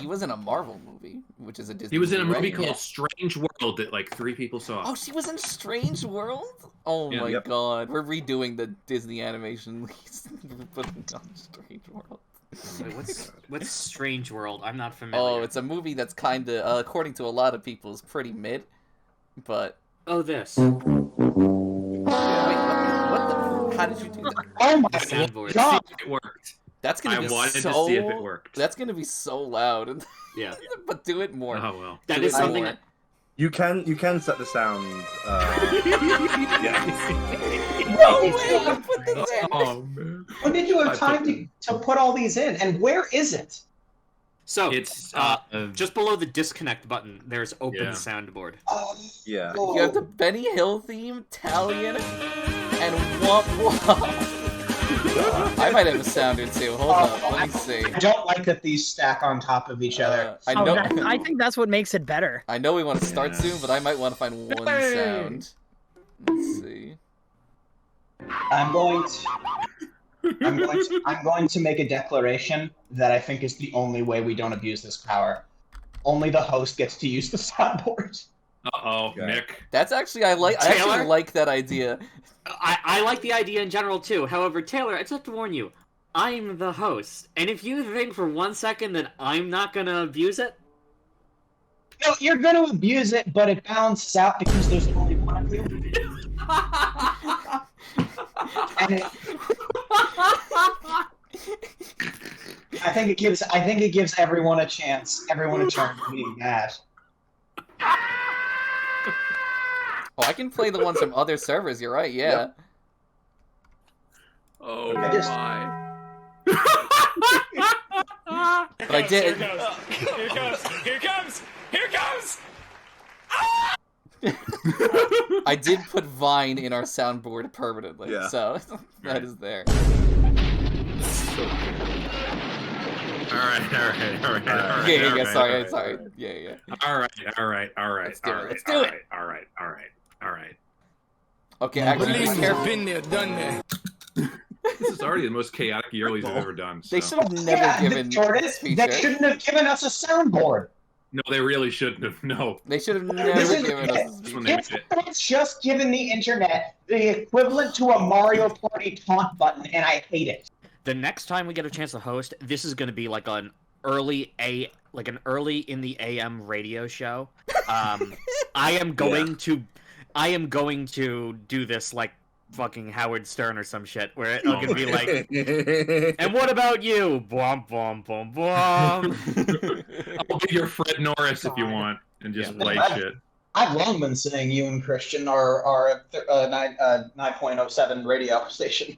he was in a Marvel movie, which is a Disney. He was in a movie right? called Strange World that like 3 people saw. Oh, she was in Strange World? Oh my god. We're redoing the Disney animation. We're putting on Strange World. Wait, what's Strange World? I'm not familiar. Oh, it's a movie that's kind of, according to a lot of people, is pretty mid. But... Oh, this. Wait, what the... How did you do that? Oh my Soundboard. god! It worked. That's gonna be I wanted so... to see if it worked. That's gonna be so loud. Yeah. But do it more. Oh well. That Do is it something. more. You can set the sound. Yeah. No way! You put this in! Oh man. When did you have time to put all these in? And where is it? So, It's just below the disconnect button, there's open Yeah. soundboard. Oh, Yeah. You have the Benny Hill theme, Italian, and Womp Womp. I might have a sounder too. Hold on, let me see. I don't like that these stack on top of each other. I know. I think that's what makes it better. I know we want to start soon, but I might want to find one sound. Let's see. I'm going to make a declaration that I think is the only way we don't abuse this power. Only the host gets to use the soundboard. Okay. Nick. That's actually I actually Taylor? like that idea. I like the idea in general too. However, Taylor, I just have to warn you, I'm the host, and if you think for 1 second that I'm not gonna abuse it, No, you're going to abuse it, but it balances out because there's only one of you. And I think it gives everyone a chance, everyone a turn to being mad. Oh, I can play the ones from other servers. You're right. Yeah. Yep. Oh I just- my. But I did. Here comes! Here comes! Here comes! I did put Vine in our soundboard permanently, Yeah. so that is there. Alright. Yeah. Sorry. Yeah. Alright. Let's do it. Alright. Okay, actually, be careful. Been there, done that. This is already the most chaotic yearlies I've ever done. So. They should have never given Jordan, this they feature. shouldn't have given us a soundboard. No, they really shouldn't have. No. They should have never Listen, given us this when feature. they did it. It's just given the internet the equivalent to a Mario Party taunt button, and I hate it. the next time we get a chance to host, this is gonna be like an early in the AM radio show. I am going to do this like fucking Howard Stern or some shit, where it's gonna be like, and what about you? Bwomp, bwomp, bwomp, bwomp. I'll be your Fred Norris if you want, and just play shit. I've long been saying you and Christian are a 9.07 radio station.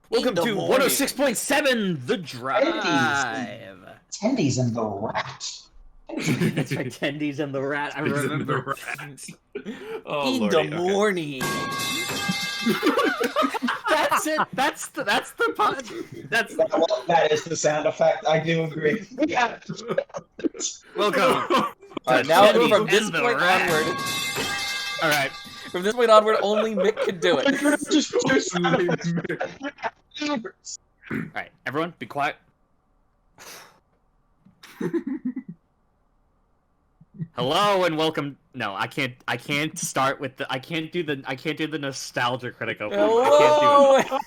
Welcome the to morning. 106.7 The Drive. Tendies and the Rat. That's right, Tendies and the Rat. I remember. Oh, In Lordy, the okay. morning. That's it. That's the pod. That's That is the sound effect. I do agree. Yeah. welcome. Alright, now Tendies from this and the point Rat. onward, All right. from this point onward, only Mick can do it. Just do sound effects. All right, everyone, be quiet. Hello and welcome. No, I can't. I can't start with the. I can't do the nostalgia critic opening. I can't do it.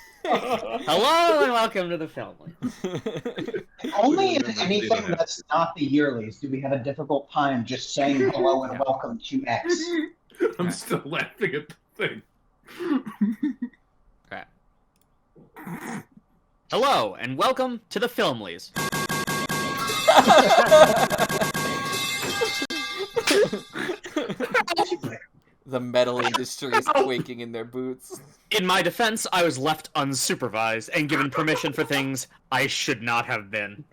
Hello and welcome to the Filmlies. Only in anything that's not the yearlies do we have a difficult time just saying hello and welcome to X. I'm still laughing at the thing. All right. Hello and welcome to the Filmlies. The metal industry is quaking in their boots. In my defense, I was left unsupervised and given permission for things I should not have been.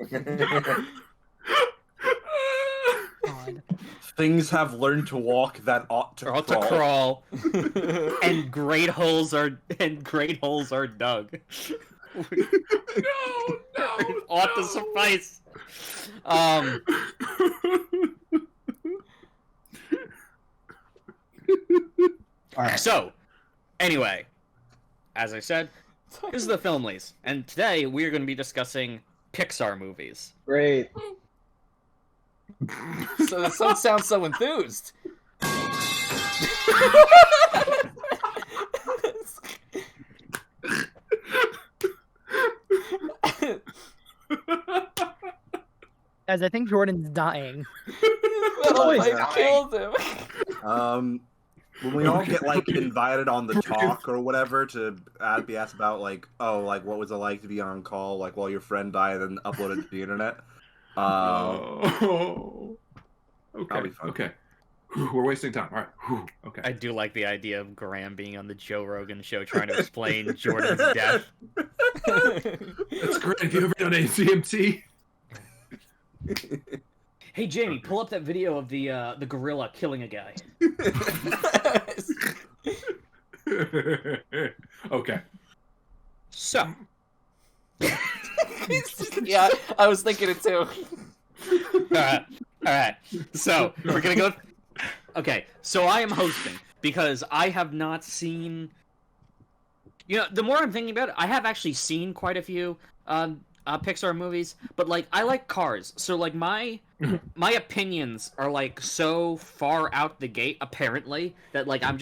Things have learned to walk that ought to Ought crawl. to crawl, and great holes are dug. No, Ought to suffice. Alright. So, anyway, as I said, this is the Filmlies, and today we are going to be discussing Pixar movies. Great. So the son sounds so enthused. As I think Jordan's dying. Metal Boy, pipe killed him. When we all get like invited on the talk or whatever to be asked about like, oh, like what was it like to be on call like while your friend died and then uploaded to the internet? Oh. Okay. That'll be fun. Okay. We're wasting time. All right. Okay. I do like the idea of Graham being on the Joe Rogan show trying to explain Jordan's death. That's great. Have you ever done ACMT? Hey Jamie, pull up that video of the gorilla killing a guy. Okay. So, Yeah, I was thinking it too. all right. So we're gonna go. Okay, so I am hosting because I have not seen. You know, the more I'm thinking about it, I have actually seen quite a few Pixar movies, but like I like Cars, so like my opinions are like so far out the gate apparently that like I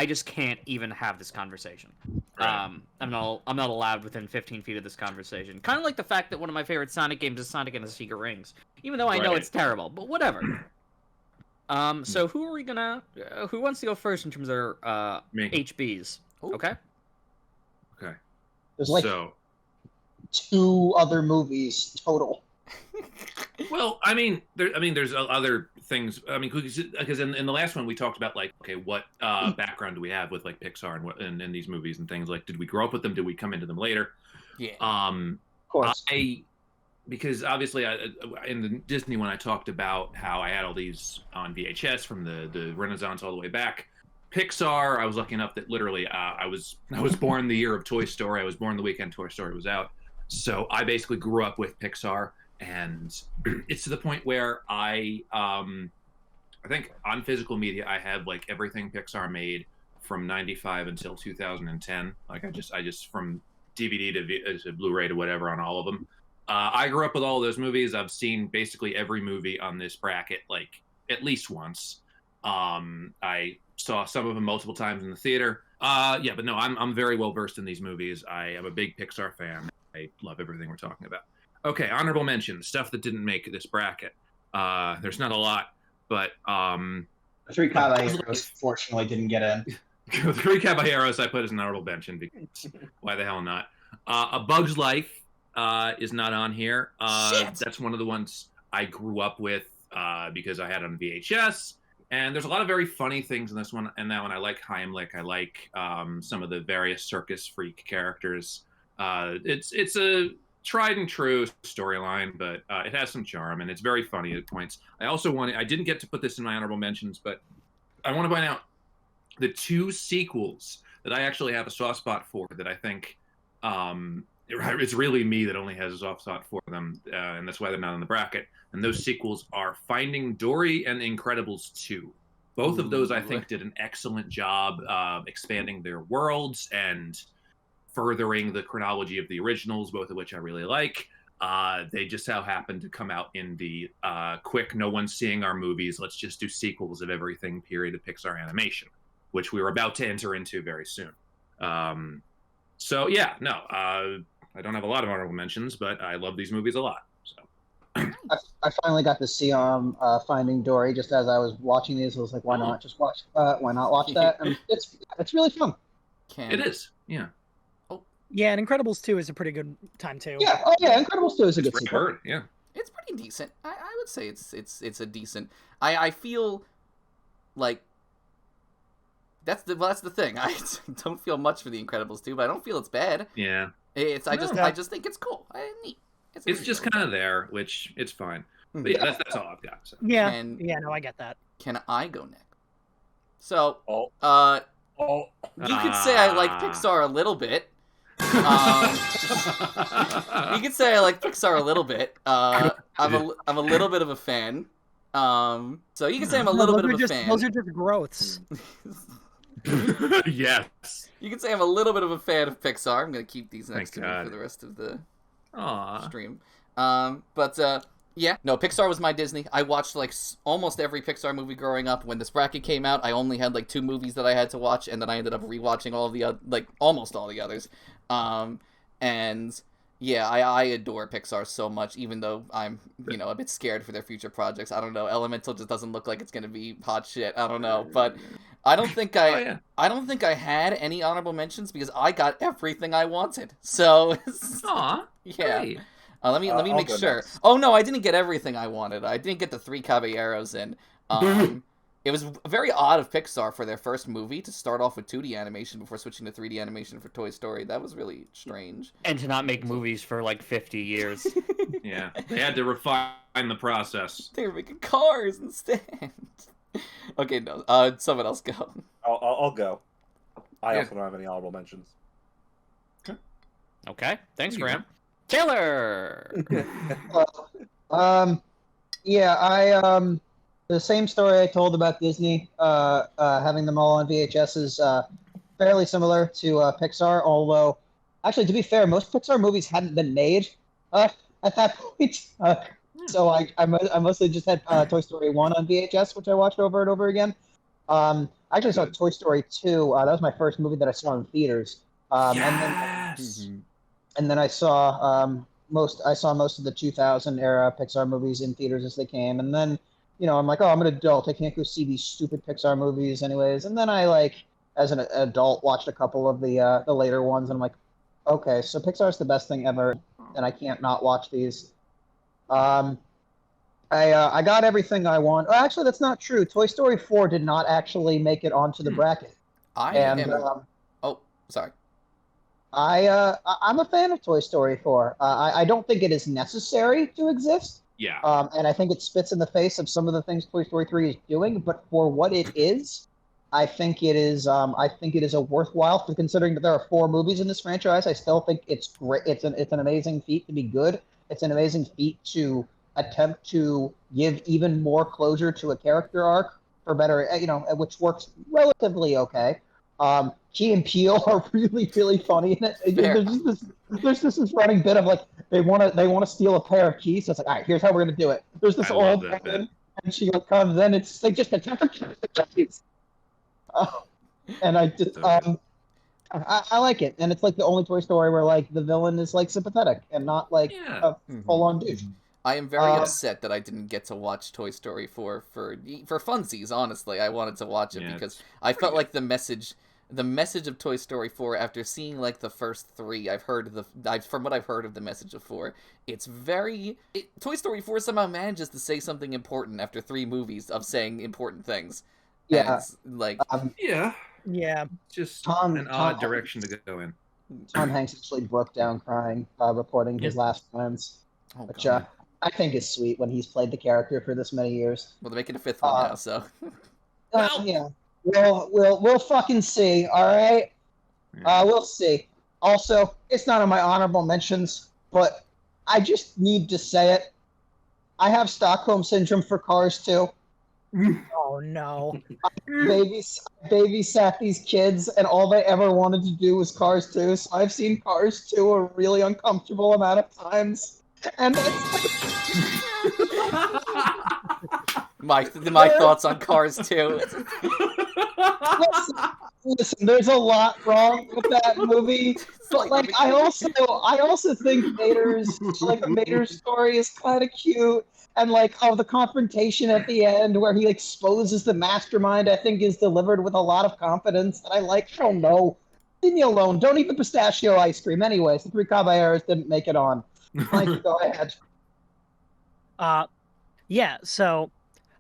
just can't even have this conversation. Right. I'm not allowed within 15 feet of this conversation. Kind of like the fact that one of my favorite Sonic games is Sonic and the Secret Rings, even though I know Right. it's terrible, but whatever. So who are we gonna? Who wants to go first in terms of Me. HBs? Okay. Okay. There's like So, 2 other movies total. well, I mean, there's other things. I mean, because in the last one we talked about like, okay, what background do we have with like Pixar and what in these movies and things like, did we grow up with them? Did we come into them later? Yeah. Of course. Because obviously in the Disney one I talked about how I had all these on VHS from the Renaissance all the way back. Pixar, I was lucky enough that literally I was born the year of Toy Story. I was born the weekend Toy Story was out. So I basically grew up with Pixar, and it's to the point where I think on physical media I have like everything Pixar made from 95 until 2010. Like I just from DVD to Blu-ray to whatever on all of them. I grew up with all of those movies. I've seen basically every movie on this bracket like at least once. I saw some of them multiple times in the theater. Yeah, but no, I'm very well versed in these movies. I am a big Pixar fan. I love everything we're talking about. Okay, honorable mentions, stuff that didn't make this bracket. There's not a lot, but The 3 Caballeros fortunately didn't get in. The 3 Caballeros I put as an honorable mention because why the hell not? A Bug's Life is not on here. Shit. That's one of the ones I grew up with because I had it on VHS. And there's a lot of very funny things in this one. And that one, I like Heimlich. I like some of the various circus freak characters. It's a tried and true storyline, but it has some charm and it's very funny at points. I didn't get to put this in my honorable mentions, but I want to point out the 2 sequels that I actually have a soft spot for that I think it's really me that only has a soft spot for them, and that's why they're not in the bracket. And those sequels are Finding Dory and Incredibles 2. Both of those, I think, did an excellent job expanding their worlds and furthering the chronology of the originals, both of which I really like. They just so happened to come out in the quick, no one's seeing our movies, let's just do sequels of everything period of Pixar animation, which we were about to enter into very soon. So, yeah, no, I don't have a lot of honorable mentions, but I love these movies a lot. So. I finally got to see Finding Dory just as I was watching these. I was like, why not watch that? And it's really fun. It is, yeah. Yeah, and Incredibles 2 is a pretty good time too. Yeah, Incredibles 2 is a good sequel. Heard, yeah. It's pretty decent. I would say it's a decent. I feel like that's the thing. I don't feel much for the Incredibles 2, but I don't feel it's bad. Yeah. I just think it's cool. Neat. It's just kind of there, which it's fine. But yeah, that's all I've got. So. Yeah, And no, I get that. can I go next? So, Oh. you could say I like Pixar a little bit. You could say I like Pixar a little bit. I'm a little bit of a fan. So you can say I'm a little bit of a fan. Those are just growths. Yes. You can say I'm a little bit of a fan of Pixar. I'm gonna keep these next Thank to me God. for the rest of the Aww. stream. But Yeah, no, Pixar was my Disney. I watched like almost every Pixar movie growing up. When this bracket came out, I only had like 2 movies that I had to watch, and then I ended up rewatching all of the like almost all the others. And yeah, I adore Pixar so much, even though I'm a bit scared for their future projects. I don't know, Elemental just doesn't look like it's gonna be hot shit. I don't know, but I don't think I don't think I had any honorable mentions because I got everything I wanted. So Aw, yeah. great. Let me I'll make go sure. next. Oh no, I didn't get everything I wanted. I didn't get the 3 Caballeros in. It was very odd of Pixar for their first movie to start off with 2D animation before switching to 3D animation for Toy Story. That was really strange. And to not make movies for like 50 years. Yeah, they had to refine the process. They were making cars instead. Okay, no. Someone else go. I'll go. I Yeah. also don't have any honorable mentions. Okay, thanks, There you Graham. Taylor! Yeah, the same story I told about Disney, having them all on VHS is fairly similar to Pixar. Although, actually, to be fair, most Pixar movies hadn't been made at that point. So I mostly just had Toy Story 1 on VHS, which I watched over and over again. I actually saw Toy Story 2. That was my first movie that I saw in theaters. Yes. And then I saw most of the 2000 era Pixar movies in theaters as they came. And then, I'm like, oh, I'm an adult. I can't go see these stupid Pixar movies anyways. And then I as an adult, watched a couple of the later ones, and I'm like, okay, so Pixar's the best thing ever, and I can't not watch these. I got everything I want. Oh, actually, that's not true. Toy Story 4 did not actually make it onto the bracket. Oh, sorry. I'm a fan of Toy Story 4. I don't think it is necessary to exist. Yeah. And I think it spits in the face of some of the things Toy Story 3 is doing. But for what it is, I think it is. I think it is a worthwhile. Considering that there are 4 movies in this franchise, I still think it's great. It's an amazing feat to be good. It's an amazing feat to attempt to give even more closure to a character arc for better. Which works relatively okay. Key and Peele are really, really funny in it. There's just this running bit of like they want to steal a pair of keys. So it's like, all right, here's how we're gonna do it. There's this old woman, and she comes in. It's they just attempt the keys. And I just I like it, and it's like the only Toy Story where like the villain is like sympathetic and not like a full-on douche. I am very upset that I didn't get to watch Toy Story 4 for funsies. Honestly, I wanted to watch it because I felt like the message of Toy Story 4 after seeing like the first 3, from what I've heard of the message of 4, it's Toy Story 4 somehow manages to say something important after 3 movies of saying important things. Yeah, yeah. Just an odd direction to go in. Tom Hanks actually broke down crying reporting his last plans, which I think is sweet when he's played the character for this many years. Well, they're making a 5th one now, so. Yeah. We'll fucking see. All right. We'll see. Also, it's not on my honorable mentions, but I just need to say it. I have Stockholm syndrome for Cars too. Oh no. Babysat these kids, and all they ever wanted to do was Cars 2. So I've seen Cars 2 a really uncomfortable amount of times. And my thoughts on Cars 2. Listen, there's a lot wrong with that movie, but like I also think Mater's story is kind of cute, and like the confrontation at the end where he exposes the mastermind, I think is delivered with a lot of confidence. And I like, oh no, leave me alone. Don't eat the pistachio ice cream. Anyways, the 3 Caballeros didn't make it on. Like, go ahead. Yeah, so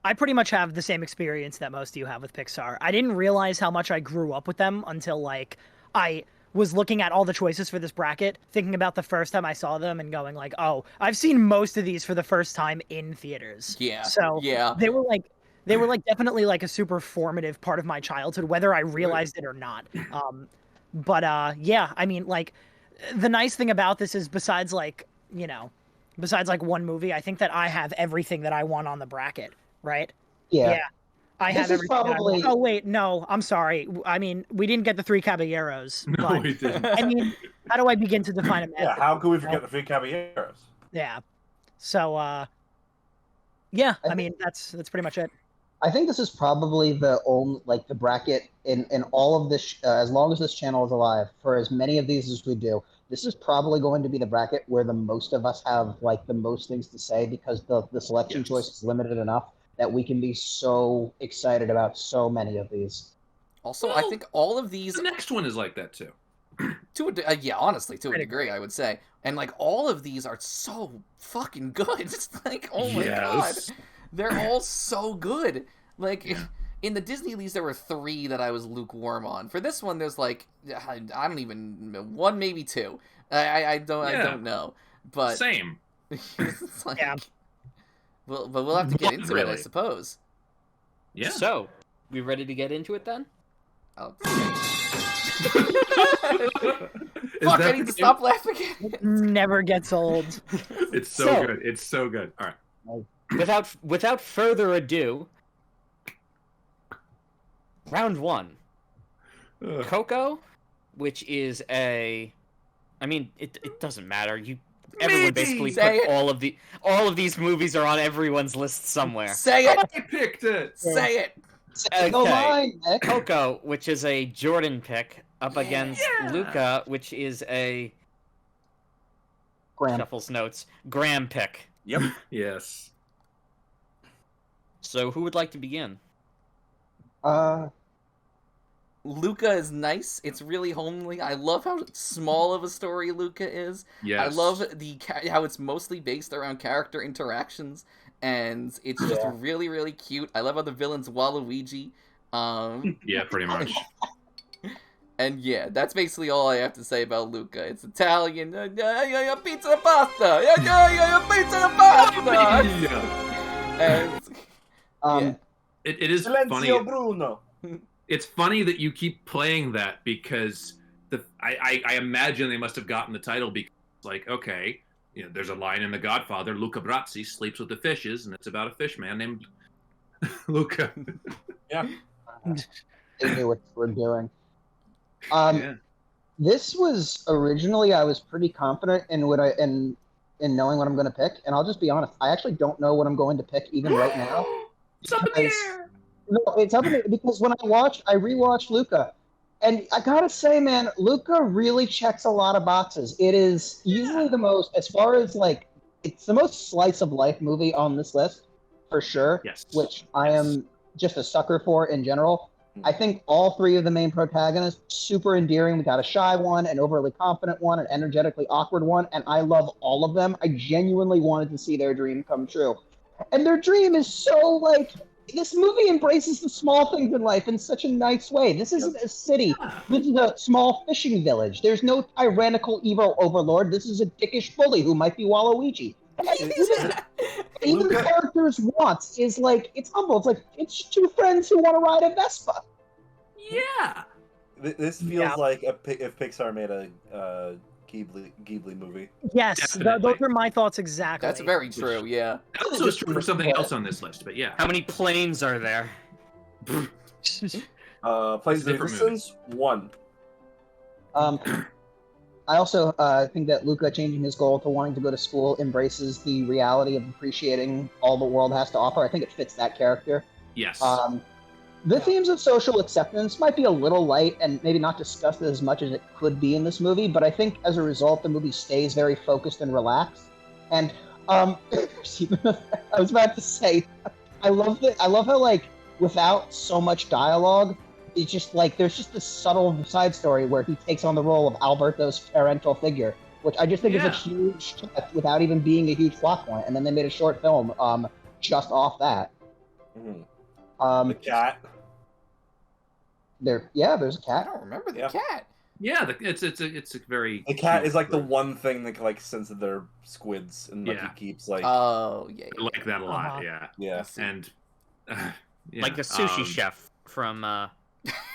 I pretty much have the same experience that most of you have with Pixar. I didn't realize how much I grew up with them until like I was looking at all the choices for this bracket, thinking about the first time I saw them and going like, oh, I've seen most of these for the first time in theaters. Yeah. So yeah. They were definitely like a super formative part of my childhood, whether I realized it or not. Yeah, I mean, like the nice thing about this is besides like one movie, I think that I have everything that I want on the bracket, right? Yeah. I have everything. Oh wait, no, I'm sorry. I mean, we didn't get the 3 Caballeros. No, but, we didn't. I mean, how do I begin to define a masterpiece? Yeah, how could we forget the 3 Caballeros? Yeah. So Yeah, I mean that's pretty much it. I think this is probably the only the bracket in all of this. As long as this channel is alive, for as many of these as we do, this is probably going to be the bracket where the most of us have the most things to say, because the selection choice is limited enough that we can be so excited about so many of these. Also, I think all of these. The next one is like that too. Yeah, honestly, to a degree, I would say. And all of these are so fucking good. It's oh my god, they're all so good. In the Disneylies, there were 3 that I was lukewarm on. For this one, there's I don't even 1, maybe 2. I don't know. But same. It's yeah. But we'll have to get into it, I suppose. Yeah. So, we ready to get into it then? Oh. Fuck, I need to stop laughing. Never gets old. It's so good. It's so good. All right. Without further ado, round 1. Coco, which is it doesn't matter. Everyone basically put all of these movies are on everyone's list somewhere. Say it. I picked it. Say it. Okay. Coco, which is a Jordan pick, up against Luca, which is a Shuffles notes Graham pick. Yep. Yes. So who would like to begin? Luca is nice. It's really homely. I love how small of a story Luca is. Yes. I love how it's mostly based around character interactions, and it's just really, really cute. I love how the villain's Waluigi. Yeah, pretty much. And yeah, that's basically all I have to say about Luca. It's Italian. Pizza pasta. Pizza pasta. And it is funny. Bruno. It's funny that you keep playing that, because I imagine they must have gotten the title because okay, there's a line in The Godfather, Luca Brasi sleeps with the fishes, and it's about a fish man named Luca. Yeah. They knew what we're doing. This was originally, I was pretty confident in knowing what I'm going to pick, and I'll just be honest, I actually don't know what I'm going to pick even right now. It's up in the air. No, it's up in the air because when I rewatched Luca, and I gotta say, man, Luca really checks a lot of boxes. It is easily the most, as far as it's the most slice of life movie on this list, for sure. Yes. Which I am just a sucker for in general. I think all 3 of the main protagonists, super endearing. We got a shy one, an overly confident one, an energetically awkward one, and I love all of them. I genuinely wanted to see their dream come true. And their dream is so, this movie embraces the small things in life in such a nice way. This isn't a city. This is a small fishing village. There's no tyrannical evil overlord. This is a dickish bully who might be Waluigi. Even the character's wants is it's humble. It's it's 2 friends who want to ride a Vespa. Yeah. This feels like if Pixar made a Ghibli movie. Yes, those are my thoughts exactly. That's very true. Yeah. That also is true for something else on this list, but yeah. How many planes are there? Planes of Resistance 1. I also think that Luca changing his goal to wanting to go to school embraces the reality of appreciating all the world has to offer. I think it fits that character. Yes. The themes of social acceptance might be a little light and maybe not discussed as much as it could be in this movie, but I think as a result, the movie stays very focused and relaxed. And I was about to say, I love how without so much dialogue, it's just there's just this subtle side story where he takes on the role of Alberto's parental figure, which I just think is a huge shift without even being a huge plot point. And then they made a short film just off that. Mm-hmm. The cat. There's a cat. I don't remember the cat. Yeah, it's a very. The cat is the one thing that sense that they're squids and he keeps Oh yeah. I like that a lot. Yeah. Yeah. And like the sushi chef from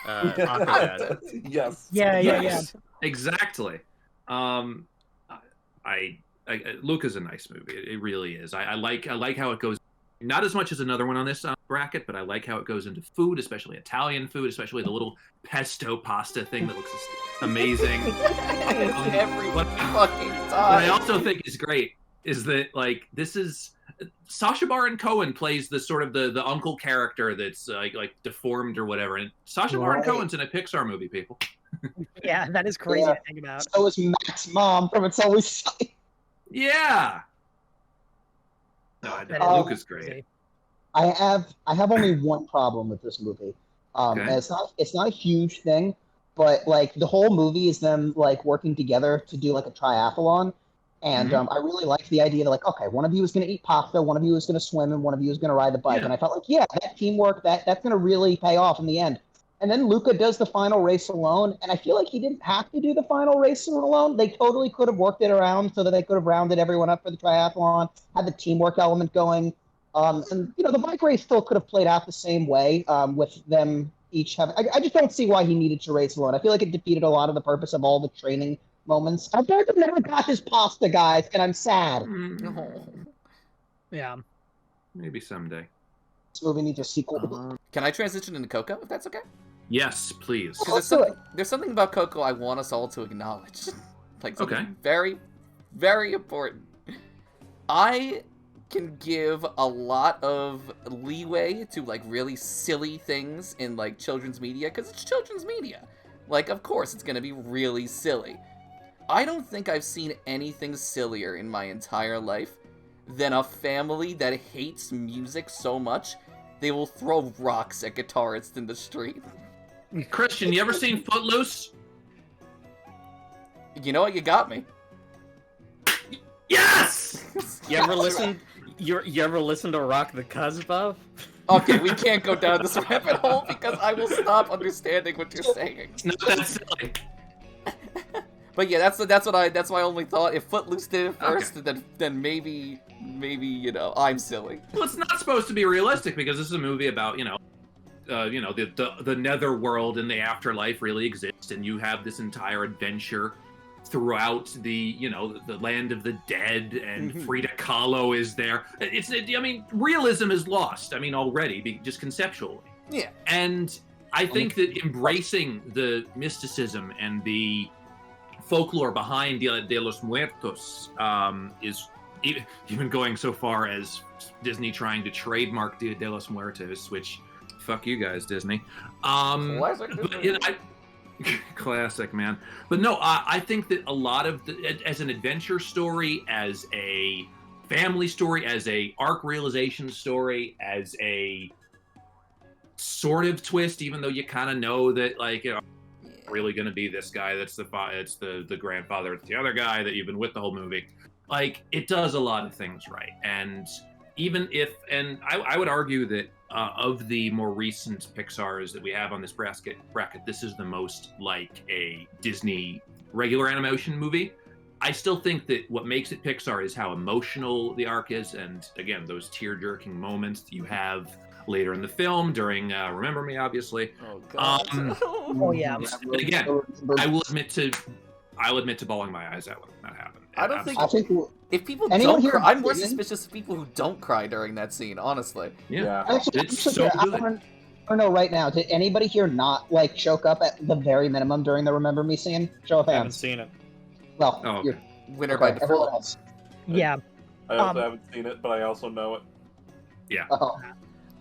Aquaman. Yes. Yeah. Exactly. Luca's a nice movie. It really is. I like how it goes. Not as much as another one on this bracket, but I like how it goes into food, especially Italian food, especially the little pesto pasta thing that looks amazing. Every fucking time. What I also think is great is that like this is Sacha Baron Cohen plays the sort of the uncle character that's like deformed or whatever, and Sacha Baron Cohen's in a Pixar movie, people. Yeah, that is crazy to think about. So is Matt's mom from It's Always Sunny. Yeah. That is Luca's great. crazy. I have only one problem with this movie. Okay. And it's not a huge thing, but like the whole movie is them like working together to do like a triathlon. And I really liked the idea that like, okay, one of you is going to eat pasta, one of you is going to swim, and one of you is going to ride the bike. Yeah. And I felt like, yeah, that teamwork, that's going to really pay off in the end. And then Luca does the final race alone, and I feel like he didn't have to do the final race alone. They totally could have worked it around so that they could have rounded everyone up for the triathlon, had the teamwork element going. And, you know, the bike race still could have played out the same way with them each having... I just don't see why he needed to race alone. I feel like it defeated a lot of the purpose of all the training moments. Alberto never got his pasta, guys, and I'm sad. Yeah. Maybe someday. This movie needs a sequel. Can I transition into Coco, if that's okay? Yes, please. Because there's something about Coco I want us all to acknowledge. Like something very, very important. I can give a lot of leeway to like really silly things in like children's media because it's children's media. Like, of course, it's gonna be really silly. I don't think I've seen anything sillier in my entire life than a family that hates music so much they will throw rocks at guitarists in the street. Christian, you ever seen Footloose? You know what? You got me. Yes! You ever listen? You ever listen to Rock the Cosmo? Okay, we can't go down this rabbit hole because I will stop understanding what you're saying. It's not that silly. But yeah, that's my only thought. If Footloose did it first, then maybe you know I'm silly. Well, it's not supposed to be realistic because this is a movie about the netherworld and the afterlife really exists, and you have this entire adventure throughout the land of the dead, and Frida Kahlo is there. Realism is lost. Already, just conceptually. Yeah. And I think that embracing the mysticism and the folklore behind Dia de los Muertos is even going so far as Disney trying to trademark Dia de los Muertos, which fuck you guys, Disney. Classic, man. But no, I think that a lot of as an adventure story, as a family story, as a arc realization story, as a sort of twist, even though you kind of know that really going to be this guy that's the grandfather, it's the other guy that you've been with the whole movie. Like, it does a lot of things right. And even if, and I would argue that of the more recent Pixars that we have on this bracket, this is the most like a Disney regular animation movie. I still think that what makes it Pixar is how emotional the arc is, and again, those tear-jerking moments that you have later in the film during Remember Me, obviously. Oh god. Oh yeah. Again, I will admit to bawling my eyes out when that happened. I think if people anyone don't here cry, I'm more didn't? suspicious of people who don't cry during that scene, honestly. Yeah. Actually, It's so good. I want to know right now, did anybody here not like choke up at the very minimum during the Remember Me scene? Show of I haven't hands. seen it. Well, Oh, you're Winner by everyone default. else. Yeah. I also haven't seen it, but I also know it. Oh,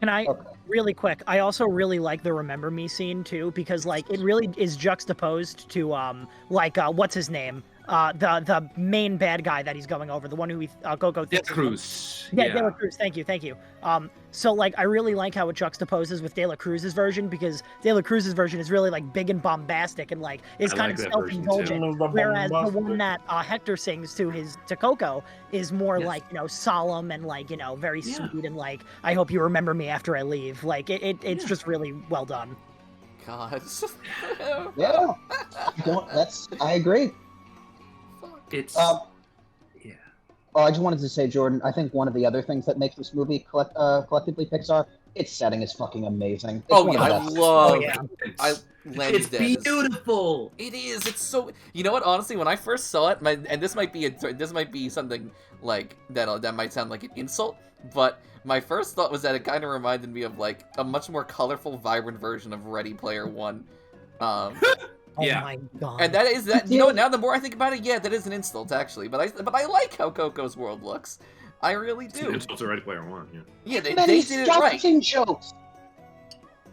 Can I okay. really quick? I also really like the Remember Me scene too, because like it really is juxtaposed to what's his name? The main bad guy that he's going over, the one who Coco De thinks. Cruz. Yeah, De La Cruz. Thank you. So like I really like how it juxtaposes with De La Cruz's version, because De La Cruz's version is really like big and bombastic and like is I kind like of that version, self-indulgent, whereas the one that Hector sings to Coco is more Yes. like solemn and like very sweet and like I hope you remember me after I leave. Like it's just really well done. God. Yeah. I agree. It's yeah. Oh, I just wanted to say, Jordan, I think one of the other things that makes this movie collectively Pixar, its setting is fucking amazing. It's Oh one yeah, of the I best. love. yeah. It's Len's Den is- beautiful. It is. It's so. You know what? Honestly, when I first saw it, and this might be something like that might sound like an insult, but my first thought was that it kind of reminded me of like a much more colorful, vibrant version of Ready Player One. Oh Yeah. my god. And that is that. You know what? Now the more I think about it, yeah, that is an insult actually. But I like how Coco's world looks. I really do. It's a Ready Player One. Yeah. Yeah, they many did it right. skeleton jokes.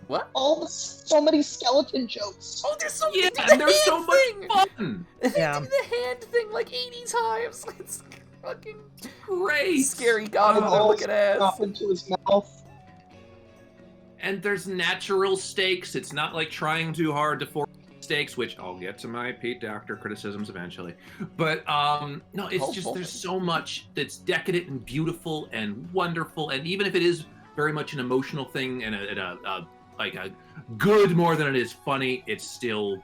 What? So many skeleton jokes. Oh, there's so Yeah, they did and the there's hand so much thing. fun. Yeah. They did the hand thing like 80 times. It's fucking Great. scary godmother looking ass. Up into his mouth. And there's natural stakes. It's not like trying too hard to force stakes, which I'll get to my Pete Docter criticisms eventually. But no, it's just there's so much that's decadent and beautiful and wonderful. And even if it is very much an emotional thing and a good more than it is funny, it's still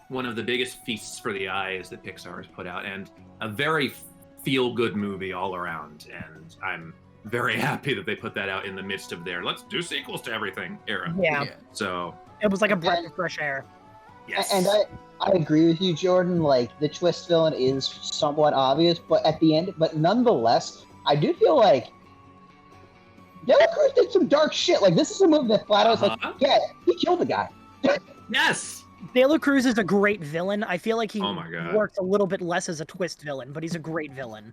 one of the biggest feasts for the eyes that Pixar has put out, and a very feel-good movie all around. And I'm very happy that they put that out in the midst of their let's do sequels to everything era. Yeah. So It was like a breath of fresh air. yes. And I agree with you, Jordan. Like, the twist villain is somewhat obvious, but at the end, but nonetheless, I do feel like Dela Cruz did some dark shit. Like, this is a movie that flat out was like, yeah, he killed the guy. Yes. De La Cruz is a great villain. I feel like he Oh my God. works a little bit less as a twist villain, but he's a great villain.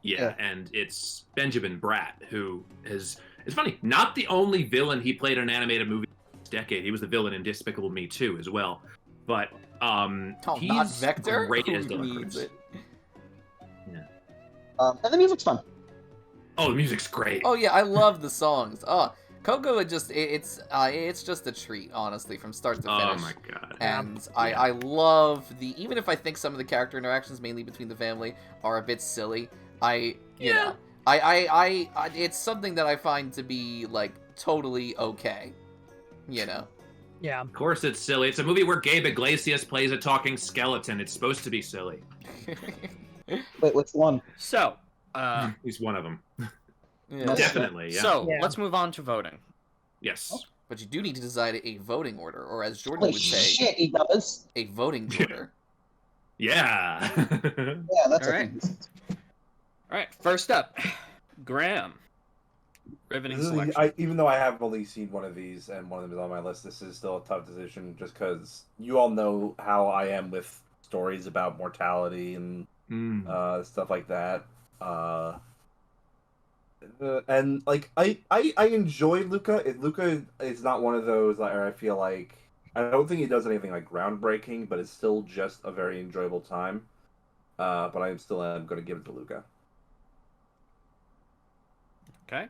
Yeah, and it's Benjamin Bratt who is. It's funny, not the only villain he played in an animated movie this decade. He was the villain in Despicable Me 2 as well. But he's not Vector. great Who as De La needs Cruz. it? And the music's fun. Oh, the music's great. Oh yeah, I love the songs. Oh, Coco, it's just a treat, honestly, from start to finish. Oh my God. And I love even if I think some of the character interactions, mainly between the family, are a bit silly. You know, it's something that I find to be like totally okay. You know. Yeah. Of course it's silly. It's a movie where Gabe Iglesias plays a talking skeleton. It's supposed to be silly. Wait, which one? So, He's one of them. Yeah. Definitely, yeah. so Yeah. let's move on to voting. Yes. But you do need to decide a voting order, or as Jordan Holy would say, shit, he does. a voting order. Yeah. Yeah, that's All right. All right, first up, Graham. Riveting selection. Even though I have only seen one of these and one of them is on my list, this is still a tough decision just because you all know how I am with stories about mortality and stuff like that. And like I enjoy Luca. Luca is not one of those where I feel like I don't think he does anything like groundbreaking, but it's still just a very enjoyable time. But I still am going to give it to Luca. Okay.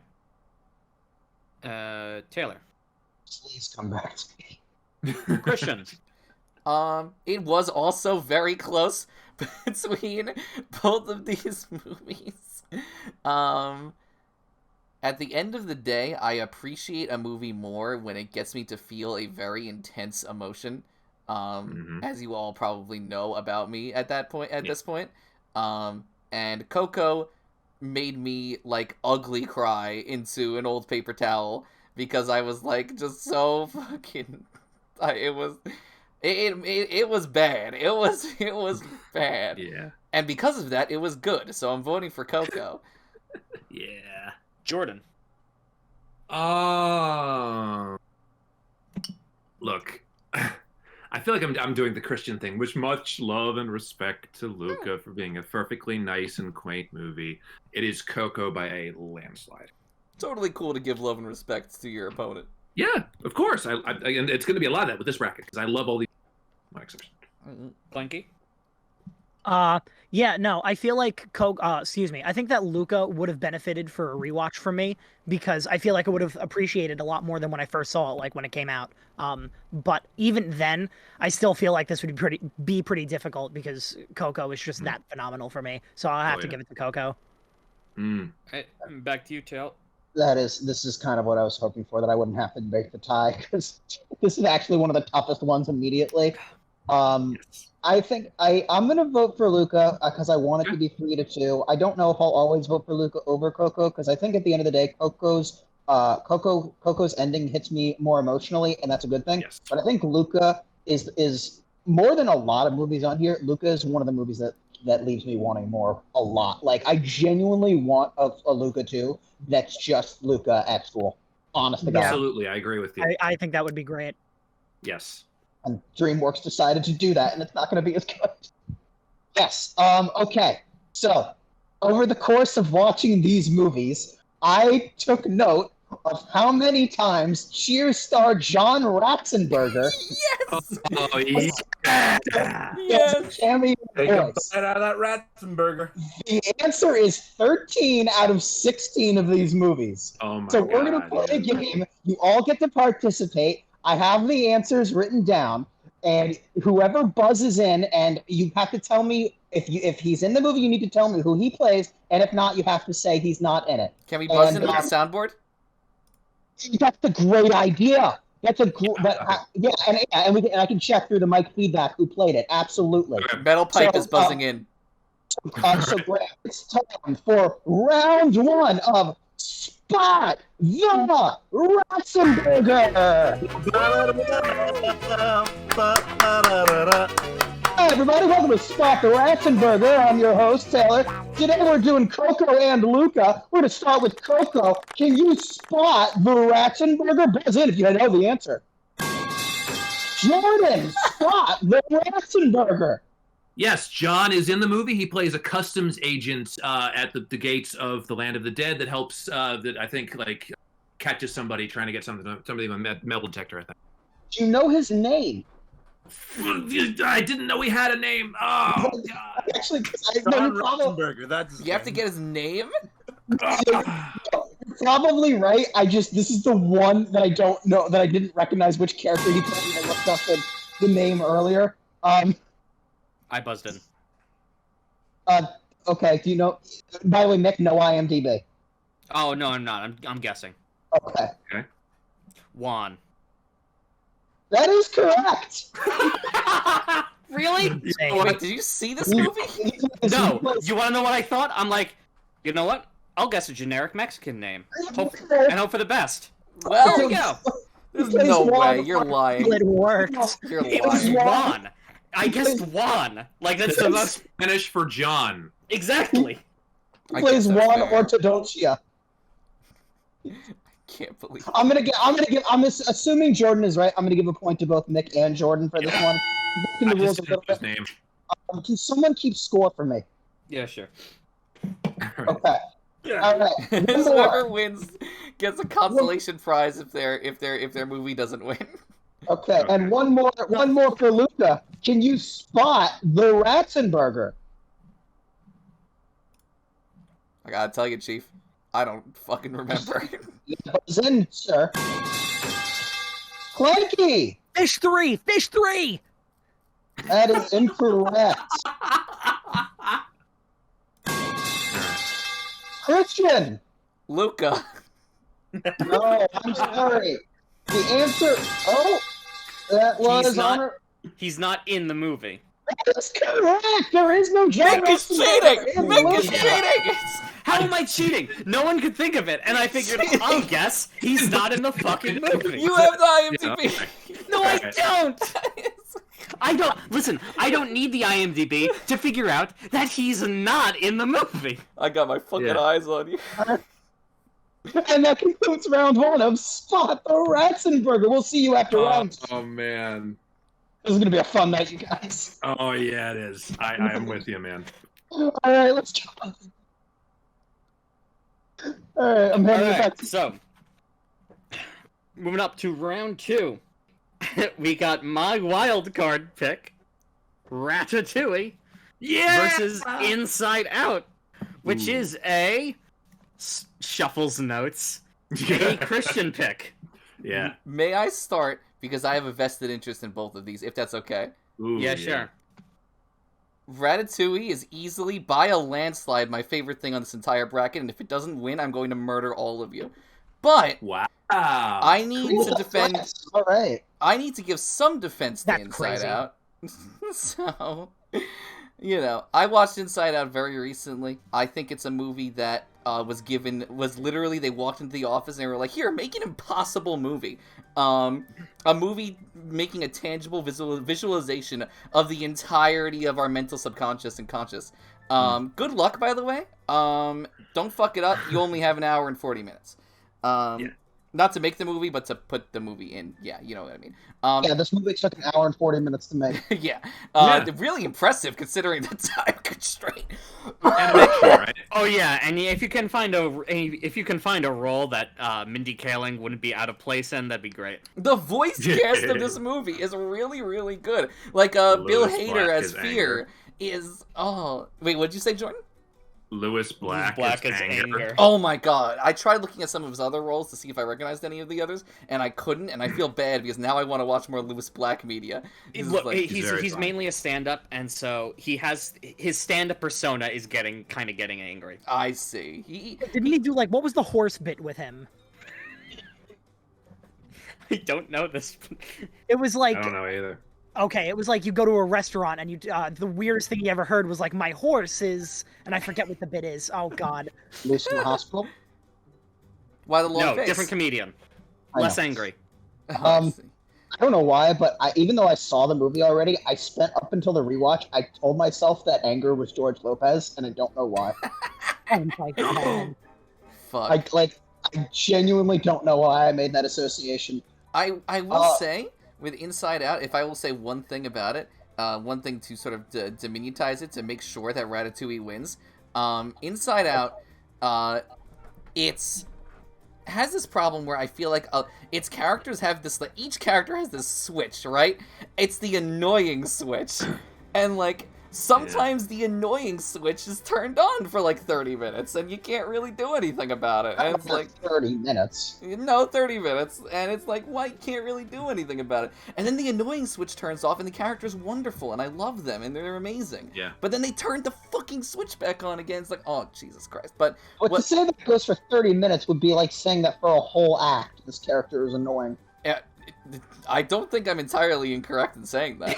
Taylor. Please come back to me. Christian. It was also very close between both of these movies. At the end of the day, I appreciate a movie more when it gets me to feel a very intense emotion. As you all probably know about me at this point. And Coco made me like ugly cry into an old paper towel because I was like just so fucking it was bad. It was bad. Yeah. And because of that, it was good. So I'm voting for Coco. Yeah. Jordan. Look, I feel like I'm doing the Christian thing, which much love and respect to Luca for being a perfectly nice and quaint movie. It is Coco by a landslide. Totally cool to give love and respect to your opponent. Yeah, of course. And it's going to be a lot of that with this bracket because I love all these. My exception. Blanky. Yeah, no, I feel like I think that Luca would have benefited for a rewatch from me because I feel like I would have appreciated a lot more than when I first saw it, like when it came out. But even then, I still feel like this would be pretty difficult because Coco is just that phenomenal for me. So I'll have to give it to Coco. All right, back to you, Tail. This is kind of what I was hoping for, that I wouldn't have to break the tie, because this is actually one of the toughest ones immediately. I think I'm going to vote for Luca because I want it to be 3-2. I don't know if I'll always vote for Luca over Coco because I think at the end of the day, Coco's ending hits me more emotionally, and that's a good thing. Yes. But I think Luca is more than a lot of movies on here. Luca is one of the movies that leaves me wanting more a lot. Like, I genuinely want a Luca 2 that's just Luca at school. Honest to God. Absolutely, I agree with you. I think that would be great. Yes. And DreamWorks decided to do that, and it's not going to be as good. Yes. Okay. So, over the course of watching these movies, I took note of how many times Cheers star John Ratzenberger Yes! Oh, yeah. Yes! cameo Take a voice. bite out of that Ratzenberger. The answer is 13 out of 16 of these movies. Oh, my So God. we're going to play a game. You all get to participate. I have the answers written down, and whoever buzzes in, and you have to tell me if he's in the movie, you need to tell me who he plays, and if not, you have to say he's not in it. Can we buzz And, in with the soundboard? That's a great idea. That's a cool. Yeah, and I can check through the mic feedback who played it. Absolutely. Metal Pipe So, is buzzing in. So Graham, it's time for round one of Spot the Ratzenberger. Hi, everybody. Welcome to Spot the Ratzenberger. I'm your host, Taylor. Today we're doing Coco and Luca. We're going to start with Coco. Can you spot the Ratzenberger? Buzz in if you know the answer. Jordan, spot the Ratzenberger. Yes, John is in the movie. He plays a customs agent at the gates of the Land of the Dead that helps, that I think, like, catches somebody trying to get somebody with a metal detector, I think. Do you know his name? I didn't know he had a name. Oh, God. Actually, John Ratzenberger. That's his You have to name. get his name? You're probably right. This is the one that I don't know, that I didn't recognize which character he played. I looked up the name earlier. I buzzed in. Okay. Do you know? By the way, Mick, no IMDb. Oh no, I'm not. I'm guessing. Okay. Juan. That is correct. Really? Wait, did you see this movie? No. You want to know what I thought? I'm like, you know what? I'll guess a generic Mexican name. Hope for the best. Well, There we go. there's no way. You're lying. It worked. You're It was lying. Juan. I guessed Juan. Like that's the most Spanish for John. exactly. I Plays guess that's Juan fair. Ortodoncia. Can't believe I'm assuming Jordan is right. I'm gonna give a point to both Mick and Jordan for this one. Looking I the rules just a didn't little know his bit. name. Can someone keep score for me? Yeah, sure. Okay. All right. One Whoever more. wins gets a consolation prize if their movie doesn't win. Okay, and one more for Luca. Can you spot the Ratzenberger? I gotta tell you, Chief, I don't fucking remember. Buzz in, sir. Clanky! Fish three. That is incorrect. Christian! Luca. No, I'm sorry. The answer. Oh, that was He's not- honor. He's not in the movie. That's correct. There is no John Mick is Ratzenberger cheating. in the Mick is movie. cheating. How am I cheating? No one could think of it, and I figured I'll guess he's not in the fucking movie. You have the IMDb. No, I don't. I don't need the IMDb to figure out that he's not in the movie. I got my fucking Yeah. eyes on you. And that concludes round one of Spot the Ratzenberger. We'll see you after round two. Oh, man. This is going to be a fun night, you guys. Oh, yeah, it is. I am with you, man. All right, let's jump on. All right, I'm handing it back to So, moving up to round two, we got my wild card pick, Ratatouille versus Inside Out, which is a Shuffles Notes, a Christian pick. Yeah. May I start, because I have a vested interest in both of these, if that's okay. Ooh, Yeah, sure. Ratatouille is easily, by a landslide, my favorite thing on this entire bracket, and if it doesn't win, I'm going to murder all of you. But Wow. I need to defend. All right. I need to give some defense to That's Inside crazy. Out. So, I watched Inside Out very recently. I think it's a movie that was literally, they walked into the office and they were like, here, make an impossible movie. A movie making a tangible visualization of the entirety of our mental subconscious and conscious. Good luck, by the way. Don't fuck it up. You only have an hour and 40 minutes. Not to make the movie, but to put the movie in. Yeah, you know what I mean. Yeah, this movie took an hour and 40 minutes to make. Yeah. Yeah. Really impressive considering the time constraint. Animation, right? Oh yeah, and if you can find a role that Mindy Kaling wouldn't be out of place in, that'd be great. The voice cast of this movie is really, really good. Like, Bill Louis Hader Black as as Fear Anger. is... Oh, wait, what'd you say, Jordan? Louis Black, Black as as Anger. Anger. Oh my god. I tried looking at some of his other roles to see if I recognized any of the others, and I couldn't, and I feel bad because now I want to watch more Louis Black media. This is Look, like- he's fun. mainly a stand-up, and so his stand-up persona is getting angry. I see. Didn't he do like what was the horse bit with him? I don't know this. It was like I don't know either. okay, it was like you go to a restaurant and you the weirdest thing you ever heard was like my horse is, and I forget what the bit is. Oh god. Loose in the hospital. Why the long No, face? different comedian, I less know. angry. Oh, I see. I don't know why, but even though I saw the movie already, I spent up until the rewatch. I told myself that Anger was George Lopez, and I don't know why. Oh my god. Fuck. I genuinely don't know why I made that association. I will say, with Inside Out, if I will say one thing about it, one thing to sort of diminutize it, to make sure that Ratatouille wins, Inside Out, it's has this problem where I feel like its characters have this, like, each character has this switch, right? It's the annoying switch. And, like, sometimes the annoying switch is turned on for, like, 30 minutes, and you can't really do anything about it. And it's like... 30 minutes. No, 30 minutes. And it's like, well, you can't really do anything about it. And then the annoying switch turns off, and the character's wonderful, and I love them, and they're amazing. Yeah. But then they turn the fucking switch back on again. It's like, oh, Jesus Christ. But But to say that it goes for 30 minutes would be like saying that for a whole act, this character is annoying. I don't think I'm entirely incorrect in saying that.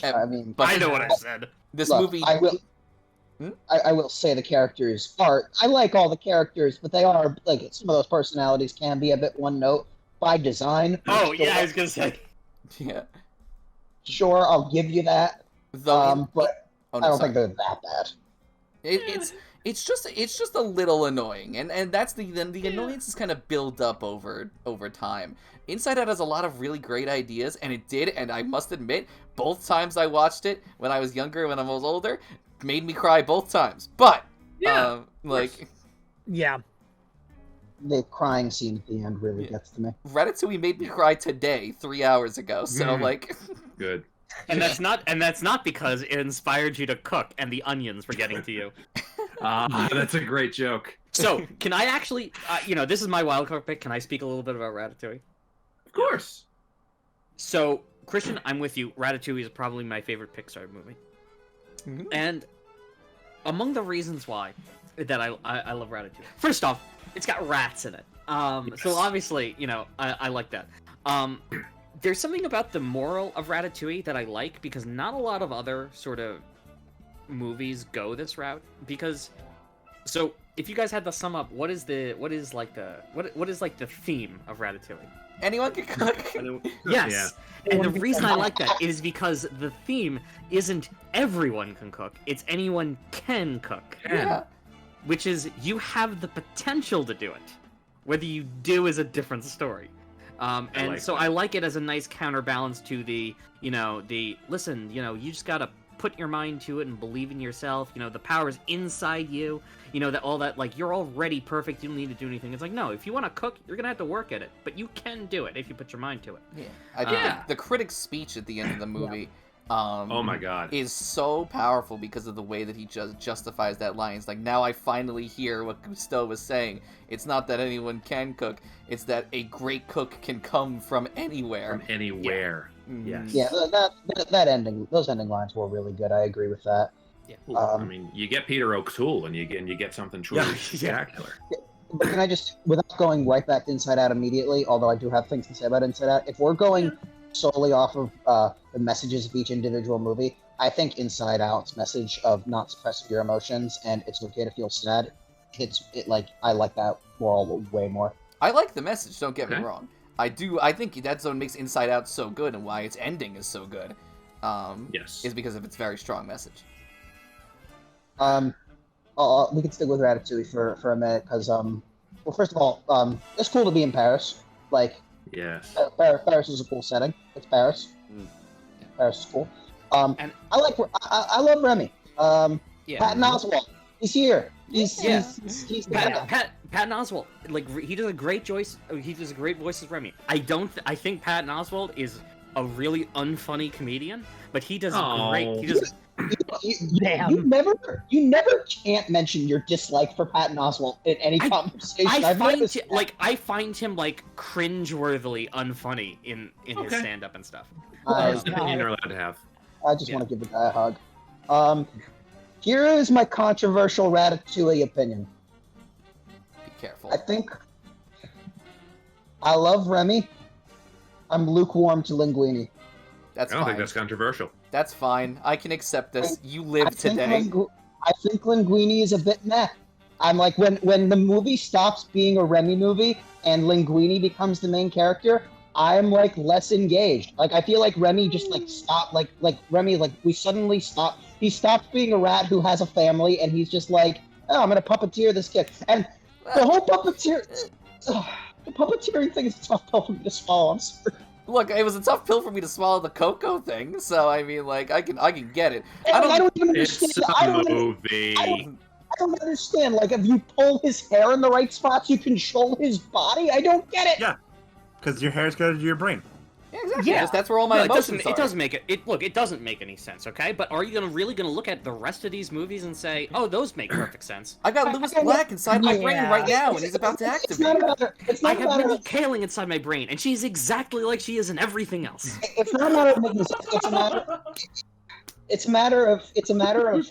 I mean, But I know what I said. this look, movie... I will say the characters are. I like all the characters, but they are like some of those personalities can be a bit one note by design. Oh yeah, I was gonna say. Yeah. Sure, I'll give you that. Though, But oh, no, I don't sorry. think they're that bad. It's just a little annoying, and that's the annoyance is kind of build up over time. Inside Out has a lot of really great ideas, and it did, and I must admit, both times I watched it when I was younger, when I was older, made me cry both times. But Yeah, like Yeah. The crying scene at the end really gets to me. Ratatouille made me cry today, 3 hours ago. So like, Good. And that's not because it inspired you to cook and the onions were getting to you. That's a great joke. So, can I actually, this is my wildcard pick. Can I speak a little bit about Ratatouille? Of course. So, Christian, I'm with you. Ratatouille is probably my favorite Pixar movie. Mhm. And among the reasons why that I love Ratatouille, first off, it's got rats in it. So obviously, I like that. There's something about the moral of Ratatouille that I like because not a lot of other sort of movies go this route. Because, so if you guys had to sum up, what is the theme of Ratatouille? anyone can cook. Yes. And the reason I like that is because the theme isn't everyone can cook, it's anyone can cook. Yeah. Which is, you have the potential to do it. Whether you do is a different story. I like it as a nice counterbalance to the listen, you just gotta put your mind to it and believe in yourself, the power is inside you, that all that, like, you're already perfect, you don't need to do anything. It's like, no, if you want to cook, you're gonna have to work at it, but you can do it if you put your mind to it. Yeah. I think the critic's speech at the end of the movie Oh my god. is so powerful because of the way that he just justifies that line. It's like, now I finally hear what Cousteau was saying. It's not that anyone can cook, it's that a great cook can come from anywhere. From anywhere. Mhm. Yes. Yeah, that ending, those ending lines were really good. I agree with that. Yeah. I mean, you get Peter O'Toole and you get something truly spectacular. But can I just, without going right back to Inside Out immediately, although I do have things to say about Inside Out, if we're going solely off of the messages of each individual movie, I think Inside Out's message of not suppressing your emotions and it's okay to feel sad, I like that world way more. I like the message, don't get me Okay. wrong. I think that's what makes Inside Out so good and why its ending is so good. Yes. Is because of its very strong message. We can stick with Ratatouille for a minute, because Well, first of all, it's cool to be in Paris. Like, Yes. Paris is a cool setting. It's Paris. Paris is cool. And- I love Remy. Yeah. Patton Oswalt. He's here. He's Patton Oswalt, like he does a great voice. He does a great voice as Remy. I think Patton Oswalt is a really unfunny comedian, but he does great. He does. Damn. You never can't mention your dislike for Patton Oswalt in any conversation. I find him like cringeworthily unfunny in his stand-up and stuff. That's an opinion you're allowed to have. I just want to give the guy a hug. Here is my controversial Ratatouille opinion. Be careful. I love Remy. I'm lukewarm to Linguini. That's I don't fine. think that's controversial. That's fine. I can accept this. You live today. I think Linguini is a bit meh. I'm like, when the movie stops being a Remy movie and Linguini becomes the main character, I'm like less engaged. Like I feel like Remy just like stopped. Like Remy, like we suddenly stopped. He stopped being a rat who has a family, and he's just like, oh, I'm gonna puppeteer this kid. And the whole the puppeteering thing is a tough pill for me to swallow. I'm sorry. Look, it was a tough pill for me to swallow the Coco thing, so I mean, like, I can get it. I don't even understand. It's a movie. I don't understand. Like, if you pull his hair in the right spots, you control his body. I don't get it. Yeah, because your hair's connected to your brain. Yeah, exactly. Yeah. That's where all my emotions are. It doesn't make it. Look, it doesn't make any sense. Okay, but are you really gonna look at the rest of these movies and say, "Oh, those make perfect sense"? I got Lewis Black inside my brain right now, and he's about to activate. I have Mindy Kaling inside my brain, and she's exactly like she is in everything else. It's not a matter of making sense. It's a matter of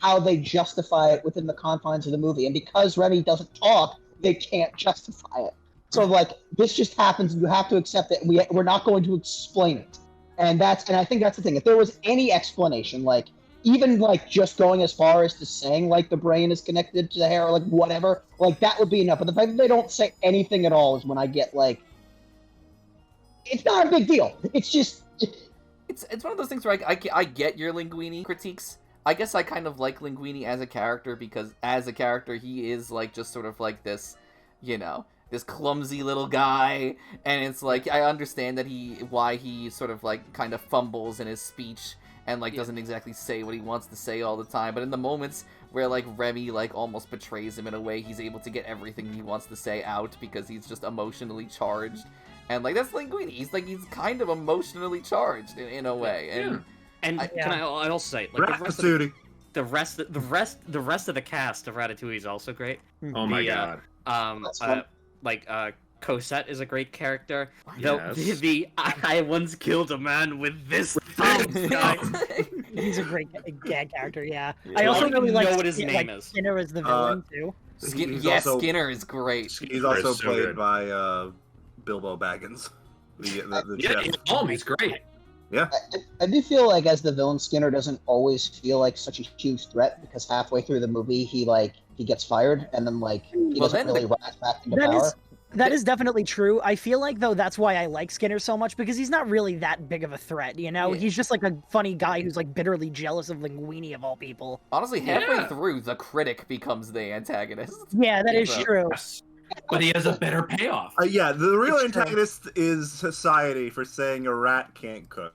how they justify it within the confines of the movie, and because Remy doesn't talk, they can't justify it. So like this just happens, and you have to accept it. We're not going to explain it, and I think that's the thing. If there was any explanation, like even like just going as far as to saying like the brain is connected to the hair, or like whatever, like that would be enough. But the fact that they don't say anything at all is when I get like, it's not a big deal. It's just it's one of those things where I get your Linguini critiques. I guess I kind of like Linguini as a character because as a character he is like just sort of like this, you know, this clumsy little guy, and it's like I understand that why he sort of like kind of fumbles in his speech and like doesn't exactly say what he wants to say all the time, but in the moments where like Remy like almost betrays him in a way, he's able to get everything he wants to say out because he's just emotionally charged, and like that's Linguini. He's kind of emotionally charged in a way, and I also say like the rest of the cast of Ratatouille is also great. Oh my god. Cosette is a great character. Yes. I once killed a man with this thing guy. He's a great gag character, yeah. Yeah. I also really like what his name is. Skinner as the villain, too. Skinner is great. He's also played by Bilbo Baggins. The chef. He's great. Yeah. I do feel like as the villain, Skinner doesn't always feel like such a huge threat because halfway through the movie he gets fired and then like he doesn't really rise back into power. That is definitely true. I feel like though that's why I like Skinner so much because he's not really that big of a threat, you know? Yeah. He's just like a funny guy who's like bitterly jealous of Linguini of all people. Honestly, halfway through the critic becomes the antagonist. Yeah, that is true. But he has a better payoff. The real antagonist is society for saying a rat can't cook.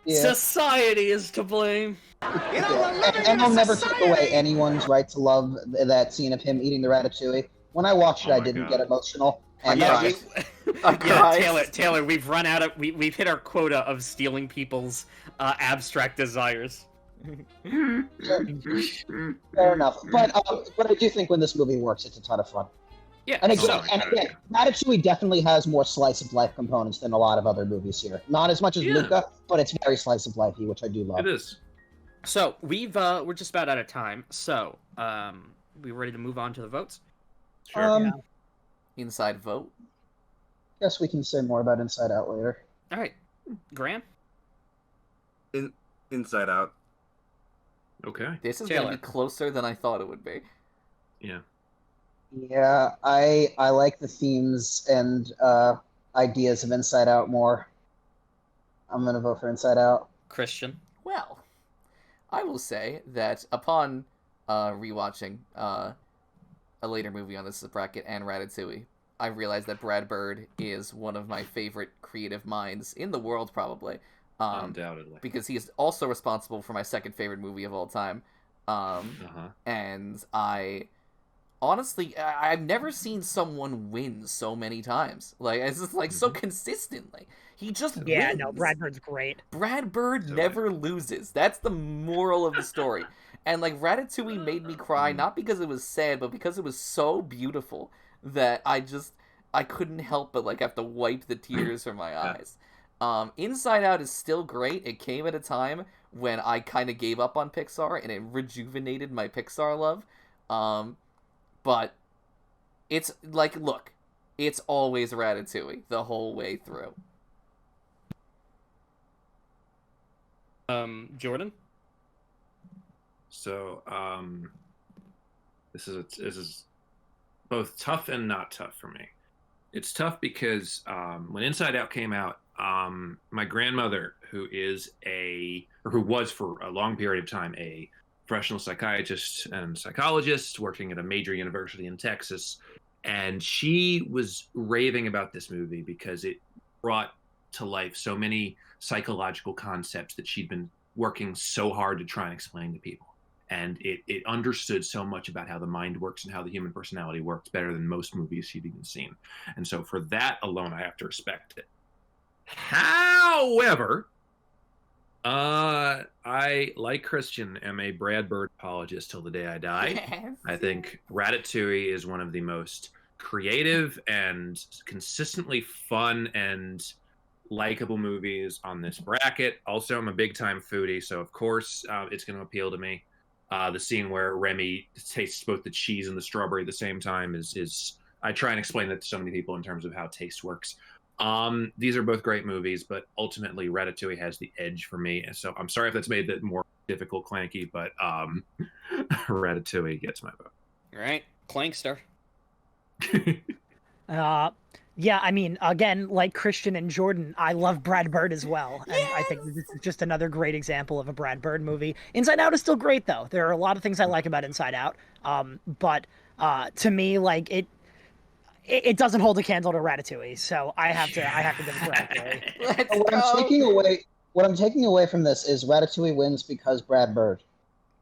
Society is to blame. And I'll never take away anyone's right to love that scene of him eating the ratatouille. When I watched it, I didn't get emotional. And Taylor, we've hit our quota of stealing people's abstract desires. Fair enough, but I do think when this movie works, it's a ton of fun. Yeah, and again, Ratatouille definitely has more slice of life components than a lot of other movies here. Not as much as Luca, but it's very slice of lifey, which I do love. It is. So we're just about out of time. So we ready to move on to the votes? Sure. Inside vote. Guess we can say more about Inside Out later. All right, Graham. Inside Out. Okay. This is gonna be closer than I thought it would be. Yeah. Yeah, I like the themes and ideas of Inside Out more. I'm gonna vote for Inside Out. Christian. Well, I will say that upon rewatching a later movie on this bracket and Ratatouille, I realized that Brad Bird is one of my favorite creative minds in the world, probably. Undoubtedly. Because he is also responsible for my second favorite movie of all time. And I've never seen someone win so many times. Like, it's just like so consistently. He just wins. No, Brad Bird's great. Brad Bird never loses. That's the moral of the story. And like Ratatouille made me cry, not because it was sad, but because it was so beautiful that I couldn't help but like have to wipe the tears from my eyes. Inside Out is still great. It came at a time when I kind of gave up on Pixar, and it rejuvenated my Pixar love. But it's like, look, it's always Ratatouille the whole way through. Jordan? So, this is both tough and not tough for me. It's tough because when Inside Out came out, my grandmother, who was for a long period of time a professional psychiatrist and psychologist working at a major university in Texas, and she was raving about this movie because it brought to life so many psychological concepts that she'd been working so hard to try and explain to people. And it understood so much about how the mind works and how the human personality works better than most movies she'd even seen. And so for that alone, I have to respect it. However, I, like Christian, am a Brad Bird apologist till the day I die. Yes. I think Ratatouille is one of the most creative and consistently fun and likable movies on this bracket. Also, I'm a big-time foodie, so of course it's going to appeal to me. The scene where Remy tastes both the cheese and the strawberry at the same time is I try and explain that to so many people in terms of how taste works. These are both great movies, but ultimately Ratatouille has the edge for me. And so I'm sorry if that's made it more difficult, Clanky, but Ratatouille gets my vote. All right, Clankster. Yeah, I mean, again, like Christian and Jordan, I love Brad Bird as well. And I think this is just another great example of a Brad Bird movie. Inside Out is still great, though. There are a lot of things I like about Inside Out. But to me, like, it doesn't hold a candle to Ratatouille, so I have to give it to Ratatouille. What I'm taking away from this is Ratatouille wins because Brad Bird.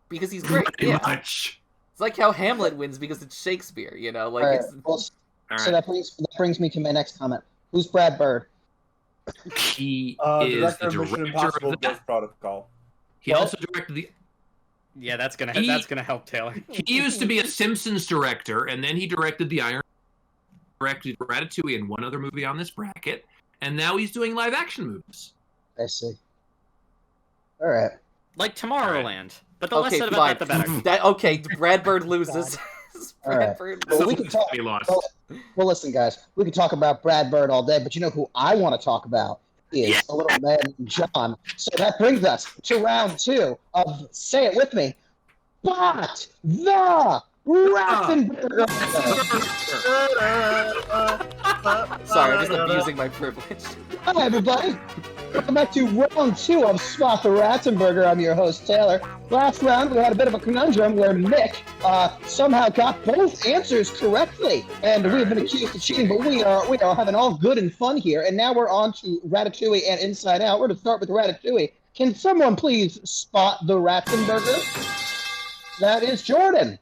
Because he's great. Pretty Yeah. much. It's like how Hamlet wins because it's Shakespeare, you know? Like, All right, it's... well, All so right. that brings me to my next comment. Who's Brad Bird? He is Director the of Mission director Impossible of the... Ghost Protocol. He also directed the... Yeah, that's gonna help Taylor. He used to be a Simpsons director, and then he directed directed Ratatouille and one other movie on this bracket, and now he's doing live-action movies. I see. All right. Like Tomorrowland. But the less Okay, said fine. about that, the better. Okay, Brad Bird loses. All right. Bird Well, loses. we can talk. He lost. Well, listen, guys. We can talk about Brad Bird all day, but you know who I want to talk about is a little man named John. So that brings us to round 2 of Say It With Me. But the Ratzenberger. Sorry, I'm just abusing my privilege. Hi, everybody. Welcome back to round 2 of Spot the Ratzenberger. I'm your host, Taylor. Last round, we had a bit of a conundrum where Nick somehow got both answers correctly. And we've been accused of cheating, but we are having all good and fun here. And now we're on to Ratatouille and Inside Out. We're going to start with Ratatouille. Can someone please spot the Ratzenberger? That is Jordan.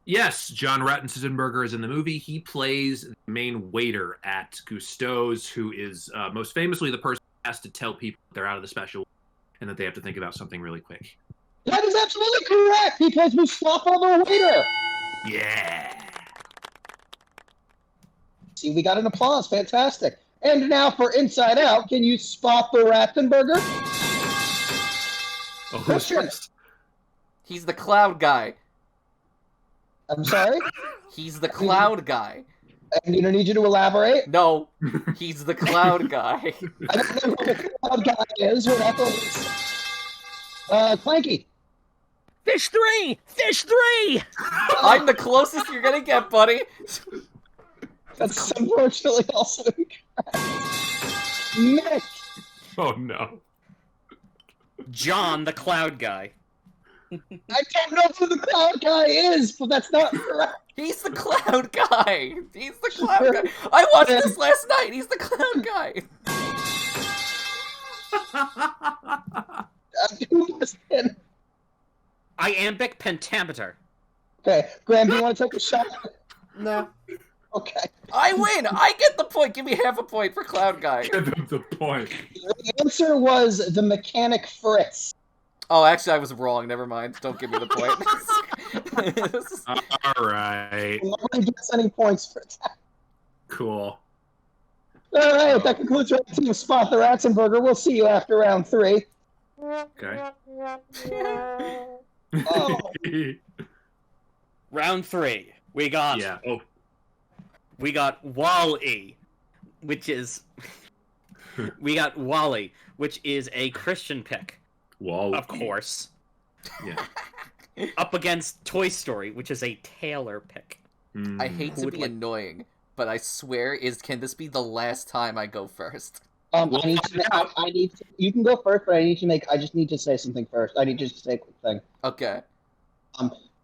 Yes, John Ratzenberger is in the movie. He plays the main waiter at Gusteau's, who is most famously the person who has to tell people they're out of the special and that they have to think about something really quick. That is absolutely correct. He plays Mustafa the waiter. Yeah. See, we got an applause. Fantastic. And now for Inside Out, can you spot the Ratzenberger? Oh, who's Christian. first? He's the cloud guy. I'm sorry? He's the cloud guy. I need you to elaborate. No, he's the cloud guy. I don't know who the cloud guy is. What Clanky. Fish 3! Fish 3! I'm the closest you're gonna get, buddy. That's unfortunately also incorrect. Nick. Oh, no. John, the cloud guy. I don't know who the cloud guy is, but that's not correct. He's the cloud guy. He's the cloud guy. I watched this last night. He's the cloud guy. Iambic pentameter. Okay, Graham, do you want to take a shot? No. Okay. I win. I get the point. Give me half a point for cloud guy. Give him the point. The answer was the mechanic Fritz. Oh, actually, I was wrong. Never mind. Don't give me the point. All right. Nobody gets any points for that. Cool. All right, that concludes round 2 of Spot the Ratzenberger. We'll see you after round 3. Okay. Oh. Round 3. We got Yeah. Oh. we got Wall-E, which is which is a Christian pick, Wall. of course, Yeah. up against Toy Story, which is a Taylor pick. I hate Who to would be like- annoying, but I swear, can this be the last time I go first? We'll I need find to, out. I need to, you can go first, but I just need to say something first. I need to just say a quick thing. Okay.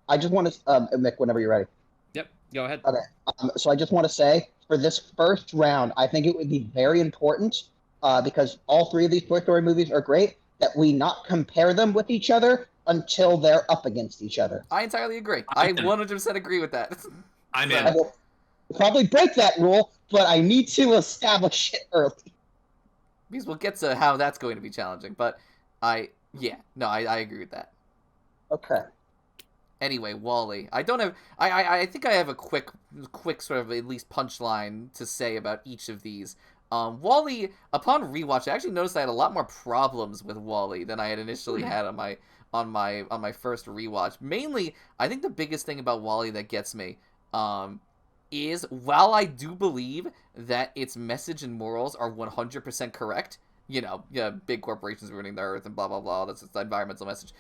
I just want to, Mick, whenever you're ready. Yep, go ahead. So I just want to say, for this first round, I think it would be very important, because all 3 of these Toy Story movies are great, that we not compare them with each other until they're up against each other. I entirely agree. I 100% agree with that. I'm I in. will probably break that rule, but I need to establish it early. Because we'll get to how that's going to be challenging, but I agree with that. Okay. Anyway, Wall-E. I don't have. I think I have a quick sort of at least punchline to say about each of these. Wall-E. Upon rewatch, I actually noticed I had a lot more problems with Wall-E than I had initially had on my first rewatch. Mainly, I think the biggest thing about Wall-E that gets me, is while I do believe that its message and morals are 100% correct. Big corporations ruining the earth and blah blah blah. That's the environmental message.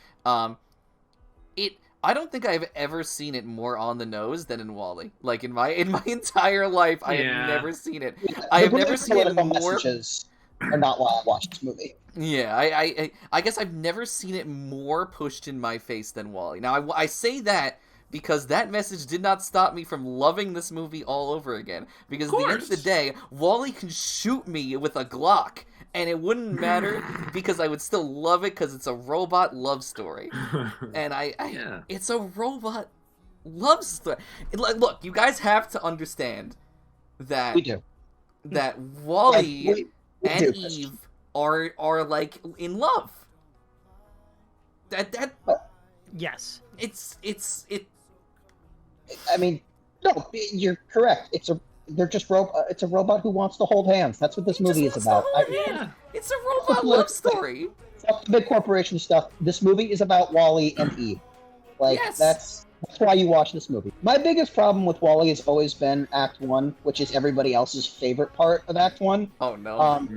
I don't think I've ever seen it more on the nose than in Wall-E. Like in my entire life, I have never seen it. I have never seen it more. Messages are not why I watched this movie. Yeah, I guess I've never seen it more pushed in my face than Wall-E. Now I say that because that message did not stop me from loving this movie all over again. Because at the end of the day, Wall-E can shoot me with a Glock, and it wouldn't matter because I would still love it because it's a robot love story. And it's a robot love story. Look, you guys have to understand that We do. that Wall-E we and do. Eve are like in love. That Yes. it. I mean, no, you're correct. It's a robot who wants to hold hands. That's what this movie is about. It's a robot love story. Fuck the big corporation stuff. This movie is about Wall-E and Eve. Yes. That's why you watch this movie. My biggest problem with Wall-E has always been Act 1, which is everybody else's favorite part of Act 1. Oh no. What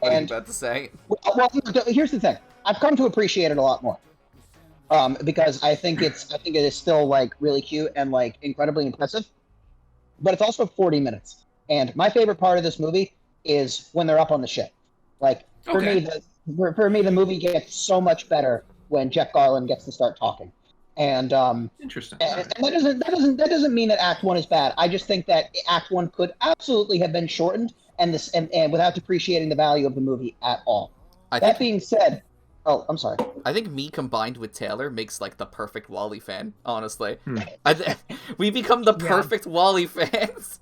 what are you about to say? Well, here's the thing. I've come to appreciate it a lot more. Because I think it is still like really cute and like incredibly impressive. But it's also 40 minutes. And my favorite part of this movie is when they're up on the ship. Like for me, the movie gets so much better when Jeff Garland gets to start talking. And Interesting. and that doesn't mean that Act 1 is bad. I just think that Act 1 could absolutely have been shortened and without depreciating the value of the movie at all. That being said, oh, I'm sorry. I think me combined with Taylor makes like the perfect Wall-E fan. Honestly, we become the perfect Wall-E fans.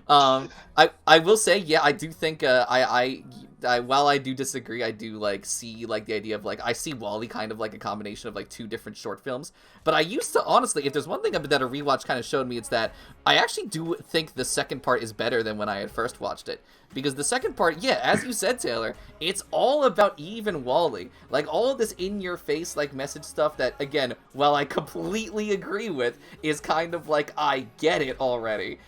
I will say, yeah, I do think while I do disagree, I do like see like the idea of like I see Wall-E kind of like a combination of like 2 different short films. But I used to honestly, if there's one thing that a rewatch kind of showed me, it's that I actually do think the second part is better than when I had first watched it. Because the second part, yeah, as you said, Taylor, it's all about Eve and Wall-E. Like, all of this in-your-face, like, message stuff that, again, while I completely agree with, is kind of like, I get it already.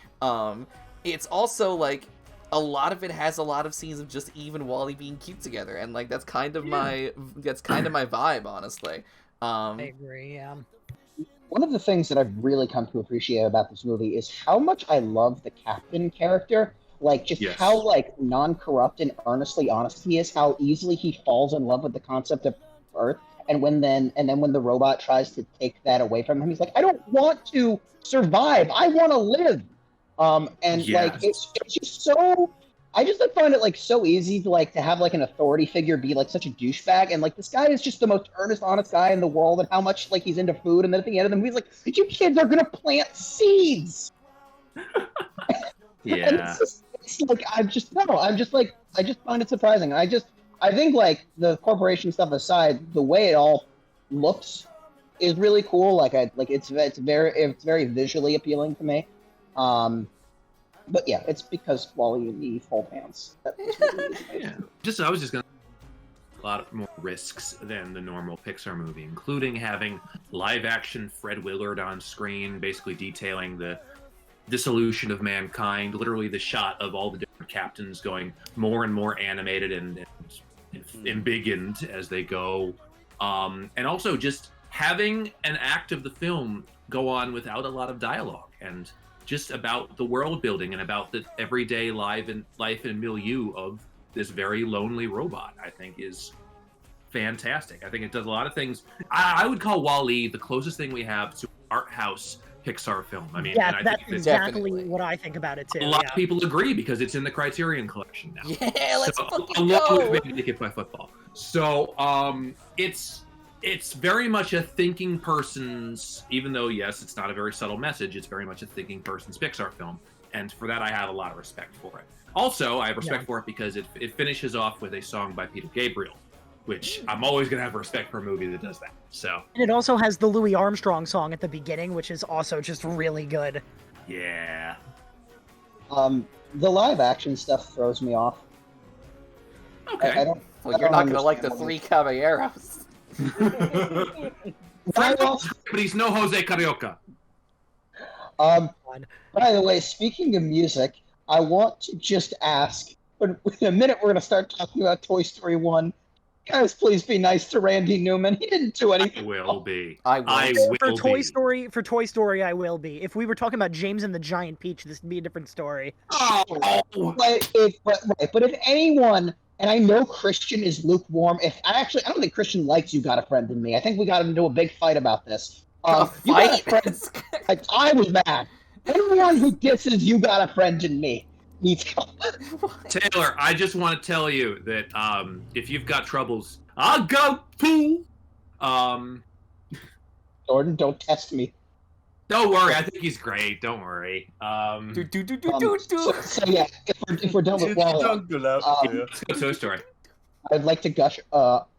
It's also, like, a lot of it has a lot of scenes of just Eve and Wall-E being cute together. And, like, that's kind of my vibe, honestly. I agree, yeah. One of the things that I've really come to appreciate about this movie is how much I love the captain character. Like, just how, like, non-corrupt and earnestly honest he is, how easily he falls in love with the concept of Earth, And then when the robot tries to take that away from him, he's like, I don't want to survive. I want to live. And like it's just so. I just like find it like so easy to like to have like an authority figure be like such a douchebag, and like this guy is just the most earnest, honest guy in the world, and how much like he's into food, and then at the end of the movie, he's like, "You kids are gonna plant seeds." Yeah. It's like I just find it surprising. I think like the corporation stuff aside, the way it all looks is really cool. Like it's very visually appealing to me. But yeah, it's because Wall-E needs full pants. Yeah. I was just gonna a lot more risks than the normal Pixar movie, including having live-action Fred Willard on screen, basically detailing the dissolution of mankind. Literally, the shot of all the different captains going more and more animated and embiggened as they go, and also just having an act of the film go on without a lot of dialogue and just about the world building and about the everyday life and milieu of this very lonely robot, I think is fantastic. I think it does a lot of things. I would call Wall-E the closest thing we have to art house Pixar film. I mean, yeah, and I that's think exactly what I think about it too. a lot of people agree because it's in the Criterion Collection now. Yeah, let's fucking along go. with Being Hit by Football. So it's very much a thinking person's, even though yes, it's not a very subtle message, it's very much a thinking person's Pixar film, and for that I have a lot of respect for it. Also, I have respect for it because it finishes off with a song by Peter Gabriel, which I'm always gonna have respect for a movie that does that. So, and it also has the Louis Armstrong song at the beginning, which is also just really good. Yeah. The live action stuff throws me off. Okay. I don't. Well, you're not gonna like the Three Caballeros. But he's no Jose Carioca. By the way, speaking of music, I want to just ask. But in a minute, we're gonna start talking about Toy Story 1. Guys, please be nice to Randy Newman. He didn't do anything. I will be. I will. For Toy Story, I will be. If we were talking about James and the Giant Peach, this would be a different story. Oh. But if anyone, and I know Christian is lukewarm. I don't think Christian likes You Got a Friend in Me. I think we got into a big fight about this. You Got a Friend, like I was mad. Anyone who disses You Got a Friend in Me needs help. Taylor, I just want to tell you that if you've got troubles, I'll go too. Jordan, don't test me. Don't worry, I think he's great. Don't worry. So yeah, if we're done with Wall-E, Let's go Toy Story. I'd like to gush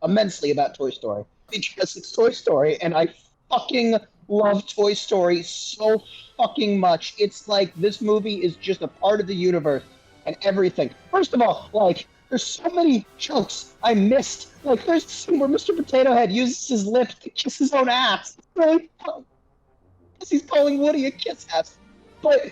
immensely about Toy Story because it's Toy Story, and I fucking love Toy Story so fucking much. It's like this movie is just a part of the universe and everything. First of all, like there's so many jokes I missed. Like there's a scene where Mr. Potato Head uses his lips to kiss his own ass. It's really fun. Because he's calling Woody a kiss ass. But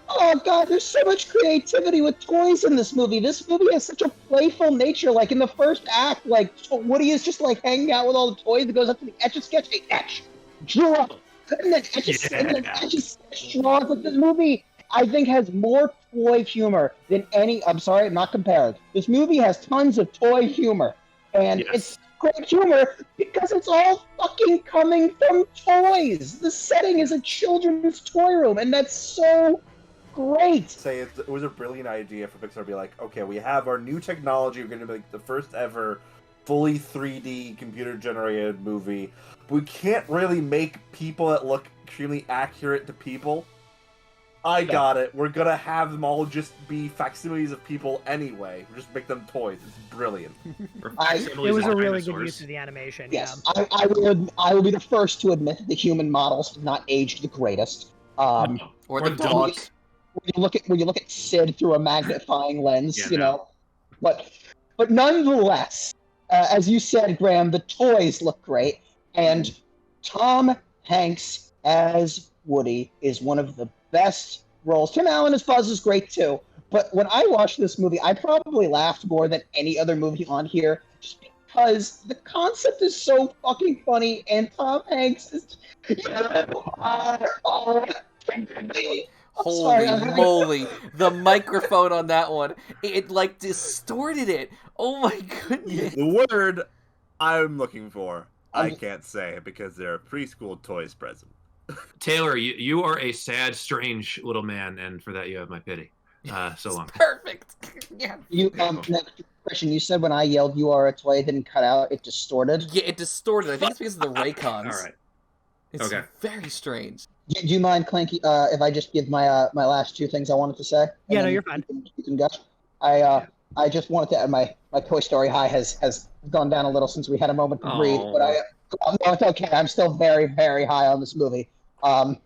oh god, there's so much creativity with toys in this movie. This movie has such a playful nature. Like in the first act, like Woody is just like hanging out with all the toys. It goes up to the Etch-a-Sketch, they etch, draw, and then Etch-a-Sketch draws. Like this movie, I think, has more toy humor than any. I'm sorry, I'm not comparing. This movie has tons of toy humor, and it's great humor because it's all fucking coming from toys. The setting is a children's toy room, and that's so great. It was a brilliant idea for Pixar to be like, okay, we have our new technology. We're going to be like the first ever fully 3D computer generated movie. But we can't really make people that look extremely accurate to people. I got it. We're going to have them all just be facsimiles of people anyway. We'll just make them toys. It's brilliant. It was a really good use of the animation. Yes, yeah. I will be the first to admit that the human models have not aged the greatest. Or the dog. When you look at Sid through a magnifying lens, But nonetheless, as you said, Graham, the toys look great, and Tom Hanks as Woody is one of the best roles. Tim Allen as Buzz is great too. But when I watched this movie, I probably laughed more than any other movie on here, just because the concept is so fucking funny, and Tom Hanks is. Holy moly! The microphone on that one, it like distorted it. Oh my goodness! The word I'm looking for. I can't say because there are preschool toys present. Taylor, you are a sad, strange little man, and for that you have my pity. So long. Perfect. Yeah. Christian, you said when I yelled "You are a toy," it didn't cut out. It distorted. Yeah, it distorted. I think it's because of the Raycons. All right. It's Okay. very strange. Do you mind, Clanky, if I just give my my last two things I wanted to say? Yeah, no, you're fine. You can gush. I just wanted to add my Toy Story high has gone down a little since we had a moment to breathe, but no, it's okay. I'm still very, very high on this movie.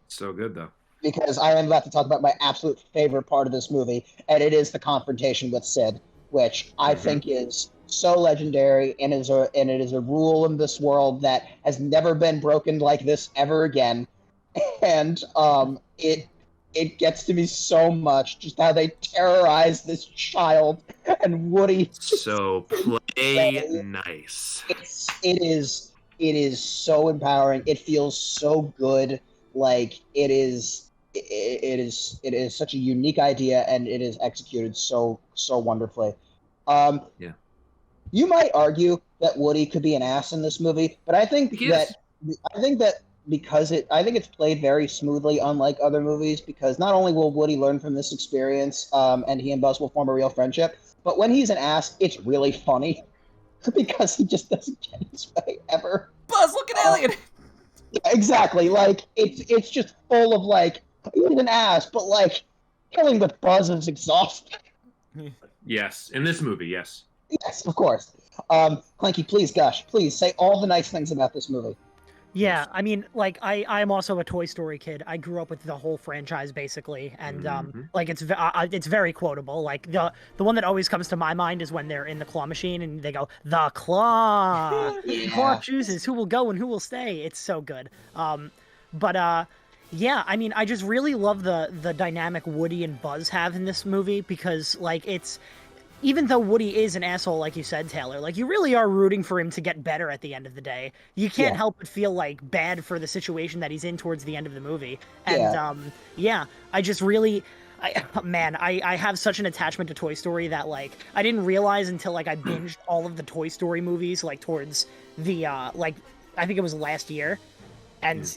So good though. Because I am about to talk about my absolute favorite part of this movie, and it is the confrontation with Sid, which I think is so legendary and it is a rule in this world that has never been broken like this ever again. And it gets to me so much just how they terrorize this child and Woody. So play nice. It is so empowering. It feels so good. Like it is such a unique idea, and it is executed so wonderfully. Yeah. You might argue that Woody could be an ass in this movie, but I think that because I think it's played very smoothly, unlike other movies, because not only will Woody learn from this experience, and he and Buzz will form a real friendship, but when he's an ass, it's really funny because he just doesn't get his way ever. Buzz, look at Alien! Yeah, exactly. Like it's just full of like he's an ass, but like killing with Buzz is exhausting. Yes, in this movie, yes. Yes, of course. Clanky, please, gush, please say all the nice things about this movie. Yeah, I mean, like I'm also a Toy Story kid. I grew up with the whole franchise basically, and like it's very quotable. Like the one that always comes to my mind is when they're in the claw machine and they go the claw. The claw chooses who will go and who will stay. It's so good. Yeah, I mean, I just really love the dynamic Woody and Buzz have in this movie because like it's. Even though Woody is an asshole, like you said, Taylor, like you really are rooting for him to get better at the end of the day. You can't help but feel like bad for the situation that he's in towards the end of the movie. And I just really, I have such an attachment to Toy Story that like I didn't realize until like I binged all of the Toy Story movies like towards the like I think it was last year, and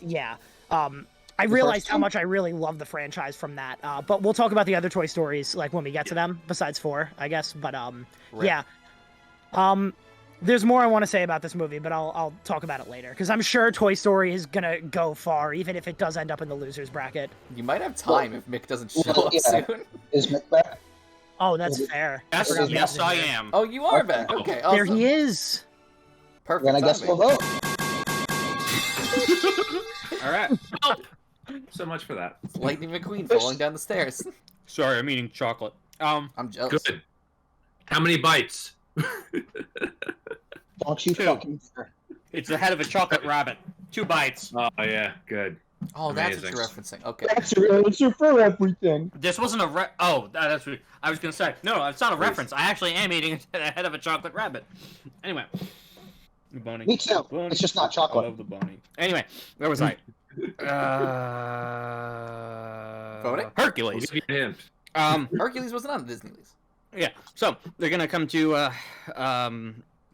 I realized how much I really love the franchise from that. But we'll talk about the other Toy Stories like when we get to them, besides 4, I guess. But there's more I want to say about this movie, but I'll talk about it later because I'm sure Toy Story is gonna go far, even if it does end up in the losers bracket. You might have time if Mick doesn't show up soon. Is Mick back? Oh, that's fair. Yes, I am. Oh, you are back. Okay, awesome. There he is. Perfect. Then I guess we'll vote. All right. So much for that. It's Lightning McQueen falling down the stairs. Sorry, I'm eating chocolate. I'm jealous. Good. How many bites? Don't you 2. fucking. It's the head of a chocolate rabbit. 2 bites. Oh yeah, good. Oh, that's what Amazing. you're referencing. Okay. That's your answer for everything. This wasn't a that's what I was gonna say. No, it's not a reference. I actually am eating the head of a chocolate rabbit. Anyway. Boning. Me too. Boning. It's just not I chocolate. love the boning. Anyway, where was I? Voting? We'll Hercules. give you a hint. Hercules wasn't on the Disney list. Yeah. So they're gonna come to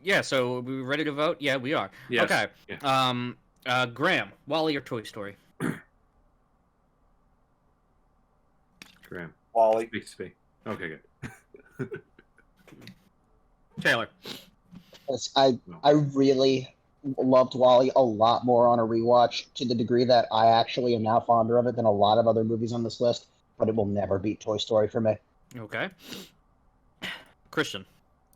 yeah, so are we ready to vote? Yeah, we are. Yes. Okay. Yeah. Graham, Wall-E or Toy Story? Graham. Wall-E. Speak. Okay, good. Taylor. Yes, I really loved Wall-E a lot more on a rewatch to the degree that I actually am now fonder of it than a lot of other movies on this list, but it will never beat Toy Story for me. Okay. Christian.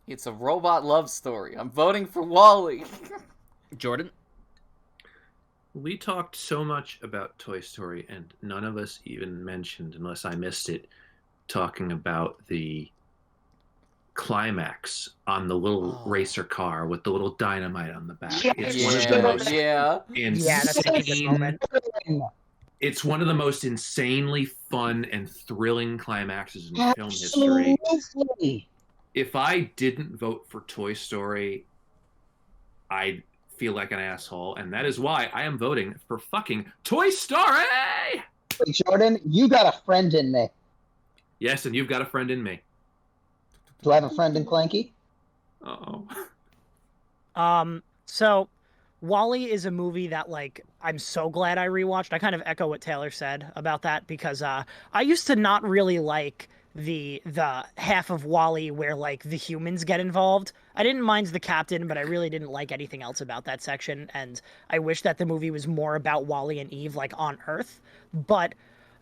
It's a robot love story. I'm voting for Wall-E. Jordan. We talked so much about Toy Story, and none of us even mentioned, unless I missed it, talking about the climax on the little racer car with the little dynamite on the back. It's one of the most that's a good moment. It's one of the most insanely fun and thrilling climaxes in film history. Absolutely. If I didn't vote for Toy Story, I'd feel like an asshole, and that is why I am voting for fucking Toy Story! Hey, Jordan, you got a friend in me. Yes, and you've got a friend in me. Do I have a friend in Clanky? Uh-oh. So WALL-E is a movie that, like, I'm so glad I rewatched. I kind of echo what Taylor said about that because I used to not really like the half of WALL-E where, like, the humans get involved. I didn't mind the captain, but I really didn't like anything else about that section, and I wish that the movie was more about WALL-E and Eve, like, on Earth. But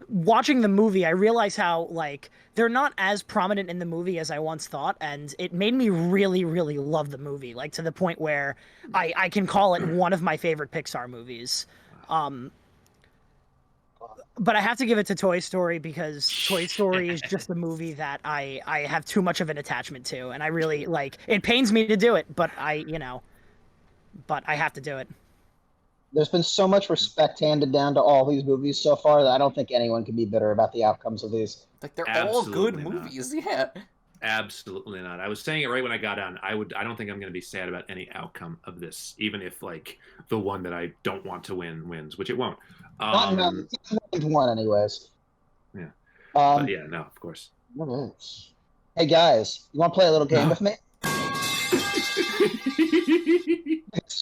watching the movie, I realize how, like, they're not as prominent in the movie as I once thought, and it made me really, really love the movie, like, to the point where I can call it one of my favorite Pixar movies. But I have to give it to Toy Story because Toy Story is just a movie that I have too much of an attachment to, and I really, like, it pains me to do it, but I have to do it. There's been so much respect handed down to all these movies so far that I don't think anyone can be bitter about the outcomes of these. Like, they're Absolutely all good not. movies, yeah. Absolutely not. I was saying it right when I got on. I don't think I'm going to be sad about any outcome of this, even if, like, the one that I don't want to win wins, which it won't. Not one, anyways. Yeah. Um, But yeah, no, of course. Hey guys, you want to play a little game with me?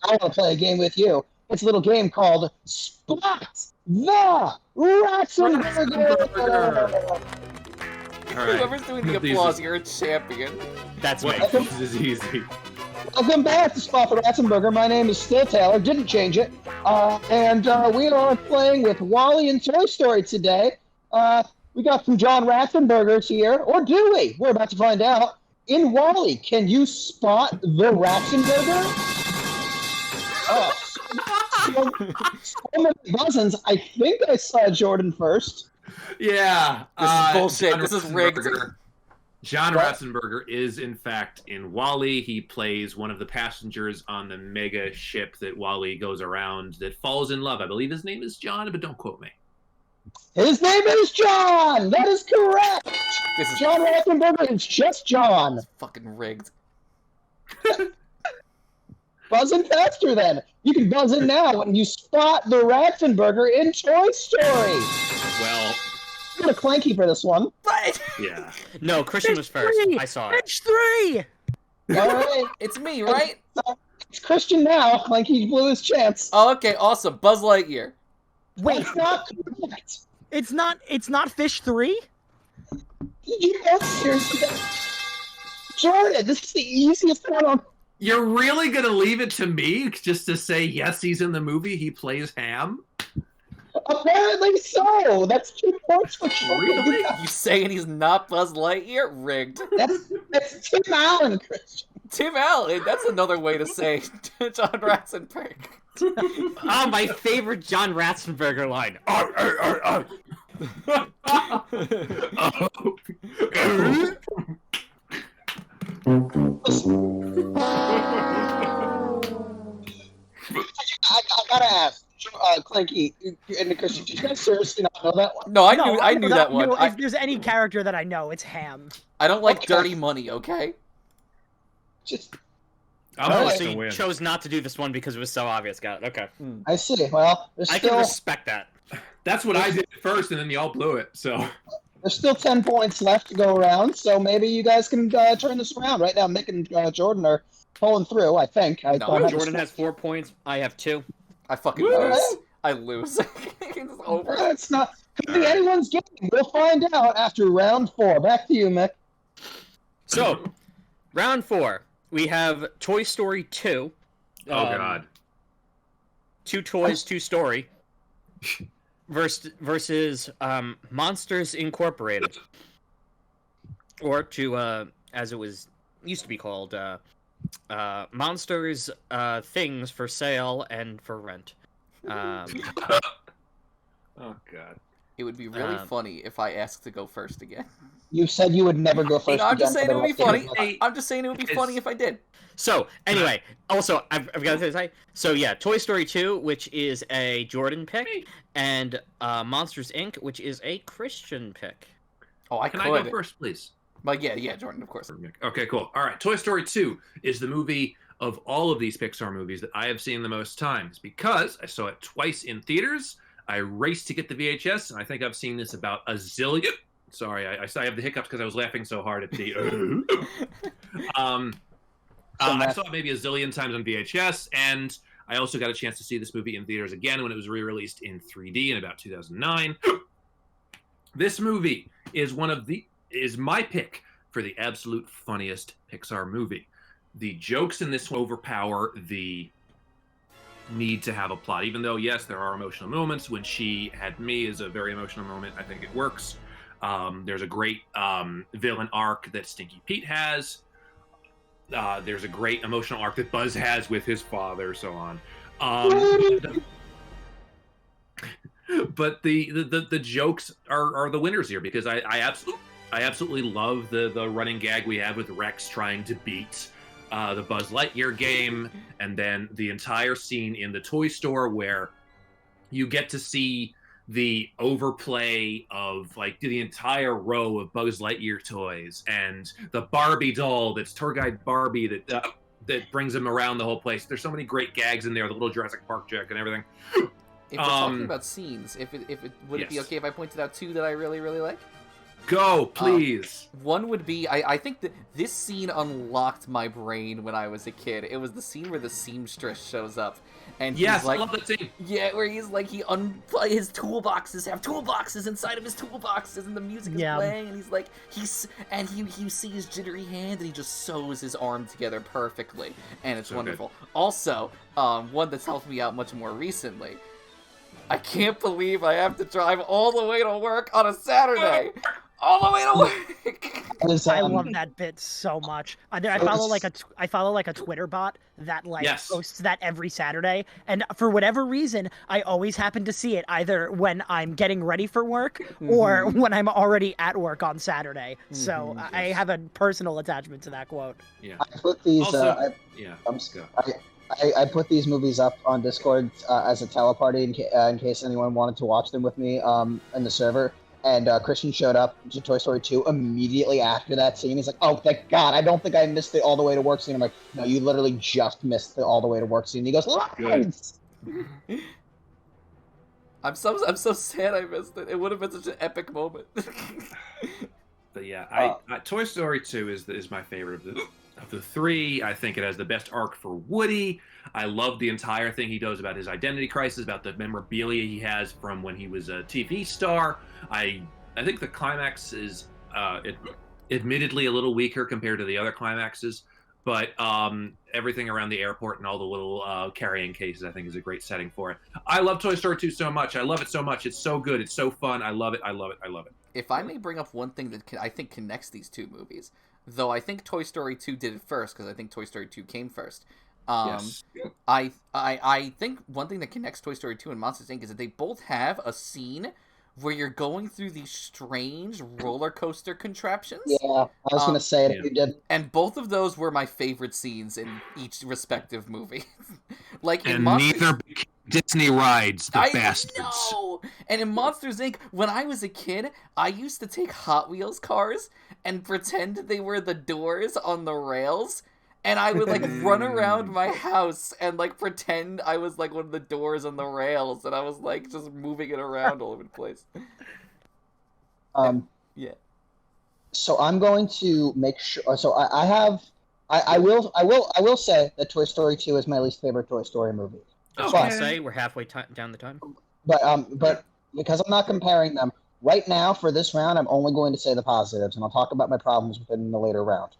I want to play a game with you. It's a little game called Spot the Ratzenberger. All right. Whoever's doing the These applause, are- you're a champion. That's me. This is easy. Welcome back to Spot the Ratzenberger. My name is still Taylor. Didn't change it. And we are playing with WALL-E and Toy Story today. We got some John Ratzenbergers here, or do we? We're about to find out. In WALL-E, can you spot the Ratzenberger? So many buzzins. I think I saw Jordan first. Yeah. This is bullshit. John This is rigged. Ratzenberger- John What? Ratzenberger is, in fact, in WALL-E. He plays one of the passengers on the mega ship that WALL-E goes around that falls in love. I believe his name is John, but don't quote me. His name is John! That is correct! This is John Ratzenberger is just John. fucking rigged. Buzz in faster then. You can buzz in now when you spot the Ratzenberger in Toy Story. Well, I'm gonna clanky for this one. But yeah. No, Christian was first. three! I saw it. Pitch 3! All right, It's me, right? it's Christian now. Clanky blew his chance. Oh, okay, awesome. Buzz Lightyear. Wait, That's not correct. it's not Fish 3? You know, seriously. Jordan, this is the easiest one on. You're really going to leave it to me just to say, yes, he's in the movie, he plays Ham? Apparently so. That's 2 points for Jordan. Really? You saying he's not Buzz Lightyear? Rigged. That's Tim Allen, Christian. Tim Allen. That's another way to say John Ratzenberger. Oh, my favorite John Ratzenberger line. I gotta ask, Clanky and Christian, did you guys seriously not know that one? No, I No, knew that one. If there's any character that I know, it's Ham. I don't like Okay. dirty money, okay? Just, I'm All going right. So to you win. chose not to do this one because it was so obvious. Got it. Okay. I see. Well, there's I can still respect that. That's what I did first, and then y'all blew it, so... there's still 10 points left to go around, so maybe you guys can turn this around. Right now, Mick and Jordan are pulling through. I think. I No, don't have Jordan to- has 4 points. I have 2. I fucking All lose. right. I lose. It's over. It's not could be anyone's game. We'll find out after round 4. Back to you, Mick. So, round 4, we have Toy Story 2. Oh, God. 2 toys, 2 story. Versus Monsters Incorporated. Or to, as it was used to be called, Monsters Things for Sale and for Rent. Oh, God. It would be really Um, funny if I asked to go first again. You said you would never go first. I'm again just saying for it the would be rest of funny. your life. I'm just saying it would be funny if I did. So, anyway, also, I've got to say, so yeah, Toy Story 2, which is a Jordan pick, and Monsters, Inc., which is a Christian pick. Oh, I Can could. I go first, please? But yeah, Jordan, of course. Okay, cool. All right, Toy Story 2 is the movie of all of these Pixar movies that I have seen the most times because I saw it twice in theaters. I raced to get the VHS, and I think I've seen this about a zillion. Sorry, I have the hiccups because I was laughing so hard at the. I saw it maybe a zillion times on VHS, and I also got a chance to see this movie in theaters again when it was re-released in 3D in about 2009. This movie is my pick for the absolute funniest Pixar movie. The jokes in this overpower the need to have a plot, even though, yes, there are emotional moments. When She Had Me is a very emotional moment. I think it works. There's a great villain arc that Stinky Pete has. There's a great emotional arc that Buzz has with his father, so on. But the jokes are the winners here, because I absolutely love the running gag we have with Rex trying to beat the Buzz Lightyear game, and then the entire scene in the toy store where you get to see the overplay of like the entire row of Buzz Lightyear toys and the Barbie doll that's tour guide Barbie that brings him around the whole place. There's so many great gags in there, the little Jurassic Park joke and everything. If we're talking about scenes, would it be okay if I pointed out two that I really, really like? Go, please. One would be, I think that this scene unlocked my brain when I was a kid. It was the scene where the seamstress shows up. And yes, he's like, I love that scene. Yeah, where he's like, his toolboxes have toolboxes inside of his toolboxes, and the music is playing, and he's like, you see his jittery hand, and he just sews his arm together perfectly, and it's wonderful. Good. Also, one that's helped me out much more recently, I can't believe I have to drive all the way to work on a Saturday. All the way to work. I love that bit so much. I follow like a Twitter bot that posts that every Saturday, and for whatever reason, I always happen to see it either when I'm getting ready for work or when I'm already at work on Saturday. So I have a personal attachment to that quote. Yeah. I put these. Also, I put these movies up on Discord as a teleparty in case anyone wanted to watch them with me in the server. And Christian showed up to Toy Story 2 immediately after that scene. He's like, "Oh, thank God! I don't think I missed the all the way to work scene." I'm like, "No, you literally just missed the all the way to work scene." And he goes, "Lies!" I'm so sad I missed it. It would have been such an epic moment. But yeah, Toy Story 2 is my favorite of the three. I think it has the best arc for Woody. I love the entire thing he does about his identity crisis, about the memorabilia he has from when he was a TV star. I think the climax is admittedly a little weaker compared to the other climaxes, but everything around the airport and all the little carrying cases, I think, is a great setting for it. I love Toy Story 2 so much. I love it so much. It's so good. It's so fun. I love it. I love it. I love it. If I may bring up one thing that I think connects these two movies, though I think Toy Story 2 did it first, because I think Toy Story 2 came first. Yes. I think one thing that connects Toy Story 2 and Monsters, Inc. is that they both have a scene where you're going through these strange roller coaster contraptions. Yeah, I was going to say it if you did. And both of those were my favorite scenes in each respective movie. Neither Disney rides, the bastards. Know! And in Monsters, Inc., when I was a kid, I used to take Hot Wheels cars and pretend they were the doors on the rails. And I would, run around my house and, pretend I was, one of the doors on the rails. And I was, just moving it around all over the place. Yeah. So I'm going to make sure... So I will say that Toy Story 2 is my least favorite Toy Story movie. I was going to say, we're halfway down the time. But because I'm not comparing them, right now, for this round, I'm only going to say the positives. And I'll talk about my problems within the later round.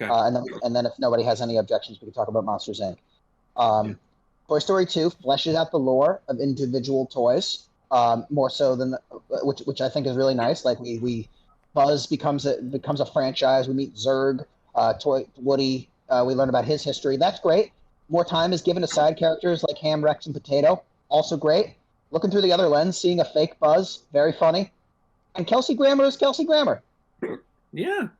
Okay. And then if nobody has any objections, we can talk about Monsters, Inc. Toy Story 2 fleshes out the lore of individual toys more so than which I think is really nice. We Buzz becomes a franchise. We meet Zurg, Woody. We learn about his history. That's great. More time is given to side characters like Ham, Rex, and Potato. Also great. Looking through the other lens, seeing a fake Buzz, very funny. And Kelsey Grammer is Kelsey Grammer. Yeah.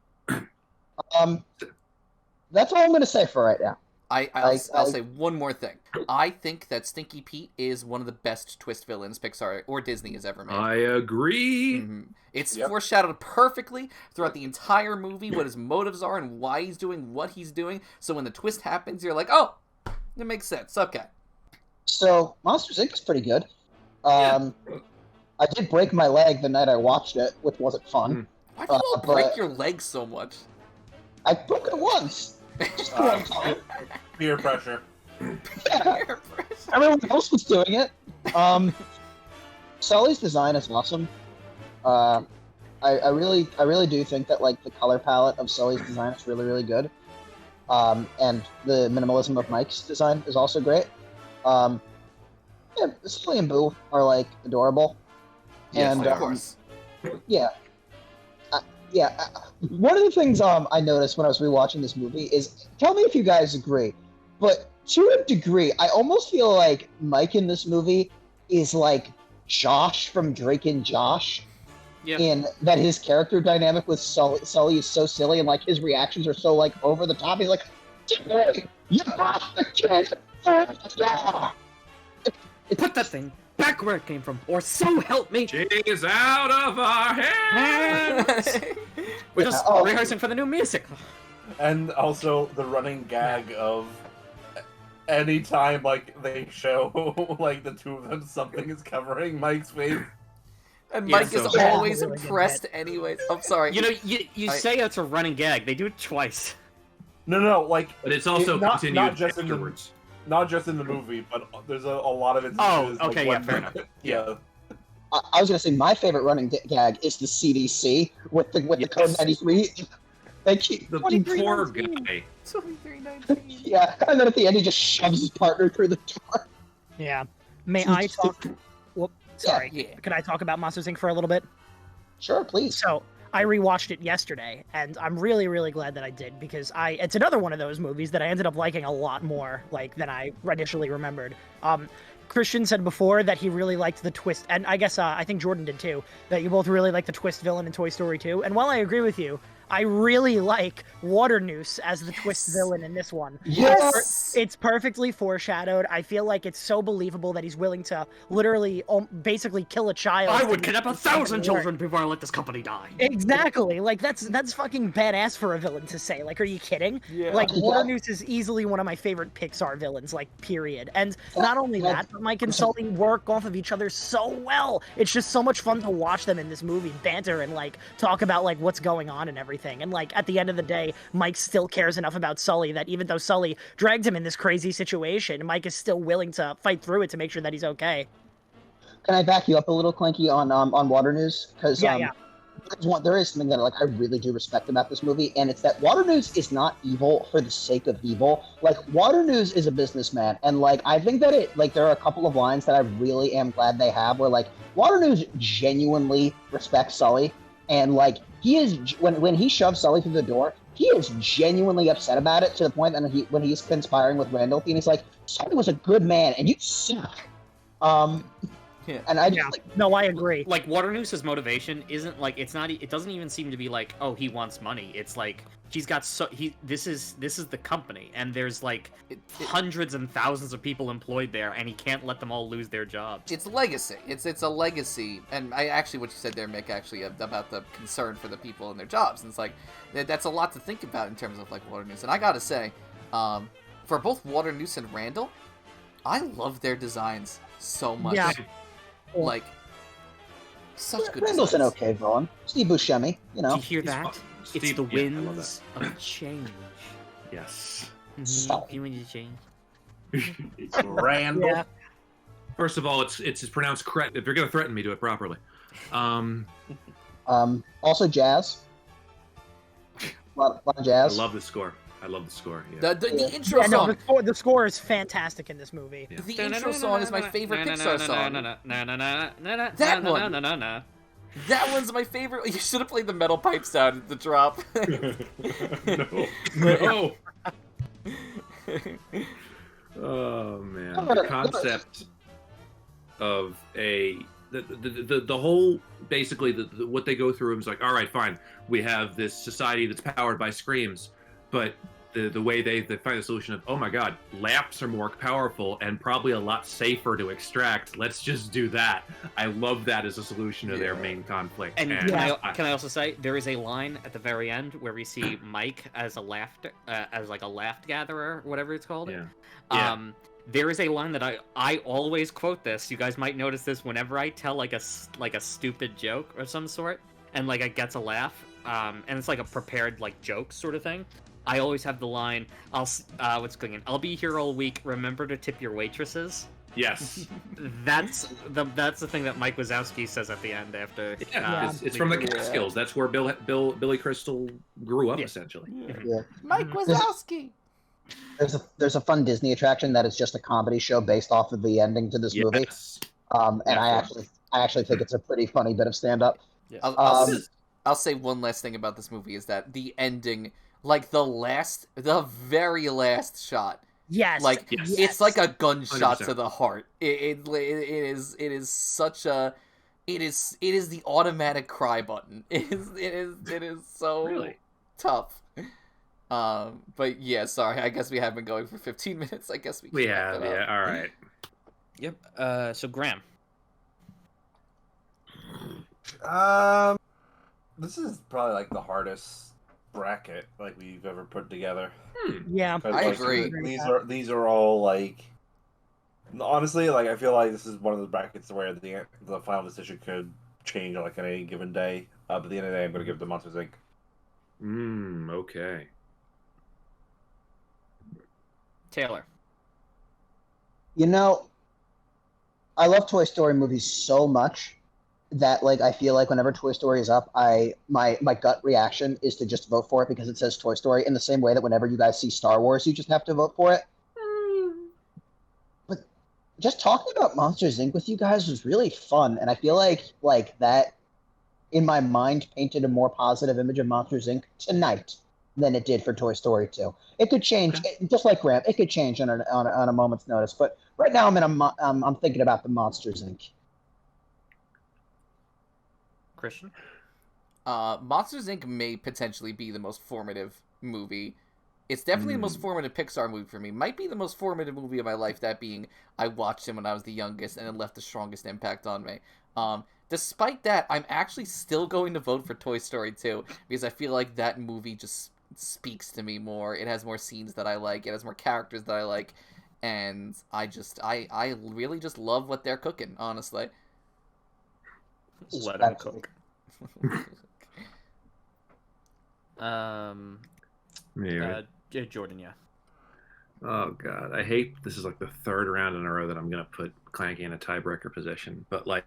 That's all I'm going to say for right now. I'll say one more thing. I think that Stinky Pete is one of the best twist villains Pixar or Disney has ever made. I agree. Mm-hmm. It's foreshadowed perfectly throughout the entire movie what his motives are and why he's doing what he's doing. So when the twist happens, you're like, oh, it makes sense. Okay. So Monsters, Inc. is pretty good. I did break my leg the night I watched it, which wasn't fun. Why do you all break your leg so much? I broke it once. Peer pressure. Yeah, everyone else was doing it. Sully's design is awesome. I really do think that like the color palette of Sully's design is really, really good. And the minimalism of Mike's design is also great. Yeah, Sully and Boo are like adorable. Yes, And of course. yeah, one of the things I noticed when I was rewatching this movie is, tell me if you guys agree, but to a degree, I almost feel like Mike in this movie is like Josh from Drake and Josh. Yeah. In that his character dynamic with Sully is so silly, and like his reactions are so like over the top. He's like, "Hey, you lost the kid." Put that thing back where it came from, or so help me. She's out of our hands. We're just rehearsing for the new music. And also the running gag of anytime like they show like the two of them, something is covering Mike's face. And Yeah, Mike is so- always Really good impressed anyways. I'm sorry. You know, you say it's a running gag. They do it twice. No, like But it's also not continued just afterwards. not just in the movie, but there's a lot of instances. Oh, like, okay, when- yeah, fair enough. Yeah. I was gonna say my favorite running gag is the CDC with the code 93. They keep The 23, poor 19. guy. 2319. yeah, and then at the end he just shoves his partner through the door. Yeah. May I talk? Whoop. Sorry. Yeah. Can I talk about Monsters Inc. for a little bit? Sure, please. So I rewatched it yesterday, and I'm really, really glad that I did, because it's another one of those movies that I ended up liking a lot more like than I initially remembered. Christian said before that he really liked the twist, and I guess I think Jordan did too, that you both really like the twist villain in Toy Story 2. And while I agree with you, I really like Water Noose as the twist villain in this one. Yes! It's perfectly foreshadowed. I feel like it's so believable that he's willing to literally basically kill a child. I would to kidnap make 1,000 something children work. before I let this company die. Exactly. Like that's fucking badass for a villain to say. Like, are you kidding? Yeah. Like, Yeah. Water Noose is easily one of my favorite Pixar villains, like, period. And not only that, but Mike and Sully work off of each other so well. It's just so much fun to watch them in this movie banter and like talk about like what's going on and everything. And like at the end of the day, Mike still cares enough about Sully that even though Sully dragged him in this crazy situation, Mike is still willing to fight through it to make sure that he's okay. Can I back you up a little, Clanky, on Water News? Because Yeah. there is something that like I really do respect about this movie, and it's that Water News is not evil for the sake of evil. Like, Water News is a businessman, and like I think that it like there are a couple of lines that I really am glad they have, where like Water News genuinely respects Sully, and like he is when he shoves Sully through the door, he is genuinely upset about it to the point that when he's conspiring with Randall, and he's like, Sully was a good man, and you suck. Yeah. And I just Yeah. like, No, I agree. Like, Water Noose's motivation isn't like, it's not, it doesn't even seem to be like, oh, he wants money. It's like he's got this is the company, and there's like hundreds and thousands of people employed there, and he can't let them all lose their jobs. It's legacy. It's a legacy, and I actually what you said there, Mick, actually about the concern for the people and their jobs, and it's like that's a lot to think about in terms of like Water Noose. And I gotta say, for both Water Noose and Randall, I love their designs so much. Yeah. Like such good Randall's an designs. okay villain. Steve Buscemi, you know. Do you hear He's that? fun. It's Steve- the yeah, I love winds of change. Yes. So- You want to change? Randall. Yeah. First of all, it's pronounced correct. If you're gonna threaten me, do it properly. Also jazz. A lot of I jazz. love the score. Yeah. The intro Yeah, no, song. the score is fantastic in this movie. Yeah. The intro song is my favorite Pixar song. That one. That one's my favorite. You should have played the metal pipe sound at the drop. No. Oh man, the concept of the whole basically what they go through is like, all right, fine, we have this society that's powered by screams, but the way they find the solution of, oh my god, laps are more powerful and probably a lot safer to extract. Let's just do that. I love that as a solution to their main conflict. And Yeah. can I also say there is a line at the very end where we see Mike as a laugh gatherer, whatever it's called. Yeah. Yeah. There is a line that I always quote this. You guys might notice this whenever I tell like a stupid joke or some sort, and like it gets a laugh. And it's like a prepared like joke sort of thing. I always have the line, what's going on? I'll be here all week. Remember to tip your waitresses. Yes. That's the thing that Mike Wazowski says at the end after. Yeah, it's from the Catskills. That's where Billy Crystal grew up, essentially. Yeah. Mike Wazowski. There's a fun Disney attraction that is just a comedy show based off of the ending to this movie. And I actually think it's a pretty funny bit of stand up. Yeah. I'll say one last thing about this movie is that the ending, like the very last shot, Yes. like it's like a gunshot 100%. to the heart. It is such a it is the automatic cry button. It is so Really? tough. But yeah, sorry. I guess we have been going for 15 minutes. I guess we can wrap have, it up. All right. Yep. So Graham. This is probably like the hardest bracket like we've ever put together. Yeah, 'Cause, I like, agree. These are all like, honestly, like I feel like this is one of the brackets where the final decision could change like on any given day. But at the end of the day, I'm going to give it to Monsters Inc. Okay. Taylor. You know, I love Toy Story movies so much that like I feel like whenever Toy Story is up, my gut reaction is to just vote for it because it says Toy Story, in the same way that whenever you guys see Star Wars, you just have to vote for it. But just talking about Monsters Inc. with you guys was really fun, and I feel like that in my mind painted a more positive image of Monsters Inc. tonight than it did for Toy Story 2. It could change, just like Graham. It could change on a moment's notice. But right now, I'm thinking about the Monsters Inc. Christian. Monsters Inc. may potentially be the most formative movie. It's definitely the most formative Pixar movie for me. Might be the most formative movie of my life, that being I watched him when I was the youngest and it left the strongest impact on me. Despite that, I'm actually still going to vote for Toy Story 2 because I feel like that movie just speaks to me more. It has more scenes that I like. It has more characters that I like. And I really just love what they're cooking, honestly. Let him cook. Jordan, yeah. Oh god, I hate this is like the third round in a row that I'm gonna put Clanky in a tiebreaker position. But like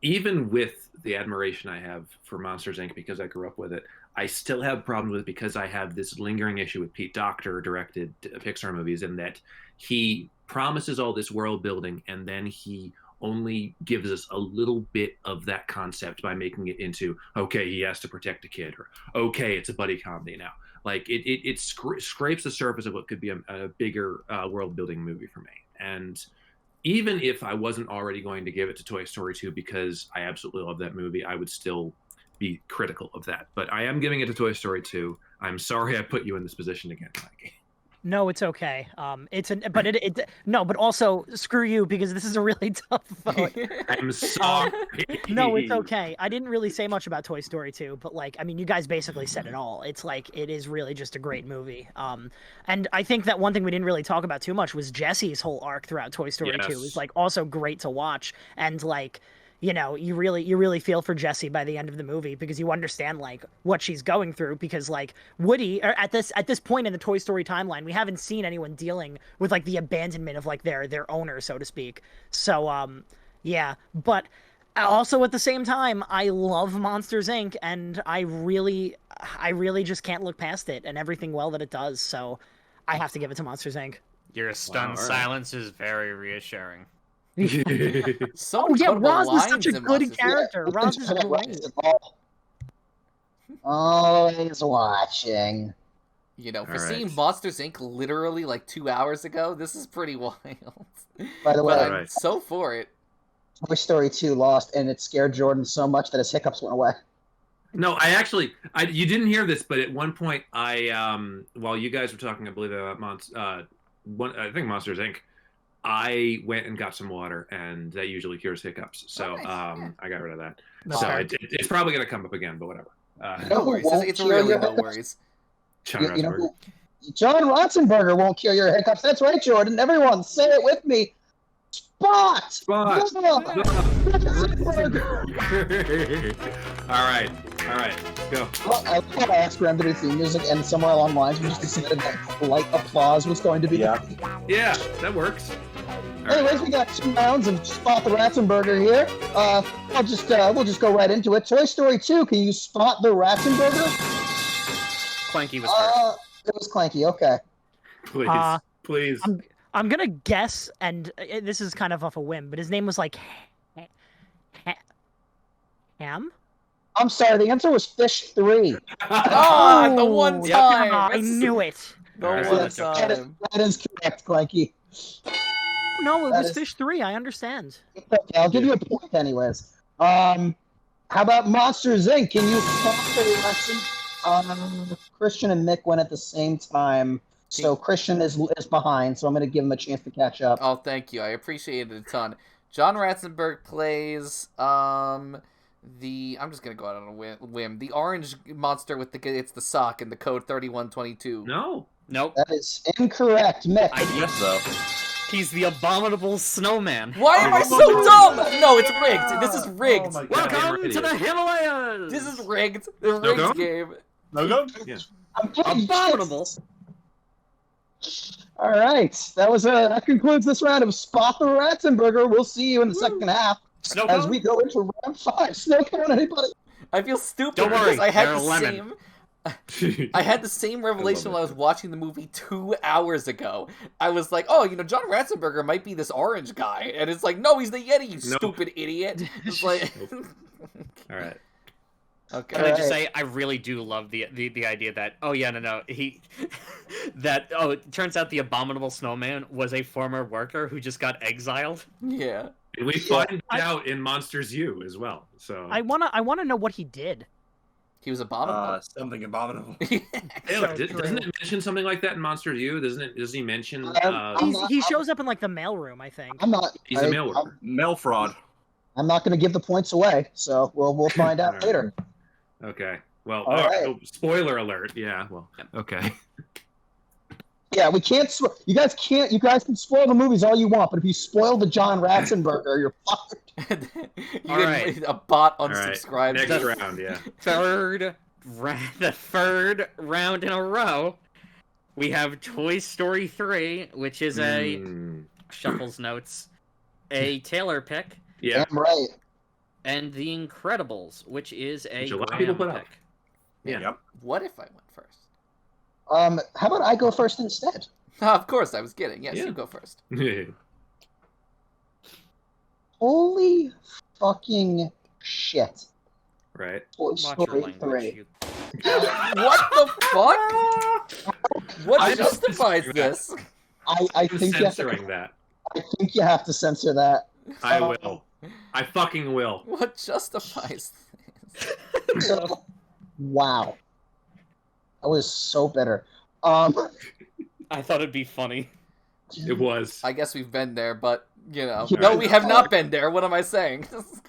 even with the admiration I have for Monsters Inc. because I grew up with it, I still have problems with it because I have this lingering issue with Pete Docter directed Pixar movies, in that he promises all this world building and then he only gives us a little bit of that concept by making it into, okay, he has to protect a kid, or okay, it's a buddy comedy now. Like it scrapes the surface of what could be a bigger world building movie for me. And even if I wasn't already going to give it to Toy Story 2 because I absolutely love that movie, I would still be critical of that. But I am giving it to Toy Story 2. I'm sorry I put you in this position again, Mikey. No, it's okay. But also screw you because this is a really tough vote. I'm sorry. No, it's okay. I didn't really say much about Toy Story 2, but like, I mean, you guys basically said it all. It's like, it is really just a great movie. And I think that one thing we didn't really talk about too much was Jessie's whole arc throughout Toy Story 2 is like also great to watch. And like, you know, you really feel for Jessie by the end of the movie because you understand like what she's going through, because like Woody, or at this point in the Toy Story timeline, we haven't seen anyone dealing with like the abandonment of like their owner, so to speak. So yeah, but also at the same time, I love Monsters Inc. and I really just can't look past it and everything well that it does. So I have to give it to Monsters Inc. Your stunned silence is very reassuring. Oh yeah, Roz was such a good character. Yeah, Roz is great. Always watching. You know, for All right. seeing Monsters Inc. literally like 2 hours ago, this is pretty wild. By the way, But I'm Right. so for it. Toy Story 2 lost, and it scared Jordan so much that his hiccups went away. No, you didn't hear this, but at one point, while you guys were talking, I believe about I think Monsters Inc., I went and got some water, and that usually cures hiccups. So nice. Yeah. I got rid of that. That's So fair. it's probably going to come up again, but whatever. No worries. It's really no worries. John You know, Ratzenberger. John Ratzenberger won't cure your hiccups. That's right, Jordan. Everyone, say it with me. Spot! Spot! Yeah. All right. All right, let's go. Well, I thought I asked Graham to do theme music, and somewhere along the lines we just decided that light applause was going to be. Yeah. Yeah, that works. Anyways, we got 2 rounds of Spot the Ratzenberger here. We'll just go right into it. Toy Story 2, can you spot the Ratzenberger? Clanky was first. It was Clanky, okay. Please. I'm gonna guess, and this is kind of off a whim, but his name was like Ham. I'm sorry, the answer was Fish 3. The one time! I knew it. The All right, one let's go. time. That is correct, Clanky. No, it That was is- Fish 3. I understand. Okay, I'll give you a point anyways. How about Monsters Inc? Can you spot the lesson? Christian and Nick went at the same time, so Christian is behind, so I'm going to give him a chance to catch up. Oh, thank you. I appreciate it a ton. John Ratzenberg plays I'm just gonna go out on a whim. The orange monster with it's the sock and the code 3122. No. Nope. That is incorrect, Mick. I Yes, though. He's the abominable snowman. Why am I so dumb? No, it's rigged. This is rigged. Oh my God. Welcome idiot. to the Himalayas. This is rigged. The No rigged go? game. No go? I'm giving you Abominable. All right, that concludes this round of Spot the Ratzenberger. We'll see you in the second half Snow as cone? we go into round 5. Snow cone, anybody? I feel stupid Don't worry, because I had they're the lemon. same. I had the same revelation when I was watching the movie 2 hours ago. I was like, oh, John Ratzenberger might be this orange guy. And it's like, no, he's the Yeti, you Nope. stupid idiot. It's like... All right. Okay. Can I just say, I really do love the idea that, it turns out the abominable snowman was a former worker who just got exiled. Yeah. And we find out in Monsters U as well. So I wanna know what he did. He was abominable. Something abominable. Taylor, doesn't it mention something like that in Monsters U? Does he mention He shows up in like the mailroom, I think. I'm not. he's a mail worker? Mail fraud. I'm not going to give the points away, so we'll find out All right. later. Okay. Well, All right. oh, spoiler alert. Yeah. Well. Okay. Yeah, we can't. You guys can't. You guys can spoil the movies all you want, but if you spoil the John Ratzenberger, you're fucked. You All get right. a bot All right. unsubscribed. Next round. Yeah. The third round in a row, we have Toy Story 3, which is a Shuffles notes, a Taylor pick, Yeah. Damn right. and The Incredibles, which is a Which a lot of people Graham put up. pick. Yeah. Yep. What if I went first? How about I go first instead? Of course, I was kidding. Yes, Yeah. you go first. Holy fucking shit! Right. Toy Watch your Story language. 3. You... What the fuck? What I'm justifies censoring this? I I'm think you have to, censoring that. I think you have to censor that. I will. I fucking will. What justifies this? So, wow. I was so bitter. I thought it'd be funny. It was. I guess we've been there, but Yeah. no, we have not been there. What am I saying?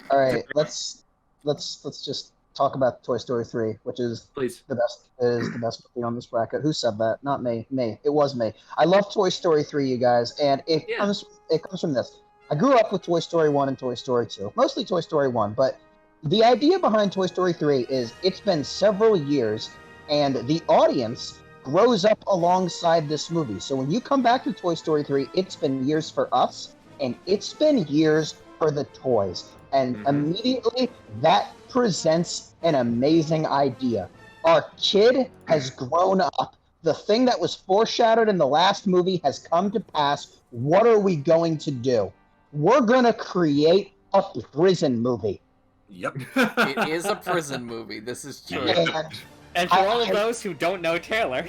All right, let's just talk about Toy Story 3, which is Please. the best movie on this bracket. Who said that? Not me. Me. It was me. I love Toy Story 3, you guys, and it comes from this. I grew up with Toy Story 1 and Toy Story 2, mostly Toy Story 1, but the idea behind Toy Story 3 is it's been several years, and the audience grows up alongside this movie. So when you come back to Toy Story 3, it's been years for us, and it's been years for the toys. And immediately, that presents an amazing idea. Our kid has grown up. The thing that was foreshadowed in the last movie has come to pass. What are we going to do? We're going to create a prison movie. Yep. It is a prison movie. This is true. And And for all of those who don't know Taylor,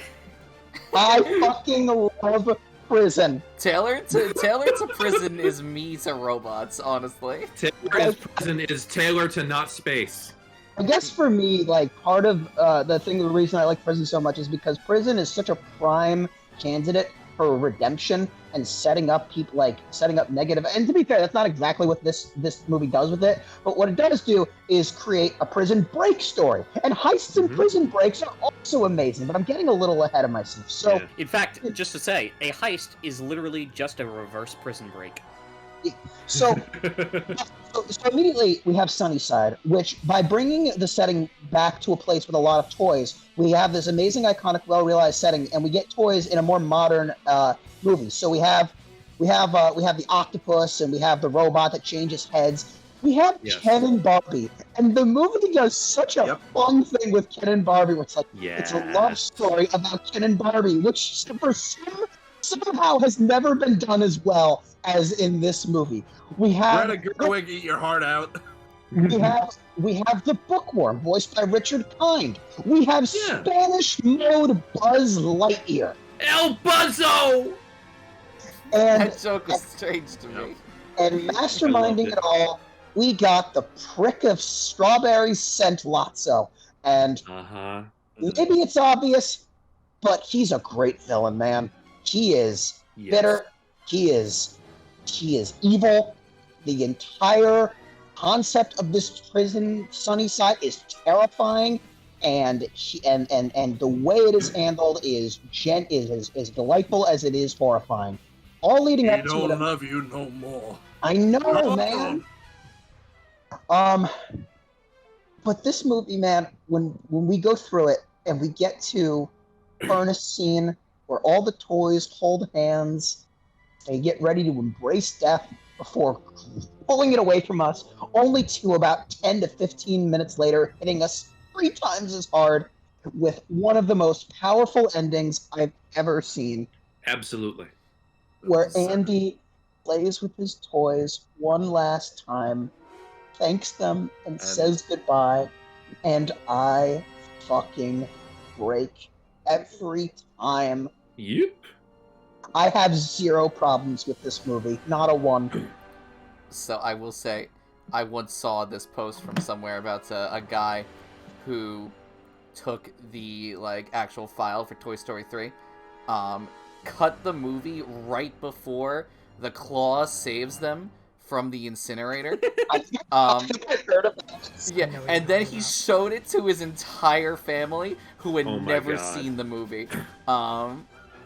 I fucking love prison. Taylor to prison is me to robots, honestly. Taylor is prison is Taylor to not space. I guess for me, like, part of the reason I like prison so much is because prison is such a prime candidate for redemption and setting up negative. And to be fair, that's not exactly what this movie does with it. But what it does do is create a prison break story. And heists and prison breaks are also amazing. But I'm getting a little ahead of myself. So in fact, just to say, a heist is literally just a reverse prison break. So So immediately we have Sunnyside, which by bringing the setting back to a place with a lot of toys, we have this amazing, iconic, well-realized setting, and we get toys in a more modern movie. So we have the octopus, and we have the robot that changes heads. We have Ken and Barbie, and the movie does such a fun thing with Ken and Barbie, where it's like it's a love story about Ken and Barbie, which somehow has never been done as well as in this movie. We have Greta Gerwig, eat your heart out. we have the Bookworm, voiced by Richard Kind. We have Spanish mode Buzz Lightyear. El Buzzo! And that joke was strange to me. And masterminding it all, we got the prick of strawberry scent Lotso. And maybe it's obvious, but he's a great villain, man. He is bitter. He is evil. The entire concept of this prison, Sunnyside, is terrifying, and the way it is handled is as delightful as it is horrifying. All leading up to it. I don't love you no more. I know, man. But this movie, man, when we go through it and we get to Ernest's scene where all the toys hold hands, they get ready to embrace death before pulling it away from us, only to about 10 to 15 minutes later hitting us 3 times as hard with one of the most powerful endings I've ever seen. Absolutely. Where Andy plays with his toys one last time, thanks them, and says goodbye, and I fucking break every time. Yep. I have 0 problems with this movie, not a 1. So I will say, I once saw this post from somewhere about a guy who took the actual file for Toy Story 3, cut the movie right before the claw saves them from the incinerator. I heard of that. Yeah, and then he showed it to his entire family who had never seen the movie.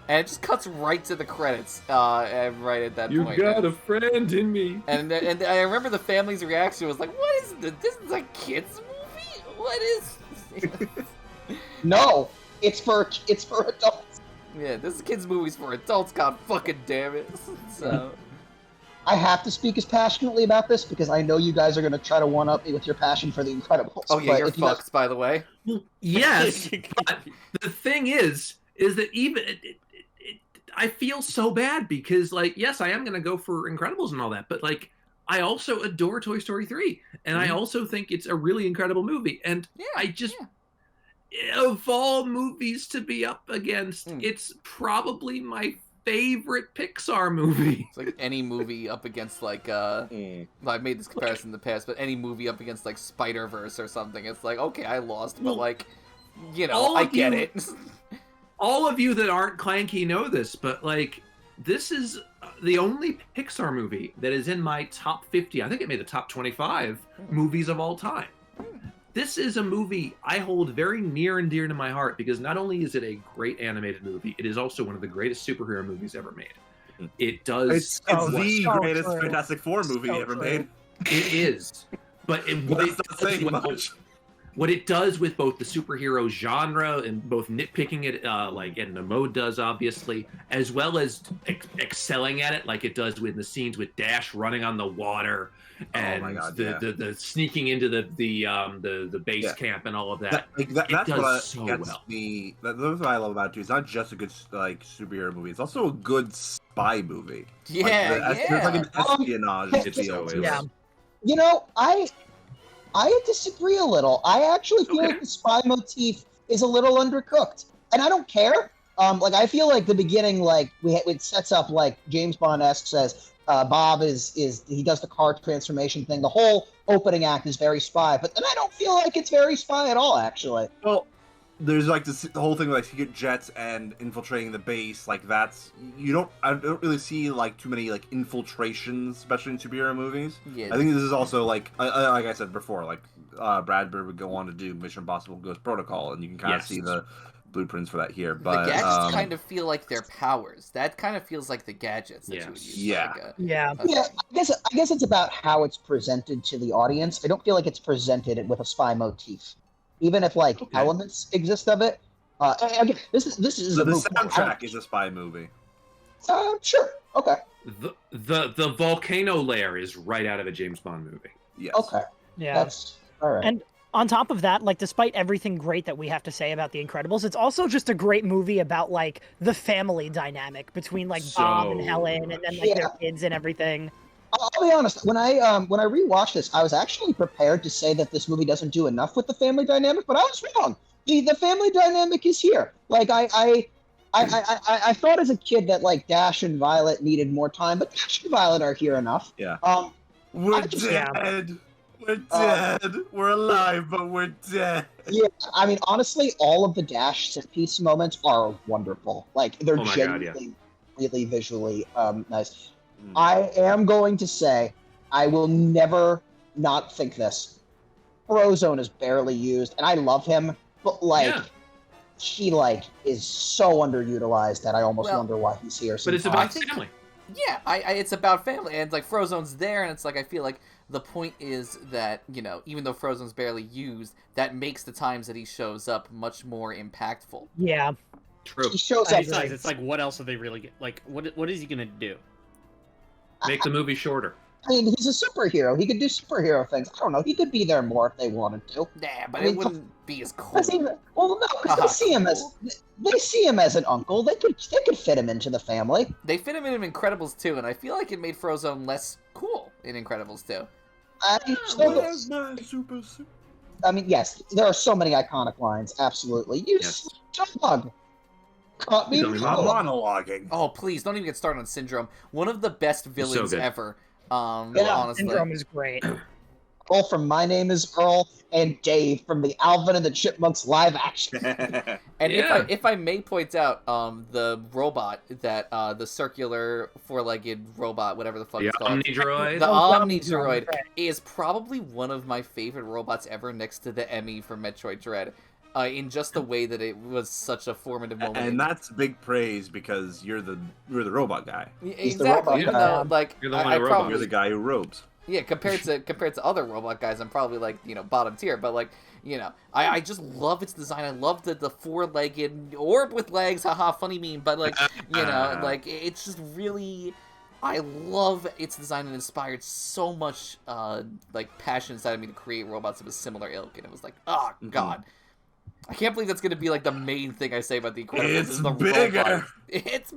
And it just cuts right to the credits, and right at that point. You got a friend in me. And I remember the family's reaction was like, "What is this? This is a kids movie? What is?" No, it's for adults. Yeah, this is kids movies for adults. God fucking damn it! So. Mm-hmm. I have to speak as passionately about this because I know you guys are going to try to one-up me with your passion for The Incredibles. Oh yeah, you're fucked, by the way. Yes, but the thing is that even I feel so bad because, yes, I am going to go for Incredibles and all that, but, I also adore Toy Story 3, and I also think it's a really incredible movie, and of all movies to be up against, it's probably my favorite Pixar movie. It's like any movie up against, I've made this comparison in the past, but any movie up against, Spider-Verse or something, it's like, okay, I lost, but, I get it. All of you that aren't Clanky know this, but this is the only Pixar movie that is in my top 50. I think it made the top 25 movies of all time. This is a movie I hold very near and dear to my heart because not only is it a great animated movie, it is also one of the greatest superhero movies ever made. It does. It's the greatest Fantastic Four movie ever made. It is, but that's not saying much. What it does with both the superhero genre and both nitpicking it, and Nemo does, obviously, as well as excelling at it, like it does with the scenes with Dash running on the water and the sneaking into the base camp and all of that. That's what so gets well. me. That's what I love about it too. It's not just a good superhero movie. It's also a good spy movie. Yeah, There's an espionage. Yeah. You know, I disagree a little. I actually feel like the spy motif is a little undercooked, and I don't care. I feel like the beginning, it sets up James Bond-esque says Bob is he does the car transformation thing. The whole opening act is very spy, but then I don't feel like it's very spy at all, actually. Well, there's the whole thing with secret jets and infiltrating the base. I don't really see too many infiltrations, especially in superhero movies. Yeah. I think this is also like I said before, Brad Bird would go on to do Mission Impossible Ghost Protocol, and you can kind of see the blueprints for that here. But the gadgets kind of feel like their powers. That kind of feels like the gadgets that you would use. Yeah. Yeah. I guess it's about how it's presented to the audience. I don't feel like it's presented with a spy motif, even if elements exist of it. Again, this is so the soundtrack is a spy movie. Sure. Okay. The volcano lair is right out of a James Bond movie. Yes. Okay. Yeah. That's all right. And on top of that, like, despite everything great that we have to say about The Incredibles, it's also just a great movie about, like, the family dynamic between, like, Bob and Helen, and then, like, their kids and everything. I'll be honest. When I rewatched this, I was actually prepared to say that this movie doesn't do enough with the family dynamic, but I was wrong. The family dynamic is here. Like, I thought as a kid that, like, Dash and Violet needed more time, but Dash and Violet are here enough. Yeah. We're dead. We're dead. We're alive, but we're dead. Yeah, I mean, honestly, all of the Dash set piece moments are wonderful. Like, they're genuinely, really visually nice. I am going to say, I will never not think this. Frozone is barely used, and I love him, but, like, he, like, is so underutilized that I almost wonder why he's here. But it's about family. Yeah, it's about family, and, like, Frozone's there, and it's like, I feel like the point is that, you know, even though Frozone's barely used, that makes the times that he shows up much more impactful. Yeah. True. He shows up. Besides, it's like, what else are they really like? What is he gonna do? Make the movie shorter. I mean, he's a superhero. He could do superhero things. I don't know. He could be there more if they wanted to. Nah, but it wouldn't be as cool. Well, no, because they see him as an uncle. They could fit him into the family. They fit him in Incredibles 2, and I feel like it made Frozone less cool in Incredibles 2. Where's my super suit? I mean, yes, there are so many iconic lines. Absolutely, you dog caught me. I'm monologuing. Oh, please don't even get started on Syndrome. One of the best villains ever. Honestly, Syndrome is great. Earl from My Name Is Earl and Dave from the Alvin and the Chipmunks live action. And if I may point out, the robot that the circular four-legged robot, whatever the fuck it's called, Omnidroid. the Omnidroid is probably one of my favorite robots ever, next to the Emmy from Metroid Dread. In just the way that it was such a formative moment, and that's big praise because you're the robot guy. Exactly. Even though, like, you're the one probably, you're the guy who robes. Yeah, compared to other robot guys, I'm probably, like, you know, bottom tier. But, like, you know, I just love its design. I love the four-legged orb with legs. Haha, funny meme. But, like, you know, like, it's just really. I love its design and inspired so much like passion inside of me to create robots of a similar ilk. And it was like, oh god. I can't believe that's going to be, like, the main thing I say about The Incredibles. It's bigger. Robot. It's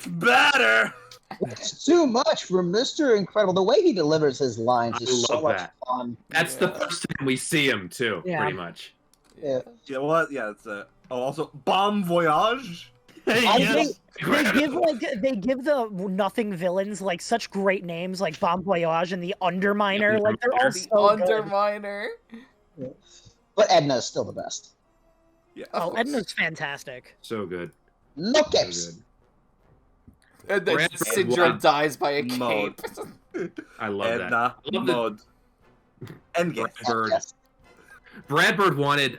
better. It's too much for Mr. Incredible. The way he delivers his lines is so much fun. That's the first time we see him too, pretty much. Yeah. Yeah. What? Yeah. It's also Bon Voyage. They give the nothing villains, like, such great names, like Bon Voyage and the Underminer. Like, they're all so Underminer. Good. But Edna is still the best. Yeah. Oh, Edna's fantastic. So good. No capes. And then Syndrome dies by a cape. I love Edna that. I love Mode. Endgame. Brad Bird wanted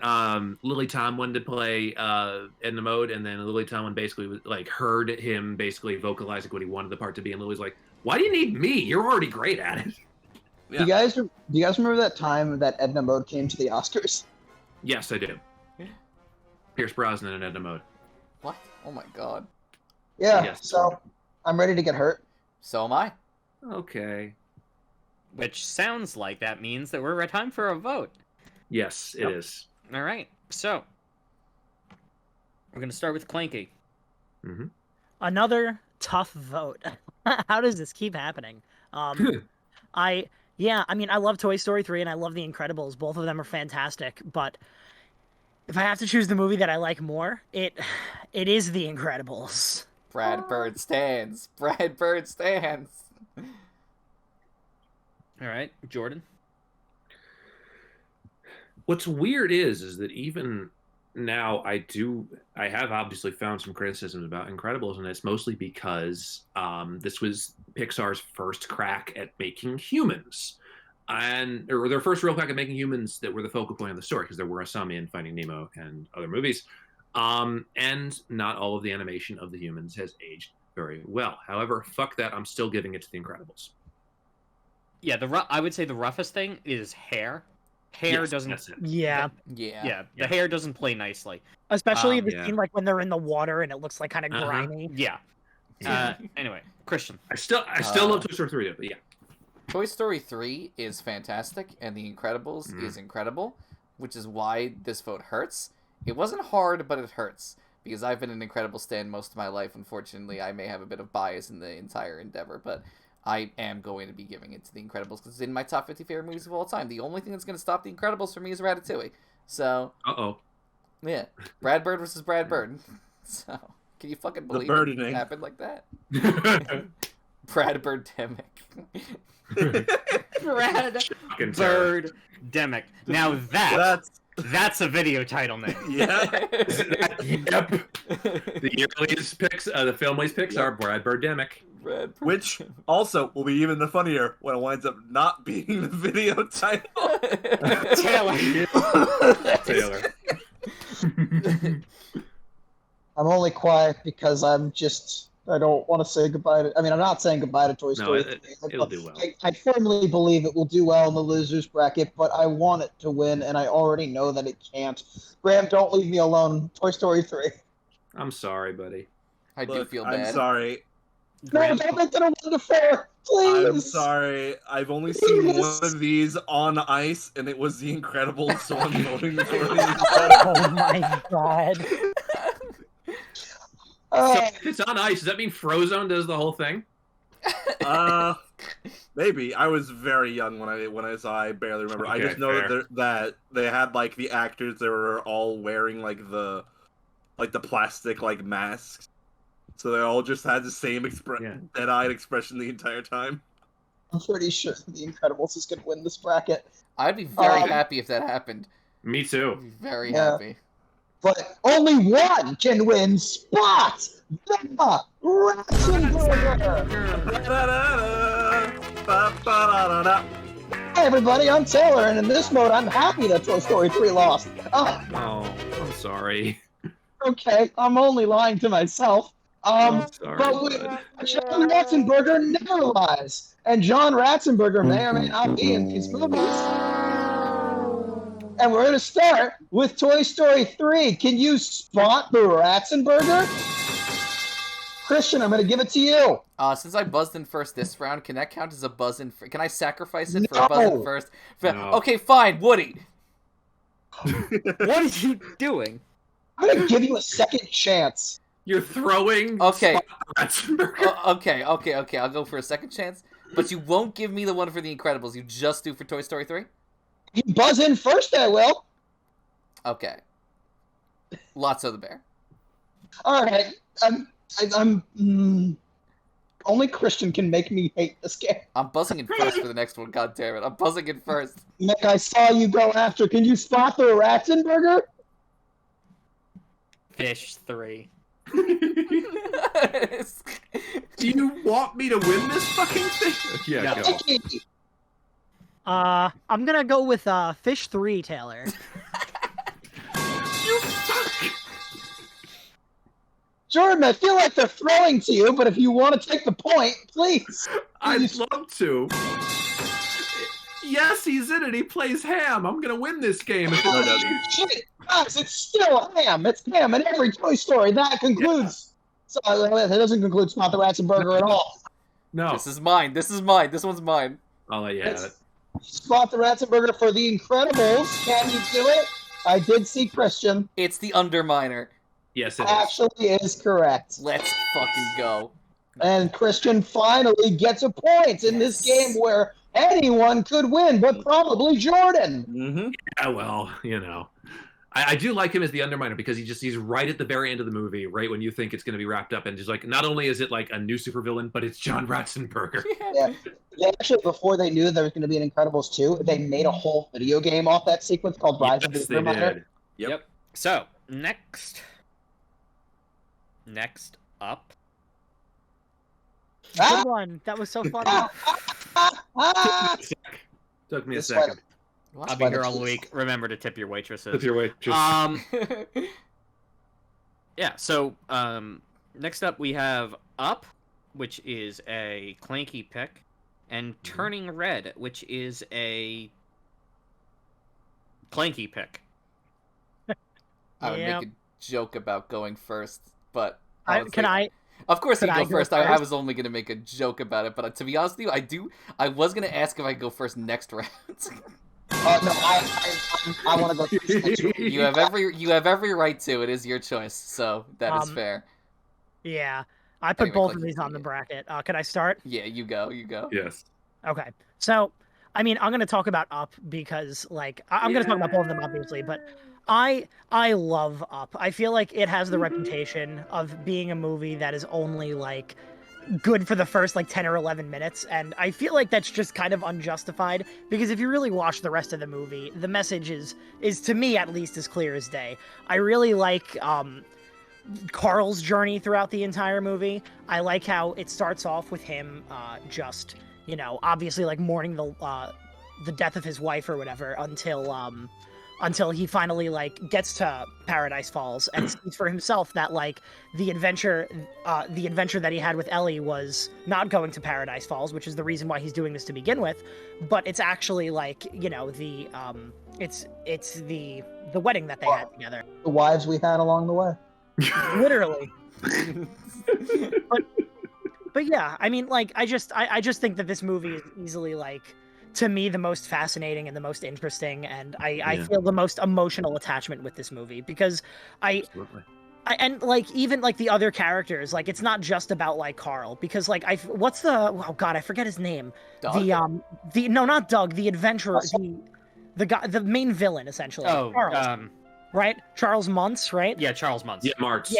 Lily Tomlin to play Edna Mode, and then Lily Tomlin basically heard him basically vocalizing what he wanted the part to be, and Lily's like, "Why do you need me? You're already great at it." Yeah. Do you guys remember that time that Edna Mode came to the Oscars? Yes, I do. Pierce Brosnan and Edna Mode. What? Oh my god. Yeah. Yes. So I'm ready to get hurt. So am I. Okay. Which sounds like that means that we're at time for a vote. Yes, it is. All right. So we're gonna start with Clanky. Mm-hmm. Another tough vote. How does this keep happening? I mean, I love Toy Story 3 and I love The Incredibles. Both of them are fantastic, but if I have to choose the movie that I like more, it is The Incredibles. Brad Bird stands. Brad Bird stands. All right, Jordan. What's weird is that even now I have obviously found some criticisms about Incredibles, and it's mostly because this was Pixar's first crack at making humans, or their first real crack at making humans that were the focal point of the story, because there were some in Finding Nemo and other movies. And not all of the animation of the humans has aged very well. However, fuck that, I'm still giving it to The Incredibles. Yeah, I would say the roughest thing is hair. Hair Yes, doesn't. that's it. Yeah. Yeah, the hair doesn't play nicely. Especially the yeah. scene like when they're in the water and it looks like kind of grimy. Yeah. Anyway, Christian. I still love Toy Story 3, but yeah. Toy Story 3 is fantastic, and The Incredibles is incredible, which is why this vote hurts. It wasn't hard, but it hurts, because I've been an Incredibles stan most of my life. Unfortunately, I may have a bit of bias in the entire endeavor, but I am going to be giving it to The Incredibles, because it's in my top 50 favorite movies of all time. The only thing that's going to stop The Incredibles for me is Ratatouille. So, yeah, Brad Bird versus Brad Bird. So, can you fucking believe it happened like that? Brad Birdemic. Brad Birdemic. Now that's a video title name. Yeah. Yep. The earliest picks, the Filmlies picks are Brad Birdemic. Which also will be even funnier when it winds up not being the video title. Taylor. I'm only quiet because I don't want to say goodbye to. I mean, I'm not saying goodbye to Toy Story. It'll do well. I firmly believe it will do well in the losers bracket, but I want it to win, and I already know that it can't. Graham, don't leave me alone. Toy Story 3. I'm sorry, buddy. I do feel bad. I'm sorry. No, don't make it a 1 to 4, please. I'm sorry. I've only seen one of these on ice, and it was The Incredibles, so I'm voting for The Incredibles. Oh my god. So if it's on ice, does that mean Frozone does the whole thing? Maybe. I was very young when I saw. I barely remember. Okay, I just know fair. that they had like the actors. They were all wearing like the plastic like masks, so they all just had the same dead-eyed expression the entire time. I'm pretty sure The Incredibles is going to win this bracket. I'd be very happy if that happened. Me too. I'd be very happy. But only one can win Spot the Ratzenberger. Hi everybody, I'm Taylor, and in this mode, I'm happy that Toy Story 3 lost. Oh, I'm sorry. Okay, I'm only lying to myself. Sorry, but John Ratzenberger never lies, and John Ratzenberger may or may not be in these movies. And we're going to start with Toy Story 3. Can you spot the Ratzenberger? Christian, I'm going to give it to you. Since I buzzed in first this round, can that count as a buzz in? Can I sacrifice it for a buzz in first? No. Okay, fine, Woody. What are you doing? I'm going to give you a second chance. You're throwing Okay. Ratzenberger. Okay, I'll go for a second chance. But you won't give me the one for The Incredibles. You just do for Toy Story 3? You buzz in first, I will. Okay. Lotso the Bear. All right. Only Christian can make me hate this game. I'm buzzing in first for the next one, god damn it. I'm buzzing in first. Nick, I saw you go after. Can you spot the Ratzenberger? Fish 3. Do you want me to win this fucking thing? Yeah, No. go. I'm gonna go with Fish 3, Taylor. You fuck. Jordan, I feel like they're throwing to you, but if you want to take the point, please. I'd love to. Yes, he's in it. He plays Ham. I'm gonna win this game. If Shit, guys, it's still Ham. It's Ham in every Toy Story. That concludes. So that doesn't conclude Spot the Ratzenberger at all. No, This is mine. This one's mine. I'll let you have it. Spot the Ratzenberger for The Incredibles. Can you do it? I did see Christian. It's the Underminer. Yes, it is. Actually is correct. Let's fucking go. And Christian finally gets a point in this game where anyone could win, but probably Jordan. Mm-hmm. Yeah, well, you know. I do like him as the Underminer because he's right at the very end of the movie, right when you think it's going to be wrapped up, and just like not only is it like a new supervillain, but it's John Ratzenberger. Yeah. They actually, before they knew there was going to be an Incredibles 2, they made a whole video game off that sequence called Rise of the Yes, they Underminer. did. Yep. So, next up. Good one. That was so funny. Took me a This one- second. I'll be here all week. Remember to tip your waitresses. With your waitress. Yeah. So next up we have Up, which is a Clanky pick, and Turning Red, which is a Clanky pick. I would Yep. make a joke about going first, but Of course, Could you I go go first. I first? was only going to make a joke about it, but to be honest with you, I was going to ask if I go first next round. No, I want to go first. You have every right to. It is your choice, so that is fair. Yeah, I put Anyway, both Click, of these on the yeah. bracket. Could I start? Yeah, you go. Yes. Okay. So, I mean, I'm going to talk about Up because, like, I'm going to talk about both of them, obviously, but I love Up. I feel like it has the reputation of being a movie that is only, like, good for the first, like, 10 or 11 minutes, and I feel like that's just kind of unjustified, because if you really watch the rest of the movie, the message is to me, at least, as clear as day. I really like, Carl's journey throughout the entire movie. I like how it starts off with him just, you know, obviously like mourning the death of his wife or whatever until he finally like gets to Paradise Falls and sees for himself that like the adventure that he had with Ellie was not going to Paradise Falls, which is the reason why he's doing this to begin with, but it's actually like, you know, it's the wedding that they had together. The wives we had along the way. Literally. but yeah, I mean, like, I just think that this movie is easily, like, to me, the most fascinating and the most interesting, and I feel the most emotional attachment with this movie, because Absolutely. and like even like the other characters, like it's not just about like Carl, because like what's the oh god, I forget his name. Doug? The no, not Doug, the adventurer, the guy, the main villain essentially. Oh, Charles. Right? Charles Muntz, right? Yeah, Charles Muntz. Yeah, Months.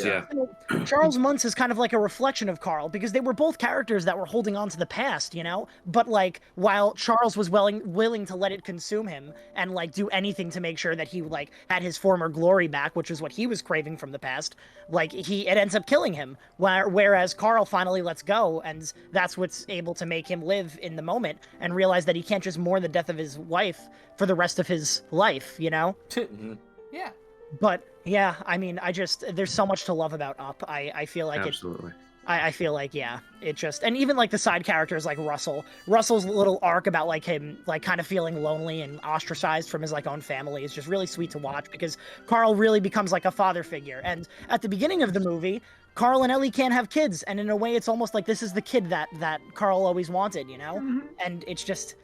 Yeah. So, Charles Muntz is kind of like a reflection of Carl, because they were both characters that were holding on to the past, you know? But like, while Charles was willing to let it consume him and like do anything to make sure that he like had his former glory back, which is what he was craving from the past, like it ends up killing him. Whereas Carl finally lets go, and that's what's able to make him live in the moment and realize that he can't just mourn the death of his wife for the rest of his life, you know? Yeah. But yeah, I mean, there's so much to love about Up. I feel like Absolutely. I feel like, yeah, it just, and even like the side characters like Russell's little arc about like him like kind of feeling lonely and ostracized from his like own family is just really sweet to watch, because Carl really becomes like a father figure. And at the beginning of the movie, Carl and Ellie can't have kids, and in a way it's almost like this is the kid that Carl always wanted, you know? And it just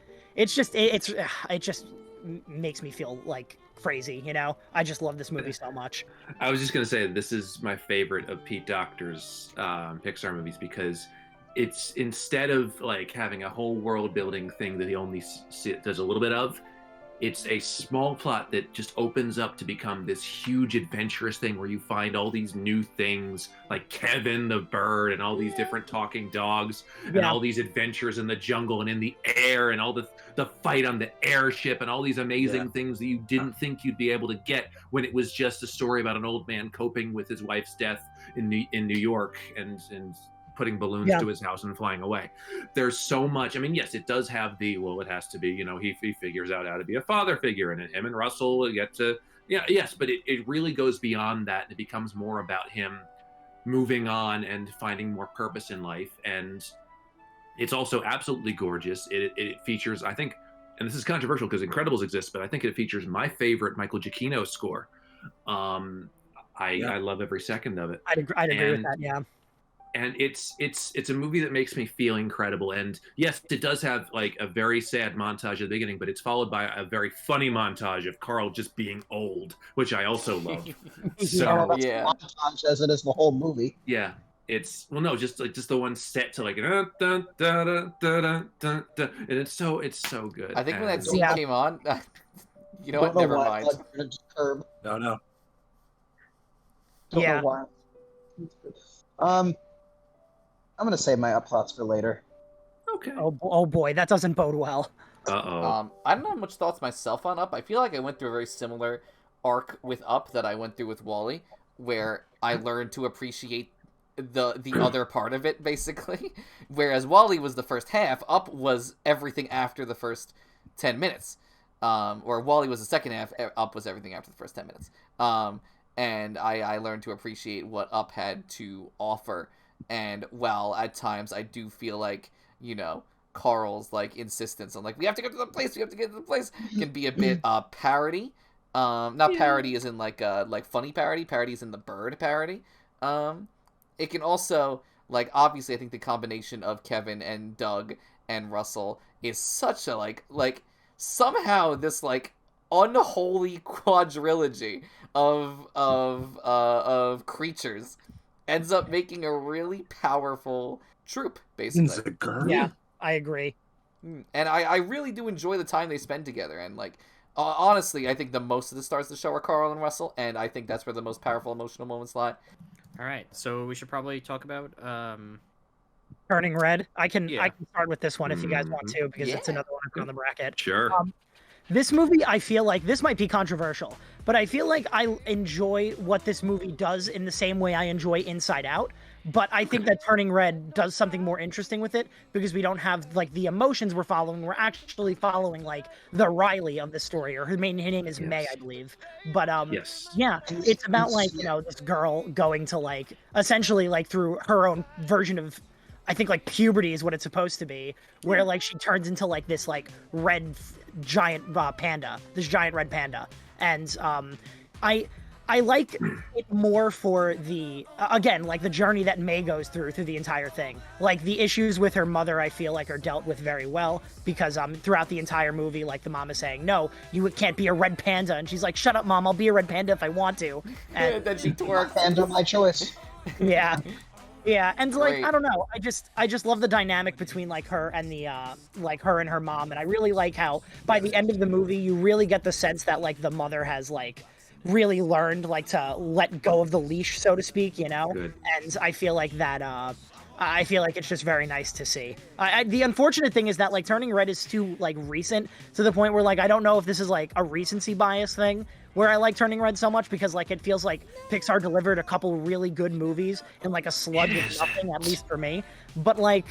makes me feel like crazy, you know? I just love this movie so much. I was just going to say, this is my favorite of Pete Docter's Pixar movies, because it's, instead of like having a whole world building thing that he only does a little bit of, it's a small plot that just opens up to become this huge adventurous thing where you find all these new things like Kevin the bird and all these different talking dogs and all these adventures in the jungle and in the air and all the fight on the airship and all these amazing things that you didn't think you'd be able to get when it was just a story about an old man coping with his wife's death in New York and putting balloons to his house and flying away. There's so much. I mean, yes, it does have it has to be, you know, he figures out how to be a father figure, and him and Russell get to, yes, but it really goes beyond that, and it becomes more about him moving on and finding more purpose in life. And it's also absolutely gorgeous. It features, I think, and this is controversial because Incredibles exists, but I think it features my favorite Michael Giacchino score. I love every second of it. I'd agree with that, yeah. And it's a movie that makes me feel incredible. And yes, it does have like a very sad montage at the beginning, but it's followed by a very funny montage of Carl just being old, which I also love. So yeah, montage as it is the whole movie. Yeah, it's just the one set to like dun, dun, dun, dun, dun, dun, and it's so good. I think when that scene came on, you know what? Never mind. No. Yeah. I'm gonna save my up thoughts for later. Okay. Oh boy, that doesn't bode well. Uh-oh. I don't have much thoughts myself on Up. I feel like I went through a very similar arc with Up that I went through with WALL-E, where I learned to appreciate the other part of it, basically. Whereas WALL-E was the first half, Up was everything after the first 10 minutes. Or WALL-E was the second half, Up was everything after the first 10 minutes. and I learned to appreciate what Up had to offer. And while at times I do feel like, Carl's like insistence on like we have to get to the place, can be a bit parody. Not parody as in like funny parody. Parody's in the bird parody. It can also like obviously I think the combination of Kevin and Doug and Russell is such a like somehow this like unholy quadrilogy of creatures ends up making a really powerful troupe, basically. Yeah, I agree. And I really do enjoy the time they spend together. And, like, honestly, I think the most of the stars of the show are Carl and Russell, and I think that's where the most powerful emotional moments lie. All right, so we should probably talk about... Turning Red. I can start with this one if you guys want to, because it's another one on the bracket. Sure. This movie, I feel like, this might be controversial, but I feel like I enjoy what this movie does in the same way I enjoy Inside Out, but I think that Turning Red does something more interesting with it, because we don't have, like, the emotions we're following. We're actually following, like, the Riley of the story, or her name is May, I believe. But, yeah, it's about, like, this girl going to, like, essentially, like, through her own version of, I think, like, puberty is what it's supposed to be, where, like, she turns into, like, this, like, giant red panda. And I like it more for the again, like, the journey that May goes through the entire thing. Like, the issues with her mother, I feel like, are dealt with very well, because throughout the entire movie, like, the mom is saying, no, you can't be a red panda, and she's like, shut up, Mom, I'll be a red panda if I want to. And then she twerks. Panda, my choice. Yeah. Yeah, and like, Great. I don't know, I just love the dynamic between, like, her and the like her and her mom, and I really like how by the end of the movie you really get the sense that, like, the mother has, like, really learned, like, to let go of the leash, so to speak, Good. And I feel like that I feel like it's just very nice to see. The unfortunate thing is that, like, Turning Red is too, like, recent to the point where, like, I don't know if this is, like, a recency bias thing where I like Turning Red so much, because, like, it feels like Pixar delivered a couple really good movies in, like, a sludge of nothing, at least for me. But, like,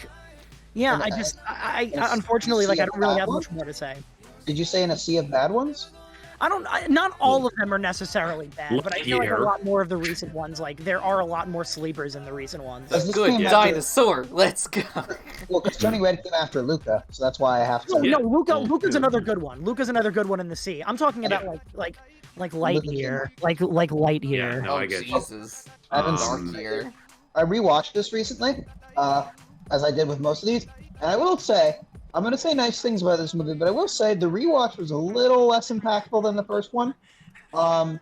yeah, I unfortunately, like, I don't really have much more to say. Did you say in a sea of bad ones? Not all of them are necessily bad, but I feel like a lot more of the recent ones, like, there are a lot more sleepers in the recent ones. A good dinosaur, let's go. Well, because Turning Red came after Luca, so that's why I have to. No, Luca's another good one. Luca's another good one in the sea. I'm talking about like Lightyear, like Lightyear. Yeah, no, I get Jesus. I rewatched this recently, as I did with most of these, and I will say, I'm going to say nice things about this movie, but I will say the rewatch was a little less impactful than the first one. But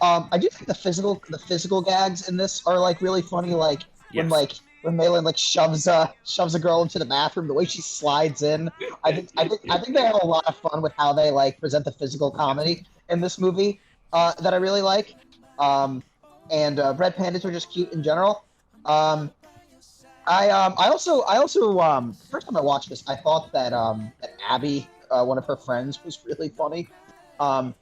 I do think the physical gags in this are, like, really funny. Like, when Malin, like, shoves a girl into the bathroom, the way she slides in. I think they have a lot of fun with how they, like, present the physical comedy in this movie that I really like. And red pandas are just cute in general. I also first time I watched this, I thought that Abby, one of her friends, was really funny. On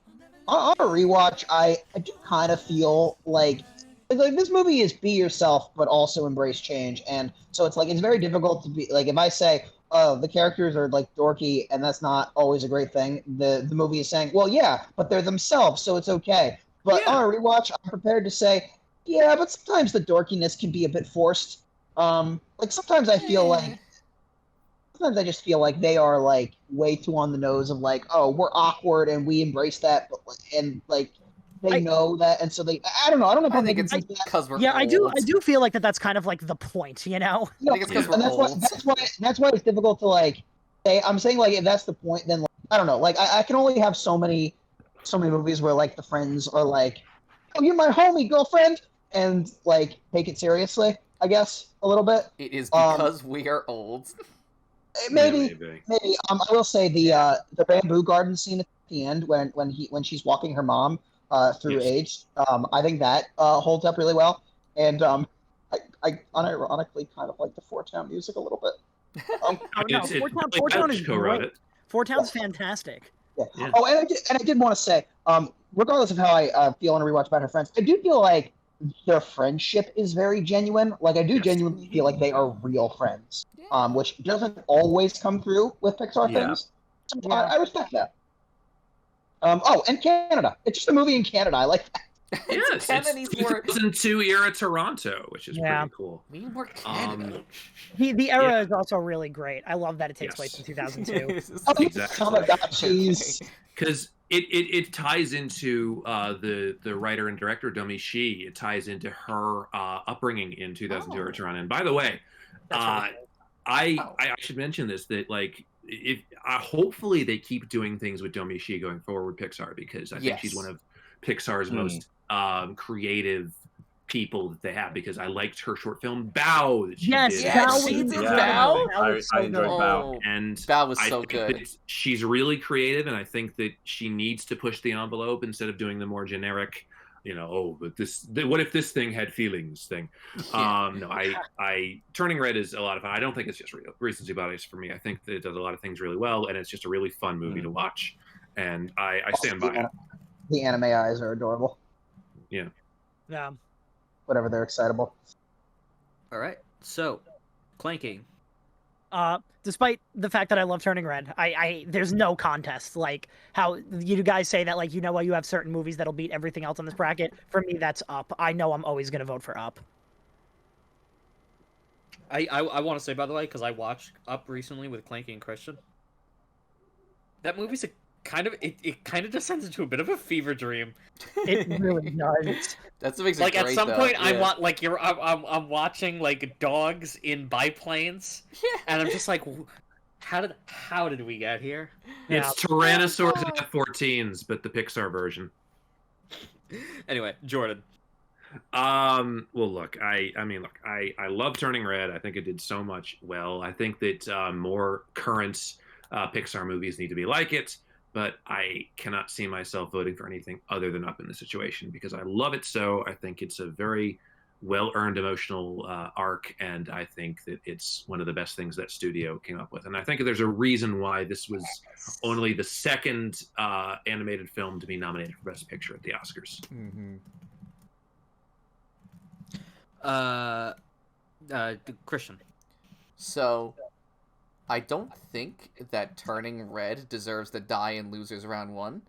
a rewatch, I do kind of feel like this movie is be yourself, but also embrace change, and so it's like it's very difficult to be like, if I say, oh, the characters are, like, dorky, and that's not always a great thing. The movie is saying, well, yeah, but they're themselves, so it's okay. But on a rewatch, I'm prepared to say, yeah, but sometimes the dorkiness can be a bit forced. Like, sometimes I just feel like they are, like, way too on the nose of, like, oh, we're awkward and we embrace that, but, and, like, they know that, and so they, I don't know if I think it's because we're yeah, old. I do feel like that's kind of, like, the point, I think it's because we're old. That's why it's difficult to, like, say. I'm saying, like, if that's the point, then, like, I don't know, like, I can only have so many movies where, like, the friends are like, oh, you're my homie, girlfriend, and, like, take it seriously, I guess, a little bit. It is because we are old. Maybe. I will say the bamboo garden scene at the end when she's walking her mom through age. I think that holds up really well, and I unironically kind of like the Four Town music a little bit. Four Town is great. Four Town's fantastic. Yeah. Oh, and I did want to say, regardless of how I feel in a rewatch about her friends, I do feel like their friendship is very genuine. Like, I do genuinely feel like they are real friends, which doesn't always come through with Pixar things. So I respect that. Oh, and Canada. It's just a movie in Canada. I like that. Yes, Kennedy it's for 2002 era Toronto, which is Yeah. pretty cool. we need more Canada. The era Yeah. is also really great. I love that it takes place in 2002. Exactly. Tamagotchis. Because it ties into the writer and director Domi Shi. It ties into her upbringing in 2002 Oh. era Toronto. And by the way, That's really cool. I should mention this, that like if hopefully they keep doing things with Domi Shi going forward with Pixar, because I think she's Yes. one of Pixar's most creative people that they have, because I liked her short film Bao that she Yes, did. Yeah, Bao she was did incredible. Bao. Bao was so I enjoyed good. Bao. And Bao was I so think good. that she's really creative, and I think that she needs to push the envelope instead of doing the more generic, but what if this thing had feelings thing. Yeah. No, I Turning Red is a lot of fun. I don't think it's just recency bias for me. I think that it does a lot of things really well, and it's just a really fun movie to watch, and I stand by it. The anime eyes are adorable. Yeah. Yeah. Whatever, they're excitable. All right. So, Clanking. Despite the fact that I love Turning Red, I there's no contest. Like how you guys say that, like, well, you have certain movies that'll beat everything else on this bracket. For me, that's Up. I know I'm always gonna vote for Up. I want to say, by the way, because I watched Up recently with Clanky and Christian. That movie's it kind of descends into a bit of a fever dream. It really does. That's what makes it Like great, at some though. point, Yeah. I'm watching like dogs in biplanes, and I'm just like, how did we get here? It's Tyrannosaurs and F-14s, but the Pixar version. Anyway, Jordan. Well, look, I love Turning Red. I think it did so much well. I think that more current Pixar movies need to be like it, but I cannot see myself voting for anything other than Up in this situation, because I love it so. I think it's a very well-earned emotional arc, and I think that it's one of the best things that studio came up with. And I think there's a reason why this was only the second animated film to be nominated for Best Picture at the Oscars. Christian. So, I don't think that Turning Red deserves to die in Losers Round 1.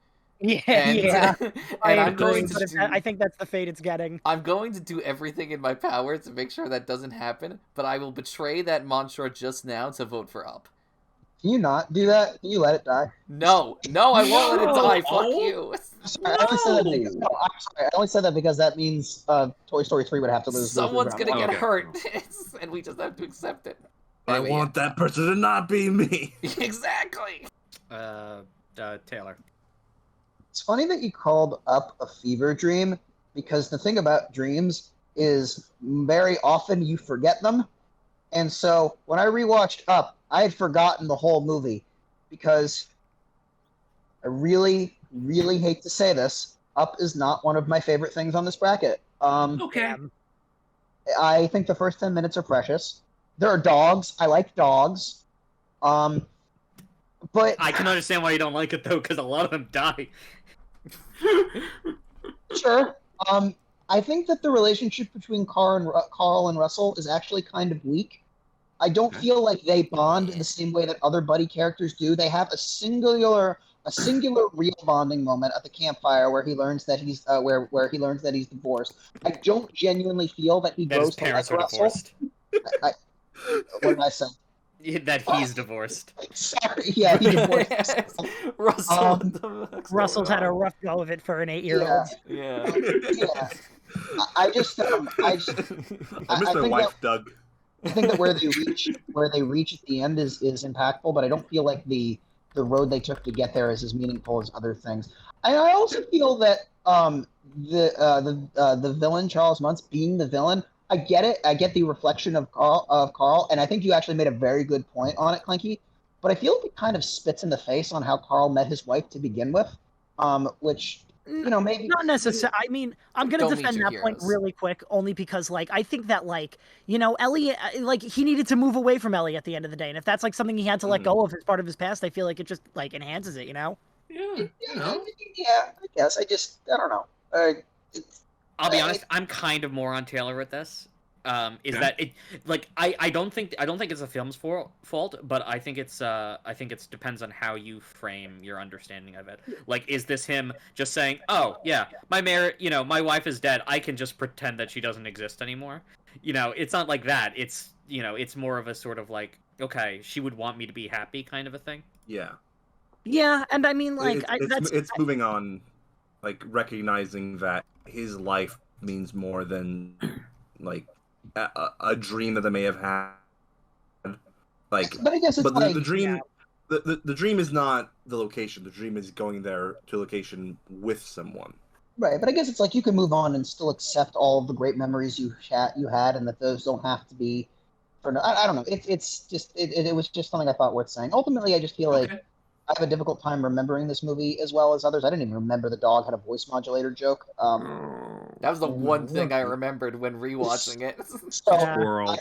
Yeah, And, yeah. and I I'm going agree, to but I think that's the fate it's getting. I'm going to do everything in my power to make sure that doesn't happen, but I will betray that mantra just now to vote for Up. Can you not do that? Can you let it die? No, I won't let it die. Fuck No. you. Sorry, I only said that because, no, I'm sorry. I only said that because that means Toy Story 3 would have to lose. Someone's gonna get Okay. hurt, and we just have to accept it. I Anyway, want that person to not be me. exactly. Taylor. It's funny that you called Up a fever dream, because the thing about dreams is very often you forget them. And so when I rewatched Up, I had forgotten the whole movie, because I really, really hate to say this, Up is not one of my favorite things on this bracket. Okay. I think the first 10 minutes are precious. There are dogs. I like dogs. But I can understand why you don't like it though, because a lot of them die. sure. I think that the relationship between Carl and Russell is actually kind of weak. I don't feel like they bond in the same way that other buddy characters do. They have a singular real bonding moment at the campfire where he learns that he's where he learns that he's divorced. I don't genuinely feel that he That his grows to parents like are Russell. divorced. What did I say? That he's divorced. Sorry, yeah, he divorced. Russell's had a rough go of it for an 8-year-old. Yeah. Yeah. I just I miss my think wife, Doug. I think that where they reach at the end is impactful, but I don't feel like the road they took to get there is as meaningful as other things. And I also feel that the villain, Charles Muntz, being the villain, I get it. I get the reflection of Carl, and I think you actually made a very good point on it, Clanky. But I feel like it kind of spits in the face on how Carl met his wife to begin with, which maybe Not necessarily. I mean, I'm gonna Don't meet defend your that point heroes. really quick, only because, like, I think that, like, Ellie, like, he needed to move away from Ellie at the end of the day, and if that's like something he had to let go of as part of his past, I feel like it just like enhances it, Yeah. Yeah, I guess. I don't know. I'll be honest, I'm kind of more on Taylor with this. Is Okay. that it? Like, I don't think it's the film's fault, but I think it's depends on how you frame your understanding of it. Like, is this him just saying, "Oh yeah, my wife is dead. I can just pretend that she doesn't exist anymore." It's not like that. It's it's more of a sort of like, okay, she would want me to be happy kind of a thing. Yeah. Yeah, and I mean, like, It's moving on, like recognizing that his life means more than like a dream that they may have had. Like, But I guess it's but like, the dream, the dream is not the location. The dream is going there to a location with someone. right. But I guess it's like you can move on and still accept all of the great memories you had, and that those don't have to be. I don't know. It's just it was just something I thought worth saying. Ultimately, I just feel like Okay. I have a difficult time remembering this movie as well as others. I didn't even remember the dog had a voice modulator joke. That was the one thing I remembered when rewatching it. So Squirrel.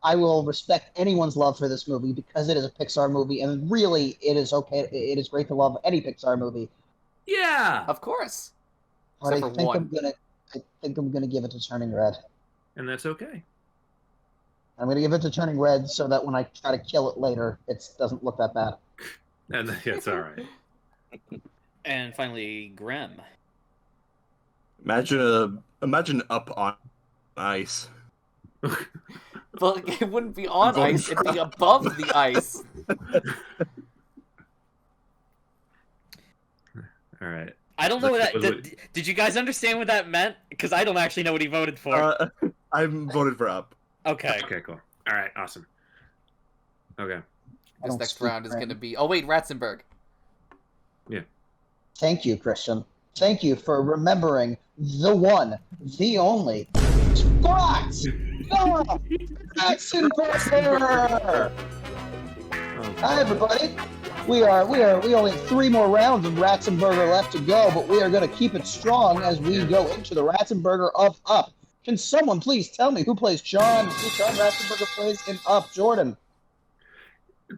I will respect anyone's love for this movie because it is a Pixar movie, and really, it is okay. It is great to love any Pixar movie. Yeah. Of course. But Except for one. I think I'm gonna give it to Turning Red. And that's okay. I'm gonna give it to Turning Red so that when I try to kill it later, it doesn't look that bad. And it's all right. And finally, Grem. Imagine Up on Ice. But it wouldn't be on Going ice, it'd be above the ice. All right. I don't know what Was that. Did you guys understand what that meant? Because I don't actually know what he voted for. I voted for Up. Okay. Okay, cool. All right, awesome. Okay. I This don't next speak round is French. going to be... Oh, wait, Ratzenberg. Thank you, Christian. Thank you for remembering the one, the only, Scott! Ratzenberger! Hi, everybody. We only have 3 more rounds of Ratzenberger left to go, but we are going to keep it strong as we go into the Ratzenberger of Up. Can someone please tell me who plays John? Who John Ratzenberger plays in Up? Jordan.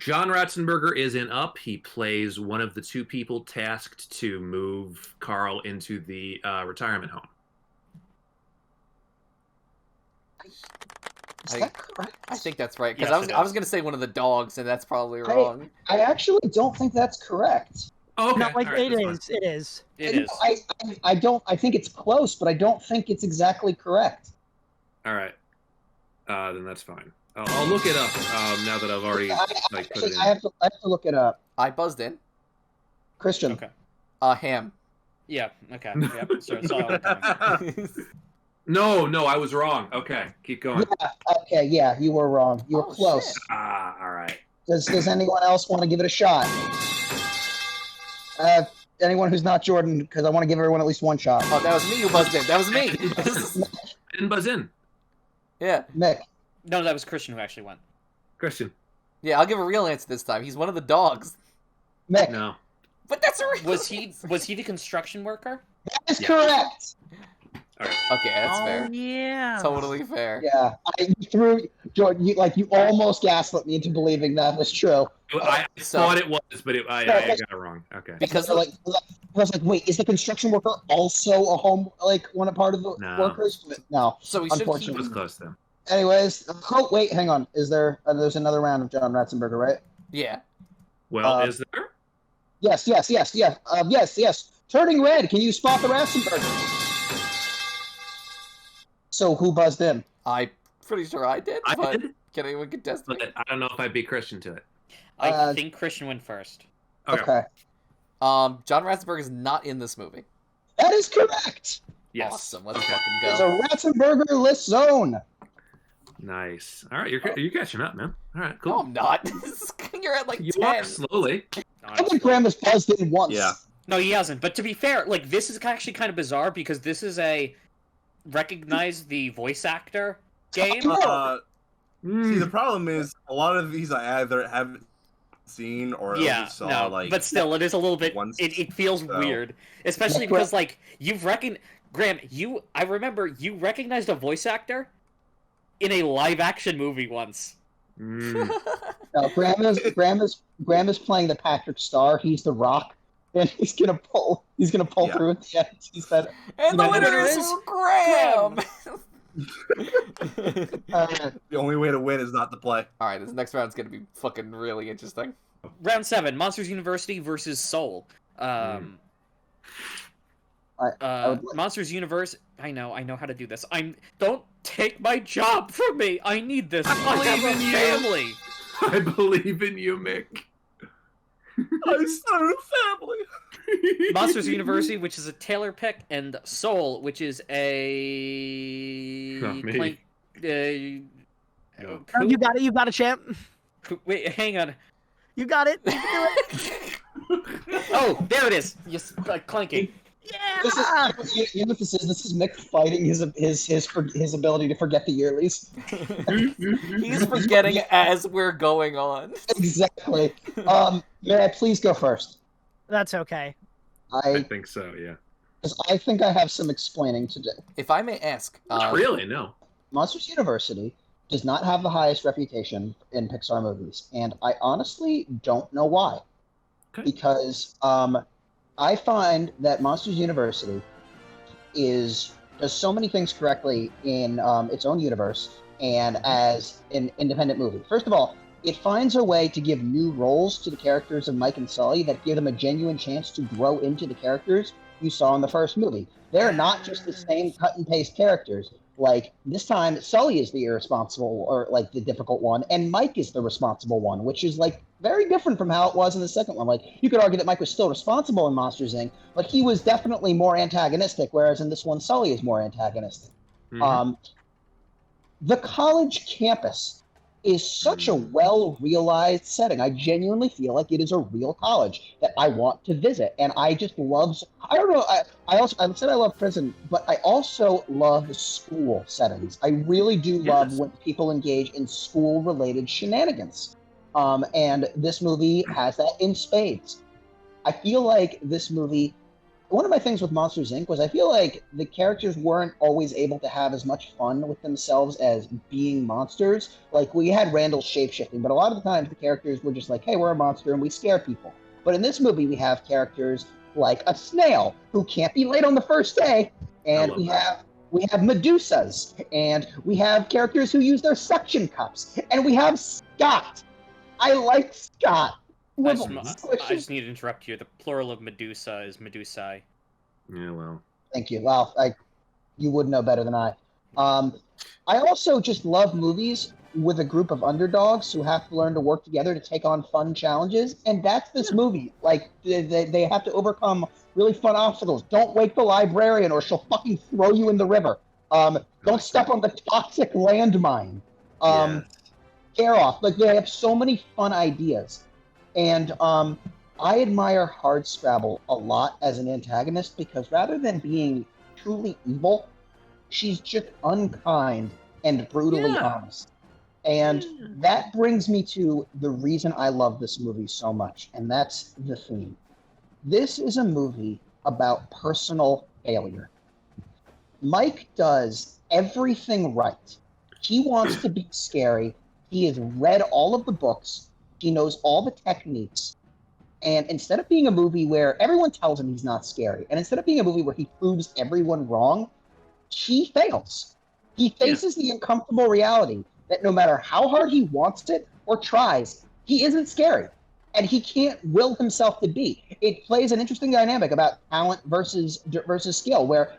John Ratzenberger is in Up. He plays one of the 2 people tasked to move Carl into the retirement home. Is that correct? I think that's right. Because Yes, it I was is. going to say one of the dogs, and that's probably wrong. I actually don't think that's correct. Oh, okay. No, like All right, it that's is. It is. It is. I don't. I think it's close, but I don't think it's exactly correct. fine. All right. Then that's fine. I'll look it up now that I've already like put it in. I have to look it up. I buzzed in. Christian. Okay. Ham. Yeah. Okay. Yep. So it's all coming. No, I was wrong. Okay, keep going. Yeah. Okay. Yeah, you were wrong. You were Oh, close. shit. All right. Does anyone else want to give it a shot? Anyone who's not Jordan, because I want to give everyone at least one shot. Oh, that was me who buzzed in. That was me. I didn't buzz in. Yeah. Nick. No, that was Christian who actually went. Christian. Yeah, I'll give a real answer this time. He's one of the dogs. Nick. No. But that's a real Was he the construction worker? That is Yeah. correct. All right. Okay, that's Oh fair. yeah. Totally fair. Yeah. You threw Jordan. You almost gaslit me into believing that was true. I So- thought it was, but I got it wrong. Okay. Because I was like, wait, is the construction worker also a home, like one a part of the No. workers? No. So we should It Unfortunately. was close though. Anyways, oh wait, hang on. Is there? There's another round of John Ratzenberger, right? Yeah. Well, Uh, is there? Yes. Yes. Turning red. Can you spot the Ratzenberger? So who buzzed in? I'm pretty sure I did. I but did, Can anyone contest me? but I don't know if I beat Christian to it. I think Christian went first. Okay. John Ratzenberger is not in this movie. That is correct. Yes. Awesome. Let's Okay. fucking There's go. a Ratzenberger list zone. Nice. All right, you're catching up, man. All right, No, cool. I'm not. You're at like You 10. are slowly. I think Graham has buzzed in once. Yeah. No, he hasn't. But to be fair, like this is actually kind of bizarre because this is a recognize the voice actor game. See, the problem is a lot of these I either haven't seen or Yeah, only saw no, like. but still, it is a little bit. once, It feels so- weird, especially because like Graham, I remember you recognized a voice actor in a live action movie once. Mm. No, Graham is playing the Patrick Star. He's the Rock, and he's gonna pull Yeah. through at the end. He said, And the You know, winner winner is is Graham. The only way to win is not to play. All right, this next round's gonna be fucking really interesting. Round 7, Monsters University versus Soul. Monsters Universe. I know how to do this. Don't take my job from me. I need this. I have a family. I believe in you, Mick. I started a family. Monsters University, which is a Taylor pick, and Soul, which is a. Not me. No. You got it. You got it, champ. Wait, hang on. You got it. You can do it. Oh, there it is. Just clanking. Yeah. You know what this is? This is Mick fighting his ability to forget the yearlies. He's forgetting as we're going on. Exactly. May I please go first? That's okay. I think so, yeah. Because I think I have some explaining to do. If I may ask, really? No. Monsters University does not have the highest reputation in Pixar movies, and I honestly don't know why. Okay. Because I find that Monsters University does so many things correctly in its own universe and as an independent movie. First of all, it finds a way to give new roles to the characters of Mike and Sully that give them a genuine chance to grow into the characters you saw in the first movie. They're not just the same cut and paste characters. Like, this time, Sully is the irresponsible, or, like, the difficult one, and Mike is the responsible one, which is, like, very different from how it was in the second one. Like, you could argue that Mike was still responsible in Monsters, Inc., but he was definitely more antagonistic, whereas in this one, Sully is more antagonistic. Mm-hmm. The college campus is such a well-realized setting. I genuinely feel like it is a real college that I want to visit, and I just love. I don't know. I said I love prison, but I also love school settings. I really do love when people engage in school-related shenanigans, and this movie has that in spades. I feel like this movie. One of my things with Monsters, Inc. was I feel like the characters weren't always able to have as much fun with themselves as being monsters. Like, we had Randall's shapeshifting, but a lot of the times the characters were just like, hey, we're a monster and we scare people. But in this movie, we have characters like a snail who can't be late on the first day, and we have Medusas, and we have characters who use their suction cups, and we have Scott. I like Scott. I just need to interrupt you. The plural of Medusa is Medusae. Yeah, well. Thank you. Well, you would know better than I. I also just love movies with a group of underdogs who have to learn to work together to take on fun challenges, and that's this movie. Like, they have to overcome really fun obstacles. Don't wake the librarian or she'll fucking throw you in the river. Don't step on the toxic landmine. Scare off. Like, they have so many fun ideas. And I admire Hardscrabble a lot as an antagonist because rather than being truly evil, she's just unkind and brutally honest. And that brings me to the reason I love this movie so much, and that's the theme. This is a movie about personal failure. Mike does everything right. He wants to be scary. He has read all of the books. He knows all the techniques. And instead of being a movie where everyone tells him he's not scary, and instead of being a movie where he proves everyone wrong, he fails. He faces the uncomfortable reality that no matter how hard he wants it or tries, he isn't scary. And he can't will himself to be. It plays an interesting dynamic about talent versus skill, where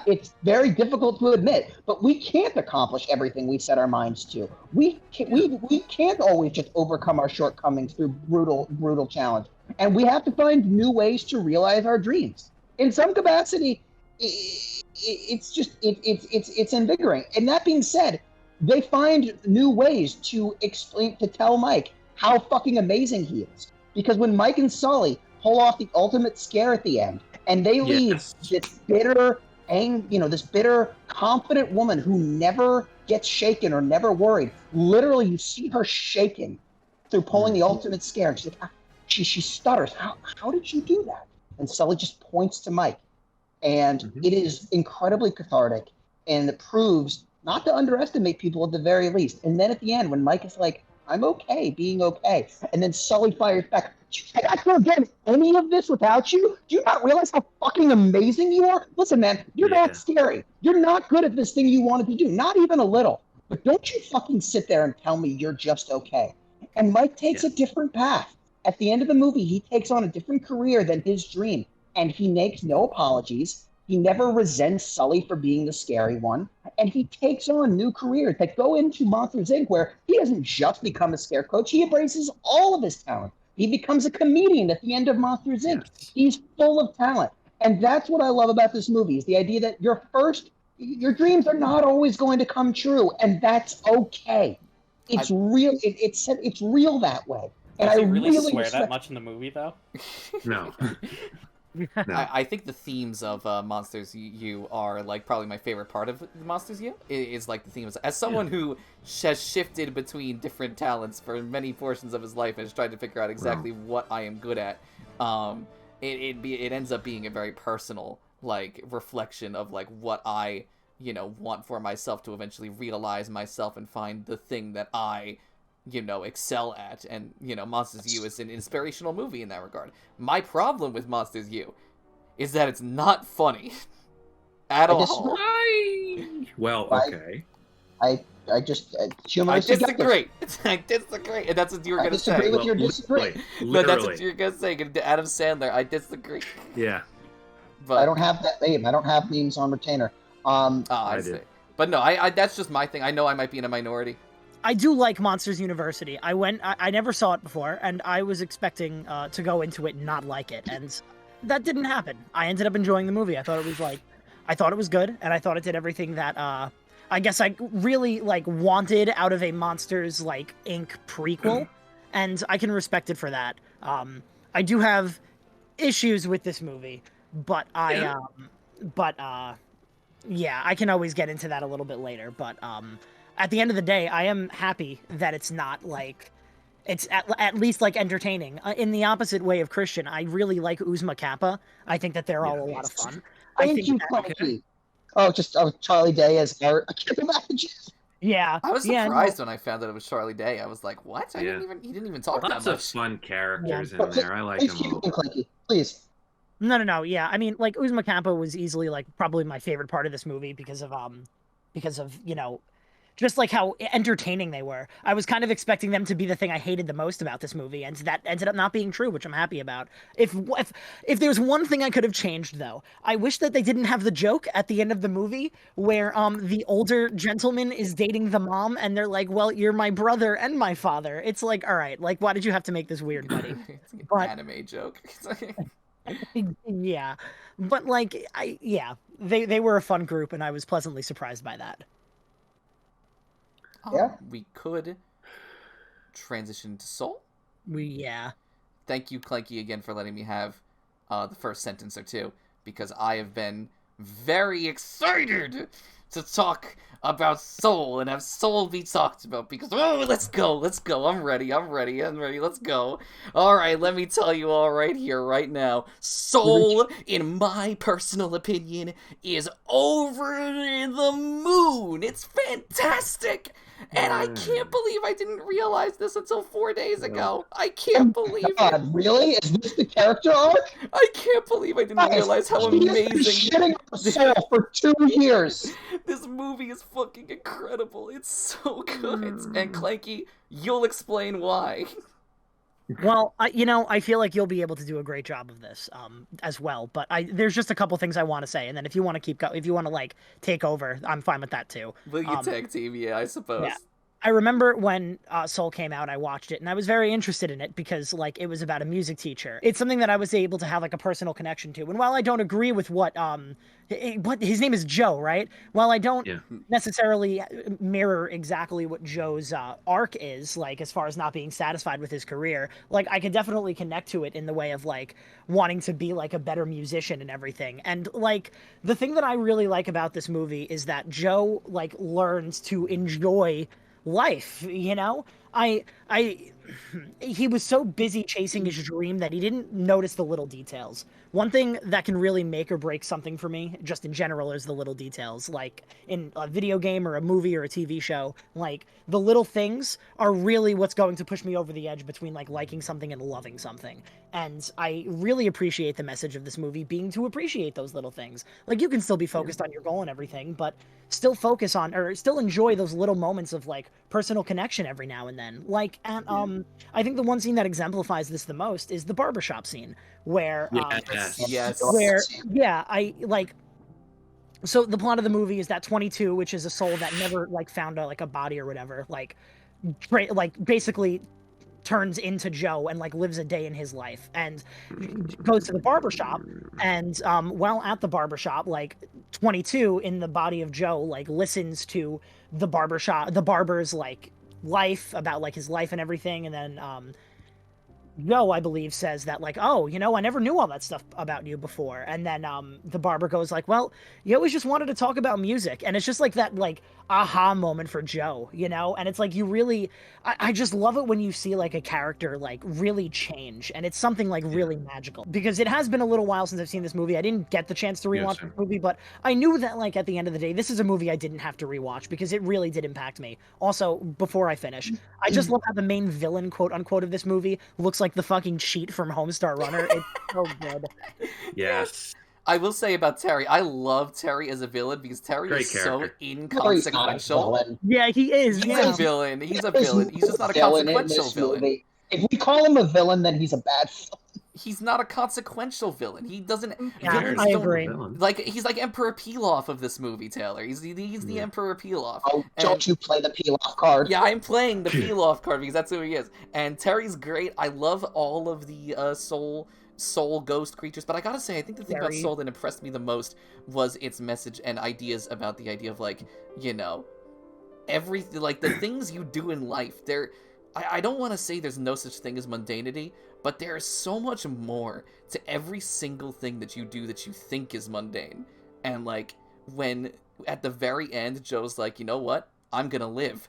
it's very difficult to admit, but we can't accomplish everything we set our minds to. We can't always just overcome our shortcomings through brutal challenge, and we have to find new ways to realize our dreams. In some capacity, it's invigorating. And that being said, they find new ways to tell Mike how fucking amazing he is. Because when Mike and Sully pull off the ultimate scare at the end, and they leave this bitter, confident woman who never gets shaken or never worried. Literally, you see her shaking through pulling the ultimate scare. And she's like, she stutters. How did you do that? And Sully just points to Mike. And it is incredibly cathartic, and it proves not to underestimate people at the very least. And then at the end, when Mike is like, I'm okay being okay, and then Sully fires back, I could have done any of this without you. Do you not realize how fucking amazing you are? Listen, man, you're not scary. You're not good at this thing you wanted to do, not even a little. But don't you fucking sit there and tell me you're just okay. And Mike takes a different path. At the end of the movie, he takes on a different career than his dream, and he makes no apologies. He never resents Sully for being the scary one, and he takes on new careers that go into Monsters, Inc., where he doesn't just become a scare coach, he embraces all of his talent. He becomes a comedian at the end of Monsters, Inc. Yes. He's full of talent. And that's what I love about this movie, is the idea that your dreams are not always going to come true, and that's okay. It's real. It's real that way. And Does he really swear that much in the movie, though? No. No. I think the themes of Monsters U are like probably my favorite part of Monsters U is like the themes. As someone who has shifted between different talents for many portions of his life and has tried to figure out exactly what I am good at, it ends up being a very personal like reflection of like what I want for myself to eventually realize myself and find the thing that I excel at. And Monsters U is an inspirational movie in that regard. My problem with Monsters U is that it's not funny at all. Well, okay. I disagree. I disagree, and that's what you were gonna say. I disagree with your disagree. But that's what you're gonna say. Adam Sandler, I disagree. Yeah. But I don't have that meme. I don't have memes on retainer. I see. But no, I that's just my thing. I know I might be in a minority. I do like Monsters University. I never saw it before, and I was expecting to go into it and not like it, and that didn't happen. I ended up enjoying the movie. I thought it was good, and I thought it did everything that I guess I really wanted out of a Monsters Inc. prequel, and I can respect it for that. I do have issues with this movie, but I can always get into that a little bit later, but at the end of the day, I am happy that it's not it's at least entertaining. In the opposite way of Christian, I really like Uzma Kappa. I think that they're all a lot of fun. Charlie Day as Art. I can't imagine. Yeah, I was surprised when I found that it was Charlie Day. I was like, "What? He didn't even talk that much." Lots of fun characters in there. I like them all. Please. No. Yeah, I mean, Uzma Kappa was easily probably my favorite part of this movie because of just how entertaining they were. I was kind of expecting them to be the thing I hated the most about this movie, and that ended up not being true, which I'm happy about. If there's one thing I could have changed, though, I wish that they didn't have the joke at the end of the movie where the older gentleman is dating the mom, and they're like, "Well, you're my brother and my father." It's all right, why did you have to make this weird, buddy? It's an anime joke. Yeah, but they were a fun group, and I was pleasantly surprised by that. We could transition to Soul. Thank you, Clanky, again for letting me have the first sentence or two, because I have been very excited to talk about Soul and have Soul be talked about, because let's go, I'm ready, let's go. Alright, let me tell you all right here, right now, Soul, in my personal opinion, is over the moon. It's fantastic! And I can't believe I didn't realize this until 4 days ago. I can't believe it. Really? Is this the character arc? I can't believe I didn't realize how amazing. Shitting on Soul for 2 years. This movie is fucking incredible. It's so good. And Clanky, you'll explain why. Well, I feel like you'll be able to do a great job of this as well. But there's just a couple things I want to say, and then if you want to keep going, if you want to take over, I'm fine with that too. Will you tag team? Yeah, I suppose. Yeah. I remember when Soul came out, I watched it, and I was very interested in it because, it was about a music teacher. It's something that I was able to have, a personal connection to. And while I don't agree with what his name is Joe, right? While I don't necessarily mirror exactly what Joe's arc is, as far as not being satisfied with his career, I can definitely connect to it in the way of, wanting to be, a better musician and everything. And, the thing that I really like about this movie is that Joe, learns to enjoy life. He was so busy chasing his dream that he didn't notice the little details. one thing that can really make or break something for me, just in general, is the little details. Like in a video game or a movie or a TV show, like the little things are really what's going to push me over the edge between like liking something and loving something. And I really appreciate the message of this movie being to appreciate those little things. Like you can still be focused on your goal and everything, but still focus on or still enjoy those little moments of like personal connection every now and then. Like at I think the one scene that exemplifies this the most is the barbershop scene where Yes. where I like so the plot of the movie is that 22, which is a soul that never like found a body or whatever, like basically turns into Joe and like lives a day in his life and goes to the barbershop, and while at the barbershop, like 22 in the body of Joe like listens to the barber's like life about like his life and everything, and then Joe, I believe, says that like, oh, I never knew all that stuff about you before. And then the barber goes like, well, you always just wanted to talk about music. And it's just like that like aha moment for Joe, and it's like you really I just love it when you see like a character like really change, and it's something like really magical, because it has been a little while since I've seen this movie. I didn't get the chance to rewatch this movie, but I knew that like at the end of the day, this is a movie I didn't have to rewatch because it really did impact me. Also, before I finish, I just love how the main villain, quote unquote, of this movie looks like the fucking cheat from Homestar Runner. It's so good. Yes. I will say about Terry, I love Terry as a villain because Terry is so inconsequential. Yeah, he is. He's a villain. He's a villain. He's just not a consequential villain. If we call him a villain, then he's a bad villain. He's not a consequential villain. He doesn't. Yeah, I agree. Like he's like Emperor Pilaf of this movie, Taylor. He's the Emperor Pilaf. Oh, don't you play the Pilaf card? Yeah, I'm playing the Pilaf card because that's who he is. And Terry's great. I love all of the soul ghost creatures, but I gotta say, I think the thing about Soul that impressed me the most was its message and ideas about the idea of like, everything, like the things you do in life. I don't want to say there's no such thing as mundanity, but there is so much more to every single thing that you do that you think is mundane. And like when at the very end, Joe's like, you know what? I'm gonna live,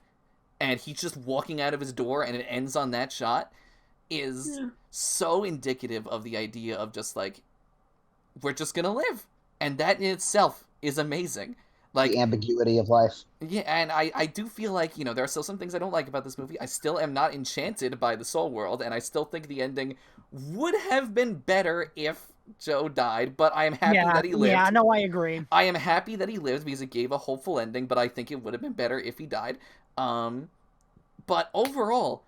and he's just walking out of his door, and it ends on that shot. Is so indicative of the idea of just like, we're just gonna live, and that in itself is amazing. Like the ambiguity of life. Yeah, and I do feel like there are still some things I don't like about this movie. I still am not enchanted by the Soul World, and I still think the ending would have been better if Joe died. But I am happy that he lived. Yeah, no, I agree. I am happy that he lived because it gave a hopeful ending. But I think it would have been better if he died. But overall,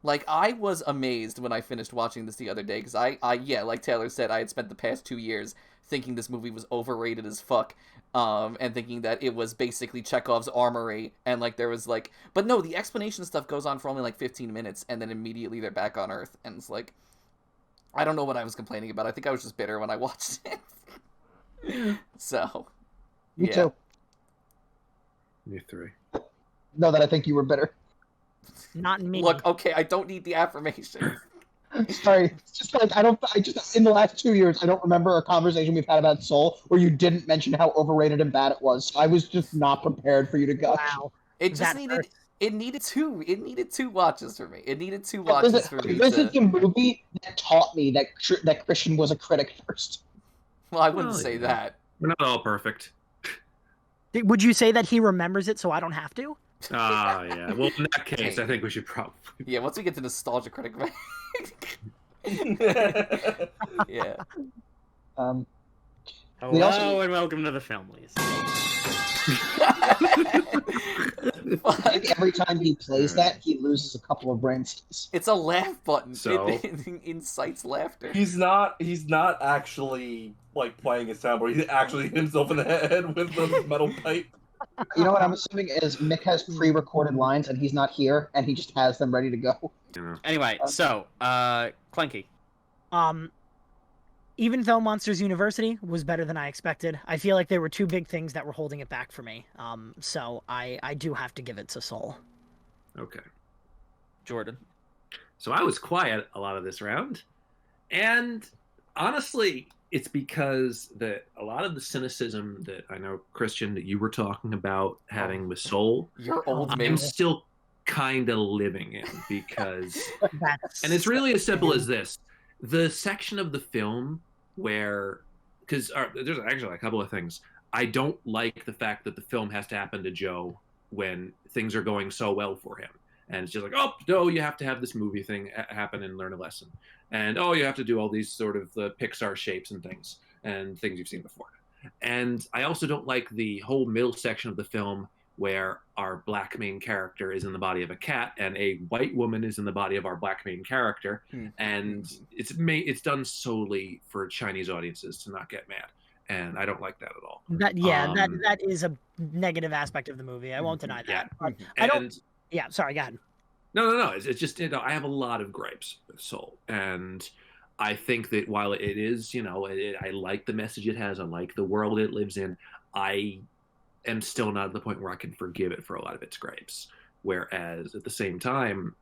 like, I was amazed when I finished watching this the other day, because I like Taylor said, I had spent the past 2 years thinking this movie was overrated as fuck, and thinking that it was basically Chekhov's Armory, and, like, there was, like... But no, the explanation stuff goes on for only, like, 15 minutes, and then immediately they're back on Earth, and it's like... I don't know what I was complaining about. I think I was just bitter when I watched it. So, Me too. Me three. No, that I think you were bitter. Not me. Look, okay, I don't need the affirmation. Sorry, it's just like I just in the last 2 years I don't remember a conversation we've had about Soul where you didn't mention how overrated and bad it was. So I was just not prepared for you to go. Wow. It just needed two watches for me. It needed two watches for me. This is the movie that taught me that Christian was a critic first. Well, I wouldn't say that. We're not all perfect. Would you say that he remembers it so I don't have to? Yeah. Well, in that case, I think we should probably... Yeah, once we get to nostalgia critic... Yeah. Hello and welcome to the Filmlies. Like every time he plays that, he loses a couple of brain cells. It's a laugh button. So it incites laughter. He's not actually like playing a soundboard. He's actually hitting himself in the head with the metal pipe. You know what I'm assuming is Mick has pre-recorded lines and he's not here, and he just has them ready to go. Anyway, so Clanky. Even though Monsters University was better than I expected, I feel like there were two big things that were holding it back for me. So I do have to give it to Soul. Okay. Jordan. So I was quiet a lot of this round, and honestly, it's because a lot of the cynicism that I know, Christian, that you were talking about having with Soul, You're old man. I'm still kind of living in, because... And it's really as simple as this. The section of the film where, because there's actually a couple of things. I don't like the fact that the film has to happen to Joe when things are going so well for him. And it's just like, oh, no, you have to have this movie thing happen and learn a lesson. And, oh, you have to do all these sort of the Pixar shapes and things you've seen before. And I also don't like the whole middle section of the film where our black main character is in the body of a cat and a white woman is in the body of our black main character. And it's done solely for Chinese audiences to not get mad. And I don't like that at all. That is a negative aspect of the movie. I won't deny that. But I don't. Yeah, sorry, go ahead. No. It's just, I have a lot of gripes with Soul. And I think that while it is, I like the message it has, I like the world it lives in, I am still not at the point where I can forgive it for a lot of its gripes. Whereas at the same time,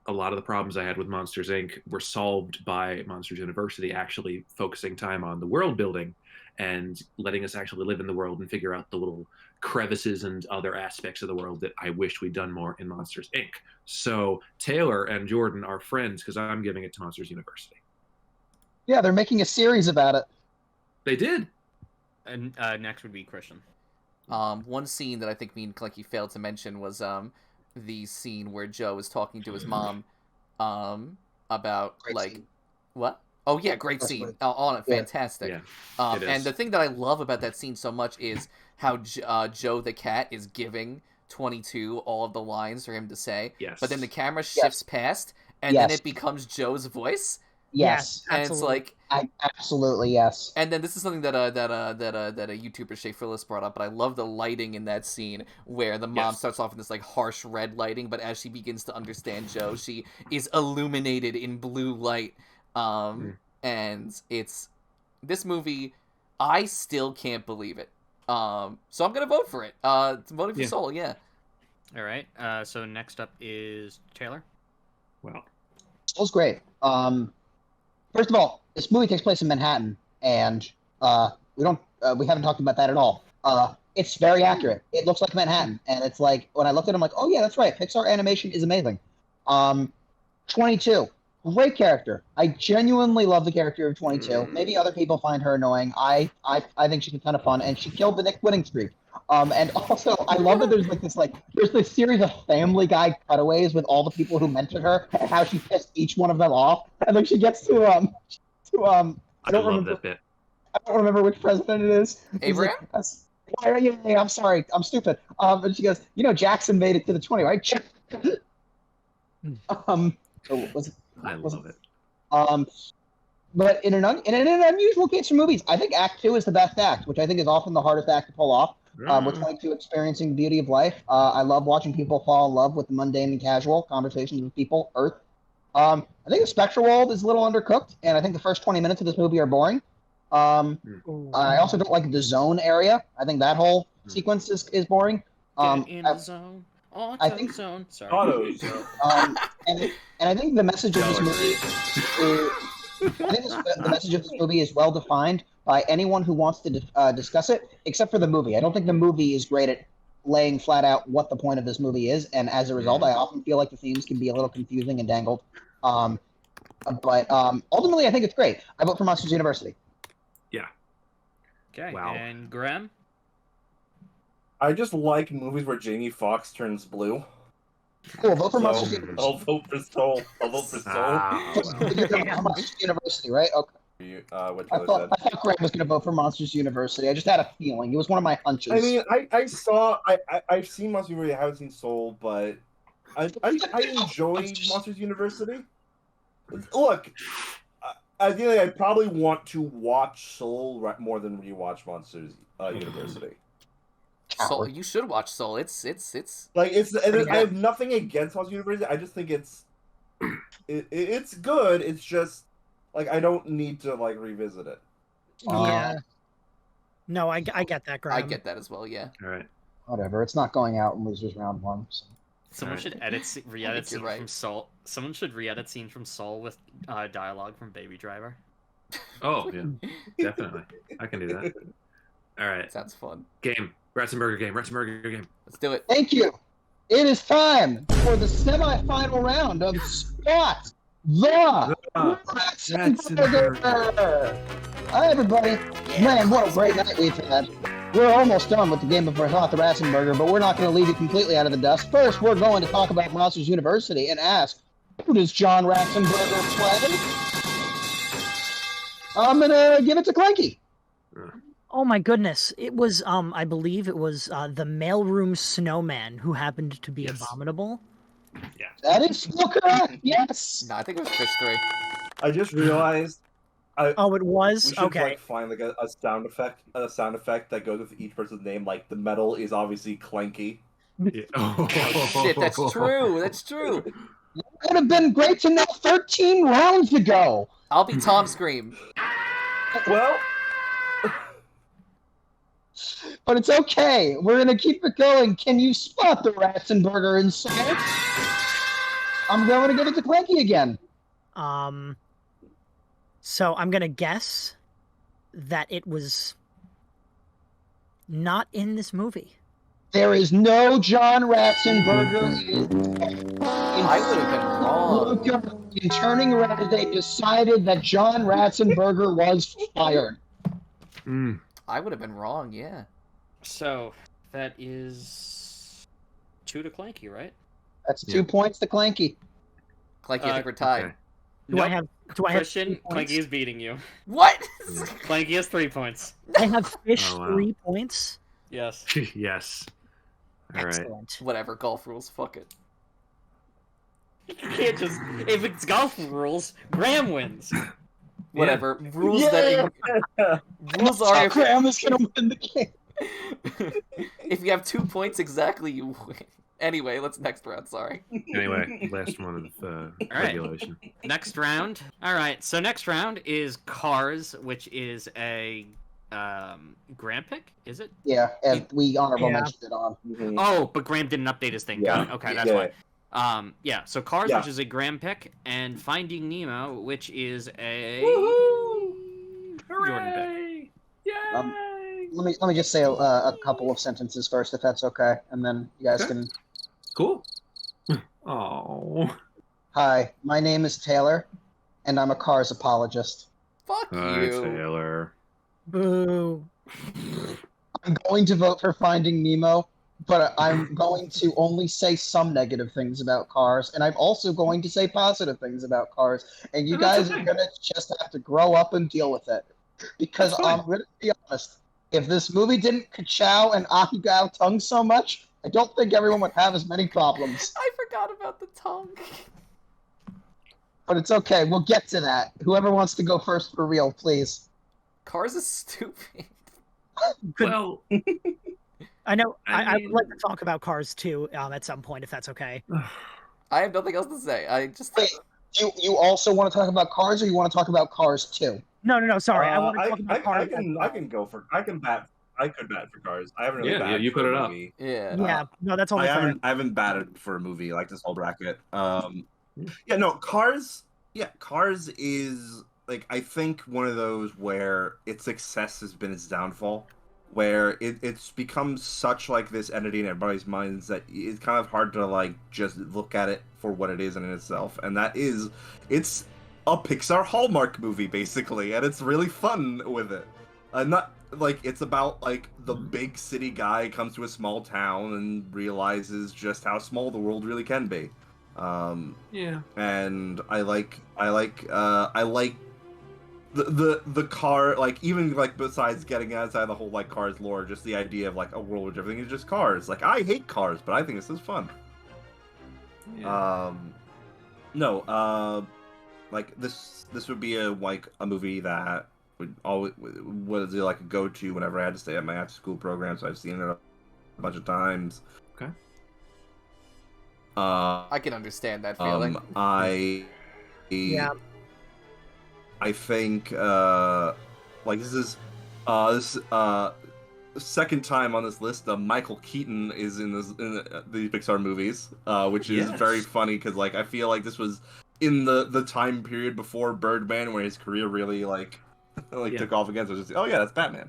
a lot of the problems I had with Monsters, Inc. were solved by Monsters University actually focusing time on the world building and letting us actually live in the world and figure out the little crevices and other aspects of the world that I wish we'd done more in Monsters, Inc. So Taylor and Jordan are friends because I'm giving it to Monsters University. Yeah, they're making a series about it. They did. And next would be Christian. One scene that I think me and Clinky failed to mention was the scene where Joe is talking to his mom about Great like scene. what? Oh yeah, great scene. On it, fantastic. Yeah, it is. And the thing that I love about that scene so much is how Joe the cat is giving 22 all of the lines for him to say. Yes. But then the camera shifts past, and then it becomes Joe's voice. Yes. And it's like absolutely yes. And then this is something that a YouTuber Shay Phyllis brought up, but I love the lighting in that scene where the mom starts off in this like harsh red lighting, but as she begins to understand Joe, she is illuminated in blue light. And it's this movie, I still can't believe it. So I'm gonna vote for it. Voting for Soul, yeah. All right. So next up is Taylor. Well, Soul's great. First of all, this movie takes place in Manhattan, and we haven't talked about that at all. It's very accurate. It looks like Manhattan, and it's like when I looked at it, I'm like, oh yeah, that's right. Pixar animation is amazing. 22, great character. I genuinely love the character of 22. Maybe other people find her annoying. I think she's kind of fun, and she killed the Nick winning streak. And also, I love that there's this series of Family Guy cutaways with all the people who mentored her and how she pissed each one of them off. And then she gets to I don't remember that bit. I don't remember which president it is. Abraham? Yeah, I'm sorry, I'm stupid. And she goes, Jackson made it to the 20, right? So was it? I love it. But in an unusual case for movies, I think Act 2 is the best act, which I think is often the hardest act to pull off. With 22 experiencing the beauty of life. I love watching people fall in love with the mundane and casual conversations with people, Earth. I think the spectral world is a little undercooked, and I think the first 20 minutes of this movie are boring. I also don't like the zone area. I think that whole sequence is boring. Get in the zone. I think zone. Sorry. Auto zone. And I think the message of this movie the message of this movie is well defined by anyone who wants to discuss it, except for the movie. I don't think the movie is great at laying flat out what the point of this movie is, and as a result, I often feel like the themes can be a little confusing and dangled. But ultimately, I think it's great. I vote for Monsters University. Yeah. Okay. Wow. And Graham? I just like movies where Jamie Foxx turns blue. Cool. Vote for Monsters University. I'll vote for Soul. I'll vote for Soul. You're going to vote for Monsters University, right? Okay. What I Taylor thought said. Graham was going to vote for Monsters University. I just had a feeling. It was one of my hunches. I mean, I've seen Monsters University. I haven't seen Soul, but I enjoy Monsters University. Look, at the end of the day, I probably want to watch Soul more than rewatch Monsters University. Soul, you should watch Soul. It's like I have nothing against Monsters University. I just think it's good. It's just like I don't need to like revisit it. Yeah. No, I get that, Graham. I get that as well. Yeah. All right. Whatever. It's not going out in Losers Round 1. So. Someone should re-edit scene right. from Soul. Someone should re-edit scene from Soul with dialogue from Baby Driver. Oh yeah, definitely. I can do that. All right. Sounds fun. Game. Ratzenberger game. Ratzenberger game. Let's do it. Thank you. It is time for the semi-final round of Spot The Ratzenberger. Hi, everybody. Man, what a great night we've had. We're almost done with the game of Thought the Ratzenberger, but we're not going to leave you completely out of the dust. First, we're going to talk about Monsters University and ask, who does John Ratzenberger play? I'm going to give it to Clanky. Oh my goodness! It was I believe it was the mailroom snowman who happened to be abominable. Yeah. That is still correct. Yes. No, I think it was Chris 3. I just realized. Oh, it We was should okay. like find like a sound effect that goes with each person's name. Like the metal is obviously Clanky. Yeah. Oh, shit, that's true. That's true. It would have been great to know 13 rounds ago. I'll be Tom Scream. Well, But it's okay. We're going to keep it going. Can you spot the Ratzenberger in science? I'm going to give it to Clanky again. So I'm gonna guess that it was not in this movie. There is no John Ratzenberger. I would have been wrong. Luca, in Turning Red, they decided that John Ratzenberger was fired. I would have been wrong, yeah. So that is 2 to Clanky, right? That's 2 points to Clanky. Clanky, I think we're tied. Okay. Do I have Christian, 3 points? Clanky is beating you. What? Clanky has 3 points. I have Fish Oh, wow. 3 points. Yes. Yes. All right. Excellent. Whatever, golf rules, fuck it. You can't just. If it's golf rules, Graham wins. Whatever. Rules that... Rules are... Graham is going to win the game. If you have 2 points exactly, you win. Anyway, let's next round, sorry. Anyway, last one of All right. regulation. Next round. All right. So next round is Cars, which is a Graham pick. Is it? Yeah, and we honorable Yeah. mentioned it on. Oh, but Graham didn't update his thing. Yeah. Got it. Okay, that's Yeah. why. Yeah. So Cars, Yeah. which is a Graham pick, and Finding Nemo, which is a Jordan pick. Let me just say a couple of sentences first, if that's okay, and then you guys can. Cool. Oh. Hi, my name is Taylor, and I'm a Cars apologist. Fuck Hi, you. Taylor. Boo. I'm going to vote for Finding Nemo, but I'm going to only say some negative things about Cars, and I'm also going to say positive things about Cars, and you guys are going to just have to grow up and deal with it. Because I'm going to be honest, if this movie didn't ka-chow and ahigao tongue so much, I don't think everyone would have as many problems. I forgot about the tongue. But it's okay, we'll get to that. Whoever wants to go first for real, please. Cars is stupid. Well, I know. I mean- would like to talk about Cars too at some point, if that's okay. I have nothing else to say. I just... Wait, you also want to talk about Cars, or you want to talk about Cars 2? No. Sorry, I want to talk about Cars. I can go for. I could bat for Cars. I haven't really Yeah, batted you for put a it up. movie. Yeah. Yeah, no, that's only I fair. haven't batted for a movie like this whole bracket. Yeah, no, Cars. Yeah, Cars is like I think one of those where its success has been its downfall, where it's become such like this entity in everybody's minds that it's kind of hard to like just look at it for what it is in itself, and that is it's a Pixar Hallmark movie basically, and it's really fun with it. Not like it's about like the big city guy comes to a small town and realizes just how small the world really can be. yeah. And I like the car, like even like besides getting outside the whole like Cars lore, just the idea of like a world where everything is just cars. Like I hate cars, but I think this is fun. Yeah. Like this would be a movie that would always was like a go to whenever I had to stay at my after school program. So I've seen it a bunch of times. Okay. I can understand that feeling. I think like this is second time on this list. Michael Keaton is in the Pixar movies, which is very funny because like I feel like this was in the time period before Birdman where his career really took off again. So it's just that's Batman.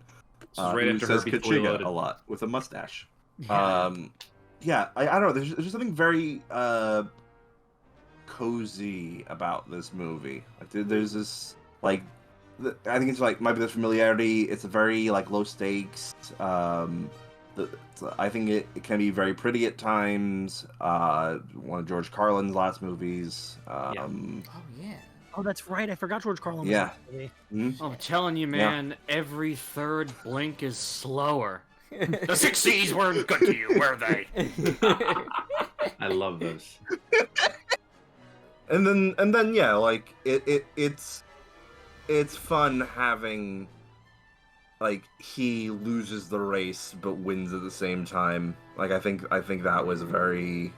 Right Who after says Herbie Fully Kachiga Loaded. a lot with a mustache. Yeah. I don't know. There's just something very cozy about this movie. Like, there's this like, I think it's like might be the familiarity. It's a very like low stakes. I think it can be very pretty at times. One of George Carlin's last movies. Oh yeah. Oh, that's right. I forgot George Carlin was Yeah. in the movie. I'm telling you, man, every third blink is slower. The 60s weren't good to you, were they? I love those. And then yeah, like it's fun having like he loses the race but wins at the same time. Like I think that was very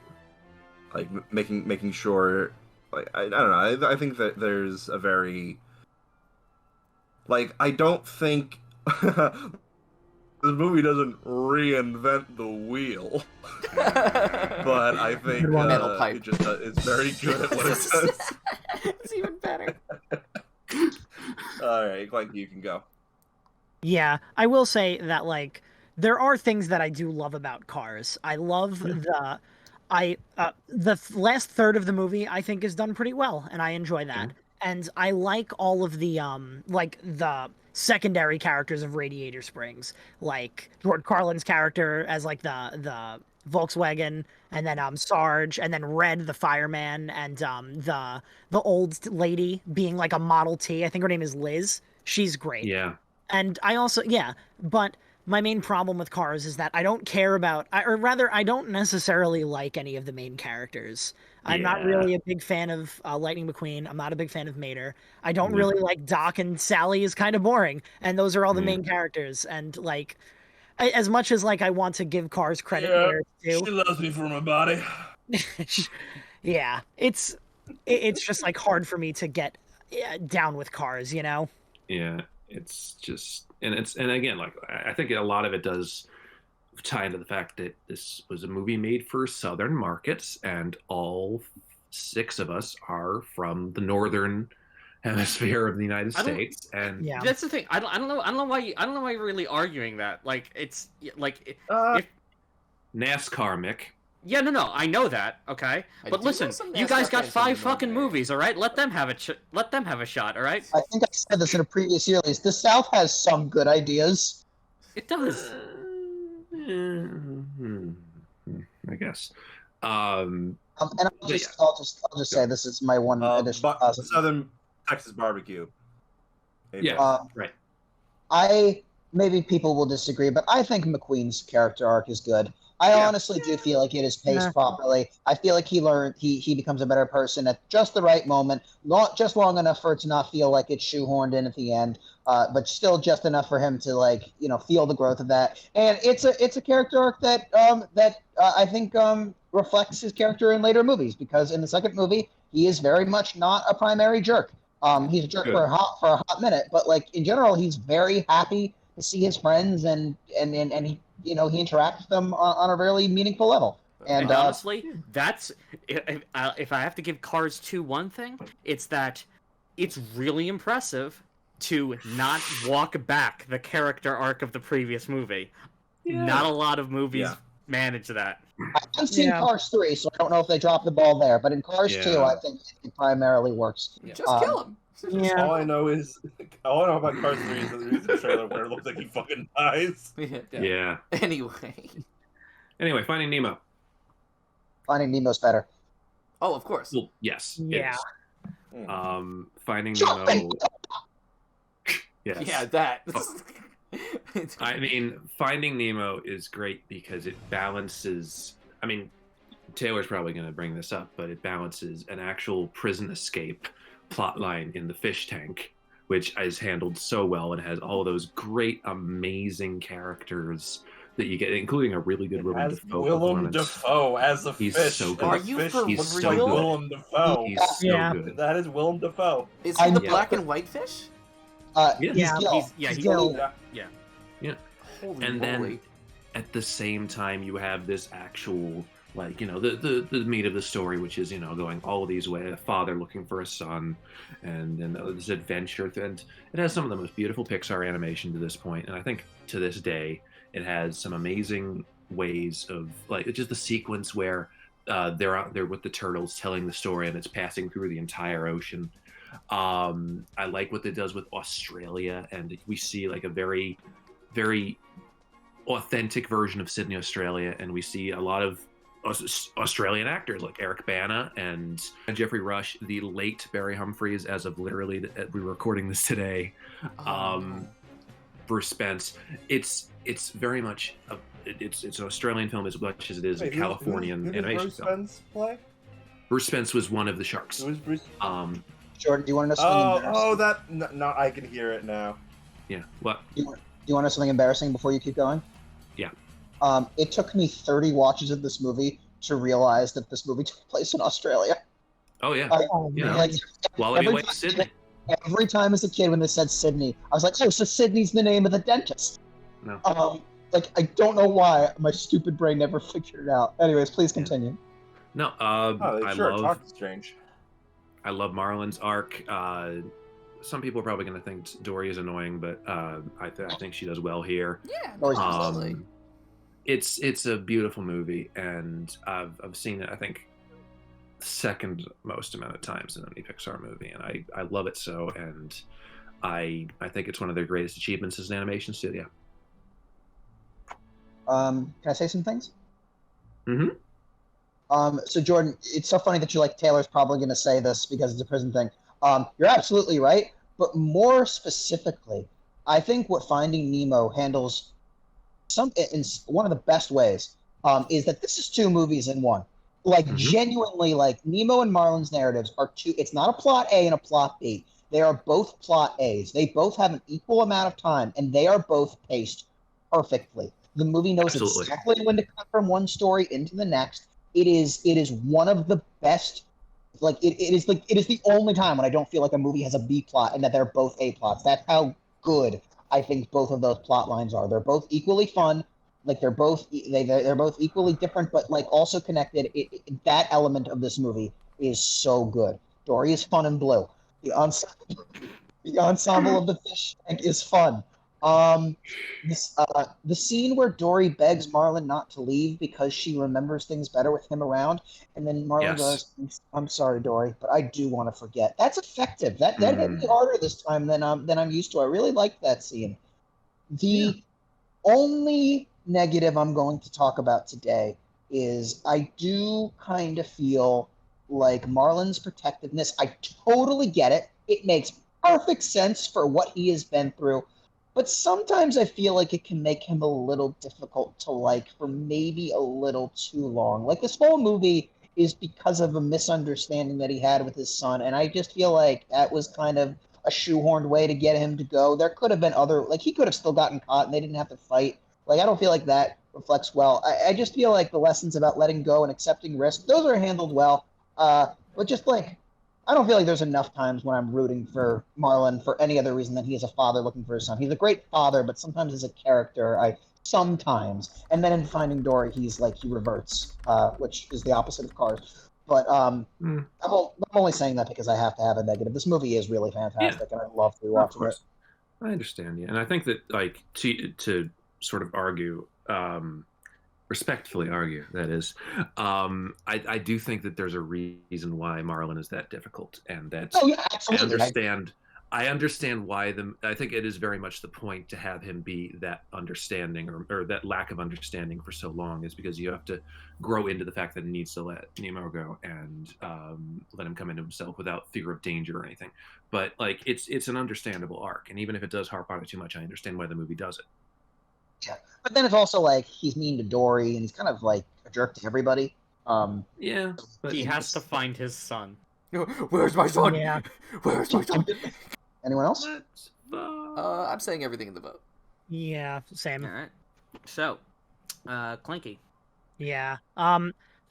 like making sure like I don't know. I think that there's a very like I don't think the movie doesn't reinvent the wheel, but I think Metal pipe. it just it's very good at what it does. It's even better. All right, Clank, you can go. Yeah, I will say that like there are things that I do love about Cars. I love the last third of the movie I think is done pretty well, and I enjoy that. And I like all of the like the secondary characters of Radiator Springs, like George Carlin's character as like the Volkswagen, and then Sarge, and then Red the fireman, and the old lady being like a Model T. I think her name is Liz. She's great. Yeah. And I also, but my main problem with Cars is that I don't care about, or rather, I don't necessarily like any of the main characters. I'm not really a big fan of Lightning McQueen. I'm not a big fan of Mater. I don't really like Doc, and Sally is kind of boring. And those are all the main characters. And like, as much as like I want to give Cars credit where it's due, She loves me for my body. yeah, it's just like hard for me to get down with Cars, you know? Yeah. It's just, and again, like I think a lot of it does tie into the fact that this was a movie made for Southern markets, and all 6 of us are from the Northern Hemisphere of the United States, and that's the thing. I don't know why you're really arguing that. Like it's like if NASCAR, Mick. Yeah, no, I know that. Okay, but listen, you guys got 5 fucking movies, all right? Let them have let them have a shot, all right? I think I said this in a previous year. At least the South has some good ideas. It does. I guess. And I'll just say this is my one additional Southern Texas barbecue. Yeah, right. Maybe people will disagree, but I think McQueen's character arc is good. I honestly do feel like it is paced properly. I feel like he becomes a better person at just the right moment, not just long enough for it to not feel like it's shoehorned in at the end, but still just enough for him to feel the growth of that. And it's a character arc that I think reflects his character in later movies, because in the second movie he is very much not a primary jerk. He's a jerk for a hot minute, but like in general he's very happy to see his friends and he he interacts with them on a really meaningful level. And honestly, that's if I have to give Cars 2 one thing, it's that it's really impressive to not walk back the character arc of the previous movie. Not a lot of movies manage that. I haven't seen Cars 3, so I don't know if they dropped the ball there. But in Cars 2, I think it primarily works. Just kill him. All I know about Cars 3 is that there's a trailer where it looks like he fucking dies. Yeah. Anyway, Finding Nemo. Finding Nemo's better. Oh, of course. Well, yes. Yeah. Finding Nemo. Yes. Yeah, that. I mean, Finding Nemo is great because it balances. I mean, Taylor's probably going to bring this up, but it balances an actual prison escape plotline in the fish tank, which is handled so well and has all those great, amazing characters that you get, including a really good Willem Dafoe Willem Dafoe as a fish. He's so good. Are you for He's real? so good. Willem Dafoe. He's so good. That is Willem Dafoe. Is he the black and white fish? He's Gil. He's Gil. Yeah. Holy And moly. then at the same time, you have this actual, like, the meat of the story, which is, going all of these ways, a father looking for a son, and this adventure. And it has some of the most beautiful Pixar animation to this point. And I think to this day, it has some amazing ways of, like, it's just the sequence where they're out there with the turtles telling the story, and it's passing through the entire ocean. I like what it does with Australia, and we see like a very, very authentic version of Sydney, Australia, and we see a lot of Australian actors like Eric Bana and Jeffrey Rush, the late Barry Humphries, as of literally we're recording this today. Bruce Spence. It's very much it's an Australian film as much as it is a Californian animation Bruce film. Spence play? Bruce Spence was one of the sharks. Who was Bruce? Jordan, do you want to know something embarrassing? No, I can hear it now. Yeah. What? Do you want to know something embarrassing before you keep going? Yeah. It took me 30 watches of this movie to realize that this movie took place in Australia. Oh yeah. Quality Way Sydney. Every time as a kid when they said Sydney, I was like, oh, so Sydney's the name of the dentist. No. I don't know why my stupid brain never figured it out. Anyways, please continue. No. They talked strange. I love Marlon's arc. Some people are probably going to think Dory is annoying, but I think she does well here. Yeah, it's a beautiful movie, and I've seen it, I think, second most amount of times in any Pixar movie, and I love it so, and I think it's one of their greatest achievements as an animation studio. Can I say some things? Mm-hmm. So Jordan, it's so funny that you like Taylor's probably going to say this because it's a prison thing. You're absolutely right, but more specifically, I think what Finding Nemo handles in one of the best ways is that this is two movies in one. Like genuinely, like Nemo and Marlin's narratives are two. It's not a plot A and a plot B. They are both plot A's. They both have an equal amount of time, and they are both paced perfectly. The movie knows exactly when to cut from one story into the next. It is one of the best. It is the only time when I don't feel like a movie has a B plot and that they're both A plots. That's how good I think both of those plot lines are. They're both equally fun. Like they're both equally different, but like also connected. That element of this movie is so good. Dory is fun and blue. The ensemble of the fish tank is fun. The scene where Dory begs Marlin not to leave because she remembers things better with him around, and then Marlin goes, "I'm sorry, Dory, but I do want to forget." That's effective. That hit me harder this time than I'm used to. I really liked that scene. The only negative I'm going to talk about today is I do kind of feel like Marlin's protectiveness. I totally get it. It makes perfect sense for what he has been through. But sometimes I feel like it can make him a little difficult to like for maybe a little too long. Like this whole movie is because of a misunderstanding that he had with his son. And I just feel like that was kind of a shoehorned way to get him to go. There could have been other, like he could have still gotten caught and they didn't have to fight. Like, I don't feel like that reflects well. I just feel like the lessons about letting go and accepting risk, those are handled well. But just like, I don't feel like there's enough times when I'm rooting for Marlin for any other reason than he is a father looking for his son. He's a great father, but sometimes as a character, sometimes. And then in Finding Dory, he's like, he reverts, which is the opposite of Cars. But I'm only saying that because I have to have a negative. This movie is really fantastic, and I love rewatching it. I understand you. And I think that, like, to sort of argue, respectfully argue, that is, I do think that there's a reason why Marlin is that difficult, and that's I understand why I think it is very much the point to have him be that understanding or that lack of understanding for so long is because you have to grow into the fact that he needs to let Nemo go and let him come into himself without fear of danger or anything. But like it's an understandable arc, and even if it does harp on it too much, I understand why the movie does it. Yeah, but then it's also like he's mean to Dory and he's kind of like a jerk to everybody. Yeah, but he has to find his son. Where's my son? Yeah. Where's my son? Anyone else? I'm saying everything in the vote. Yeah, same. All right. So, Clanky. Yeah.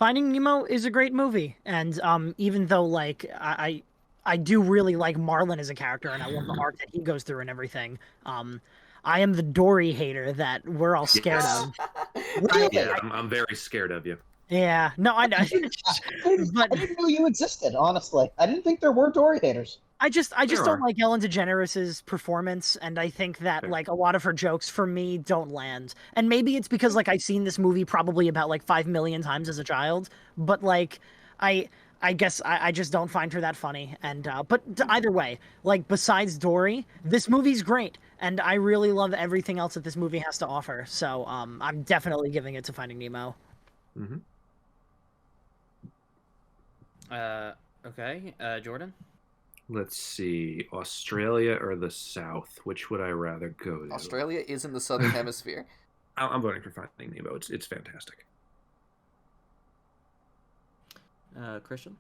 Finding Nemo is a great movie, and even though like I do really like Marlin as a character, and I love the arc that he goes through and everything. I am the Dory hater that we're all scared of. Yeah, I'm very scared of you. Yeah, no, I know. I didn't know you existed, honestly. I didn't think there were Dory haters. I just There don't are. like Ellen DeGeneres' performance, and I think that Fair. like a lot of her jokes for me don't land. And maybe it's because like I've seen this movie probably about like 5 million times as a child, but like I guess I just don't find her that funny. And but either way, like besides Dory, this movie's great, and I really love everything else that this movie has to offer. So I'm definitely giving it to Finding Nemo. Mm-hmm. Okay, Jordan. Let's see, Australia or the South? Which would I rather go to? Australia is in the southern hemisphere. I'm voting for Finding Nemo. It's fantastic. Christian.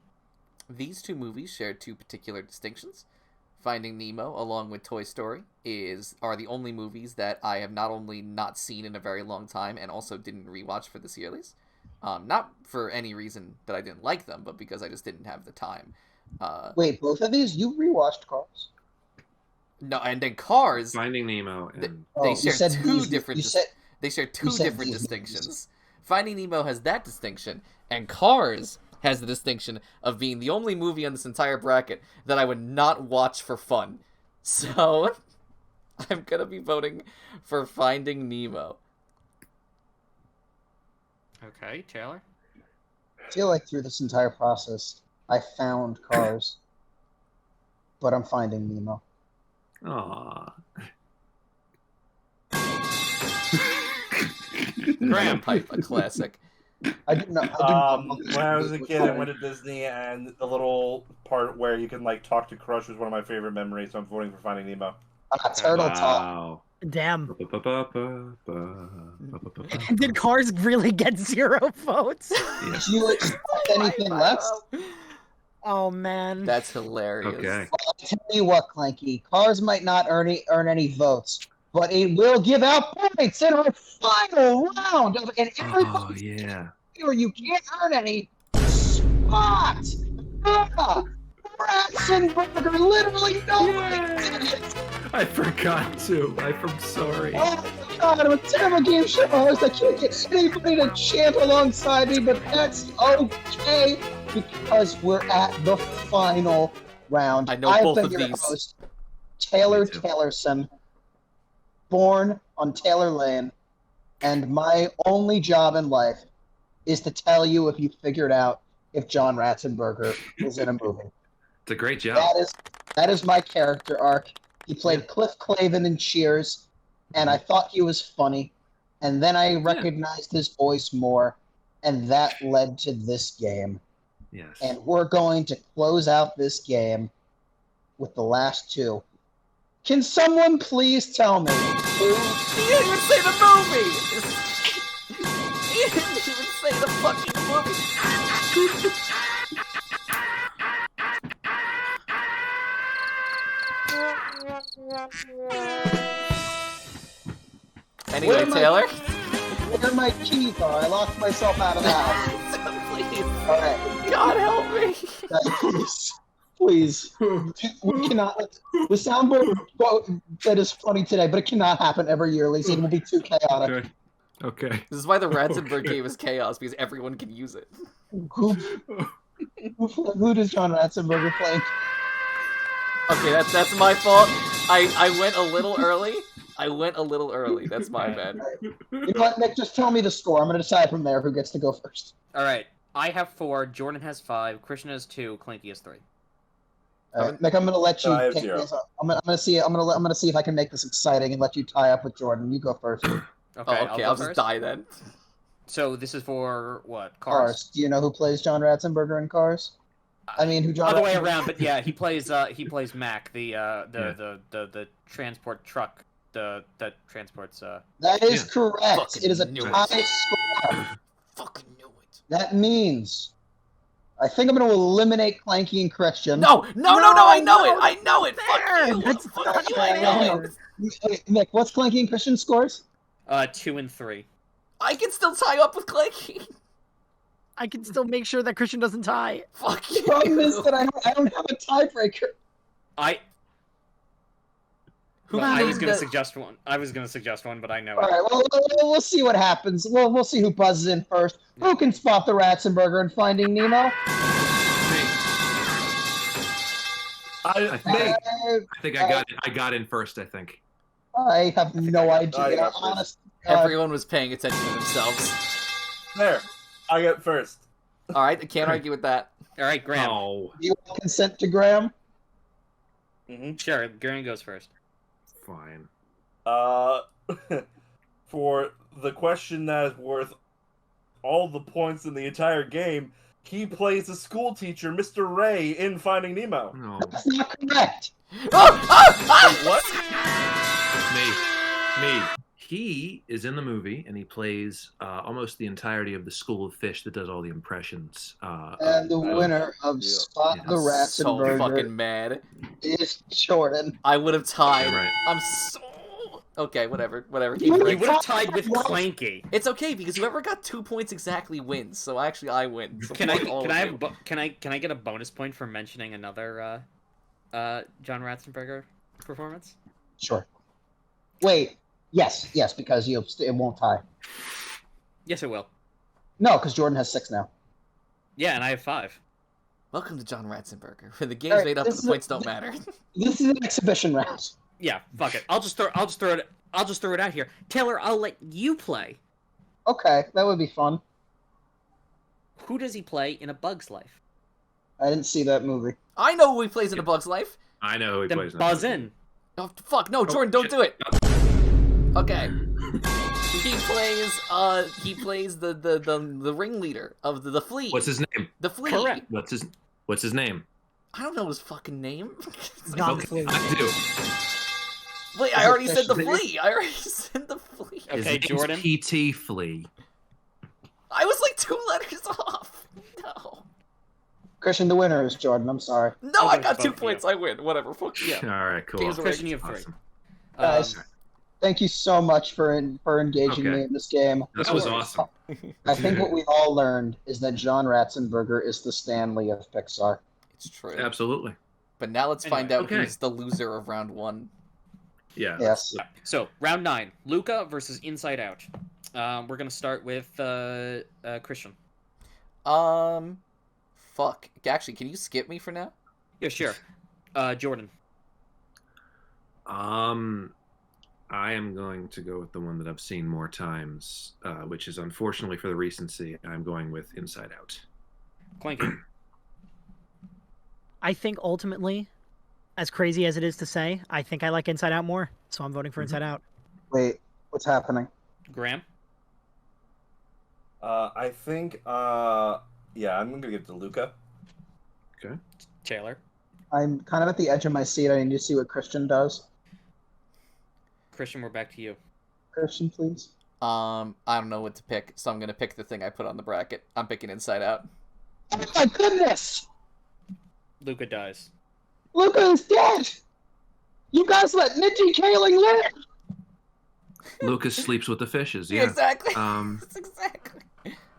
These two movies share two particular distinctions. Finding Nemo, along with Toy Story, are the only movies that I have not only not seen in a very long time and also didn't rewatch for this yearlies. Not for any reason that I didn't like them, but because I just didn't have the time. Wait, both of these? You rewatched Cars? No, and then Cars. Finding Nemo and They you share said two these- different. you said- They share two you said different these distinctions. movies. Finding Nemo has that distinction, and Cars has the distinction of being the only movie on this entire bracket that I would not watch for fun. So, I'm gonna be voting for Finding Nemo. Okay, Taylor. I feel like through this entire process, I found Cars, but I'm Finding Nemo. Aww. Graham Pipe, a classic. I didn't know. When I was a kid, I went to Disney, and the little part where you can like talk to Crush was one of my favorite memories. So I'm voting for Finding Nemo. Turtle Talk. Wow. Damn. Did Cars really get 0 votes? Did you expect anything less? Oh man. That's hilarious. Okay. I'll tell you what, Clanky. Cars might not earn any votes, but it will give out points in our final round. And Oh yeah. or you can't earn any spot. Ratzenberger, literally nobody did it. I forgot to. I'm sorry. Oh my god, I'm a terrible game show host. I can't get anybody to chant alongside me, but that's okay because we're at the final round. I know I've both been of your these. host, Taylor Me too. Taylorson, born on Taylor Lane, and my only job in life is to tell you if you figured out if John Ratzenberger was in a movie. It's a great job. That is my character arc. He played Cliff Clavin in Cheers, and I thought he was funny. And then I recognized his voice more, and that led to this game. Yes. And we're going to close out this game with the last two. Can someone please tell me who? He didn't even say the movie! He didn't even say the fucking movie! Anyway, Where my- Taylor? Where my keys are? I locked myself out of the house. Please, All right, God help me! guys, please. We cannot. The soundboard quote that is funny today, but it cannot happen every year, Lisa. It will be too chaotic. Okay. This is why the Ratzenberg game is chaos, because everyone can use it. Who does John Ratzenberger play? Okay, that's my fault. I went a little early. That's my bad. You know what, Nick? Just tell me the score. I'm going to decide from there who gets to go first. All right. I have 4. Jordan has 5. Christian has 2. Clanky has 3. All right, Nick, I'm going to let you I have take 0. this. I'm going to see. I'm going to see if I can make this exciting and let you tie up with Jordan. You go first. Okay. Okay, I'll I'll go just first. die then. So this is for what? Cars. Do you know who plays John Ratzenberger in Cars? I mean, who John? Other way Ratzenberger- around, but yeah, he plays Mac, the transport truck, that transports. That is Yeah. correct. Fucking It is a knew it. tie score. Fucking knew it. That means I think I'm going to eliminate Clanky and Christian. No, I know it. I know it. Fuck Fair. you. That's Fuck you. fair. I know it. Okay, Nick, what's Clanky and Christian's scores? 2 and 3. I can still tie up with Clanky. I can still make sure that Christian doesn't tie. Fuck The you. problem is that I don't have a tiebreaker. Who I made was gonna the- suggest one. But I know All it. right, well, we'll see what happens. We'll see who buzzes in first. Who can spot the Ratzenberger in Finding Nemo? I think I got in first. I think. I have no idea. Honestly, Everyone was paying attention to themselves. There, I got first. All right, I can't argue with that. All right, Graham. Oh, do you want consent to Graham? Sure, Graham goes first. fine. For the question that is worth all the points in the entire game, he plays the school teacher, Mr. Ray, in Finding Nemo. No. That's not correct. What? Me. He is in the movie, and he plays almost the entirety of the school of fish that does all the impressions. And the winner of Spot the So Ratzenberger fucking mad. is Jordan. I would have tied. Right. I'm so okay. Whatever. Keep You it would have tied with Clanky. It's okay because whoever got 2 points exactly wins. So actually, I win. So Can fuck all of you. can I get a bonus point for mentioning another John Ratzenberger performance? Sure. Wait. Yes, because it won't tie. Yes, it will. No, because Jordan has 6 now. Yeah, and I have 5. Welcome to John Ratzenberger, where the game's All right, made up and the points don't matter. This is an exhibition round. Yeah, fuck it. I'll just throw it out here. Taylor, I'll let you play. Okay, that would be fun. Who does he play in A Bug's Life? I didn't see that movie. I know who he plays in A Bug's Life. I know who he Then plays. buzz in. Oh fuck! No, Jordan, don't shit. do it. Okay. He plays the ringleader of the flea. What's his name? The flea. Correct. What's his name? I don't know his fucking name. Not Okay, Flea. I do. Wait, I already said the flea. I already said the flea. Okay, His name's Jordan. P.T. Flea. I was like 2 letters off. No. Christian, the winner is Jordan. I'm sorry. No, I'll I go got for 2 both of points. I win. Whatever. Fuck yeah. All right, cool. Game's Christian, you have 3. Awesome. Guys, thank you so much for engaging Okay. me in this game. That was awesome. I think what we've all learned is that John Ratzenberger is the Stanley of Pixar. It's true. Absolutely. But now let's find out Okay. who's the loser of round 1. Yeah. Yes. So, round 9. Luca versus Inside Out. We're going to start with Christian. Fuck. Actually, can you skip me for now? Yeah, sure. Jordan. I am going to go with the one that I've seen more times, which is unfortunately for the recency. I'm going with Inside Out. Clanky. I think ultimately, as crazy as it is to say, I think I like Inside Out more, so I'm voting for Inside Out. Wait, what's happening? Graham. I think, yeah, I'm gonna give it to Luca. Okay. Taylor. I'm kind of at the edge of my seat. I need to see what Christian does. Christian, we're back to you. Christian, please. I don't know what to pick, so I'm gonna pick the thing I put on the bracket. I'm picking Inside Out. Oh my goodness! Luca dies. Luca is dead! You guys let Ninja Kaling live! Lucas sleeps with the fishes. Yeah. Exactly. That's exactly.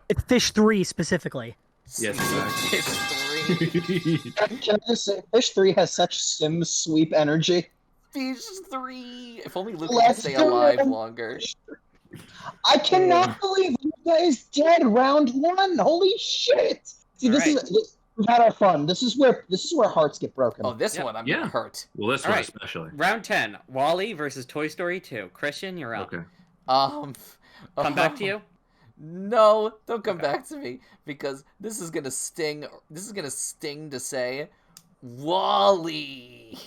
It's Fish 3 specifically. Yes, exactly. Fish 3. Can I just say, Fish 3 has such sim sweep energy. Fish 3. If only Luca Let's could stay do alive it. longer. I cannot believe Luca is dead round 1. Holy shit! See, we've had our fun. This is where hearts get broken. Oh, this one I'm gonna hurt. Well, this All one right. especially. Round 10. Wall-E versus Toy Story 2. Christian, you're up. Okay. Come back to you. No, don't come back to me because this is gonna sting. This is gonna sting to say, Wall-E.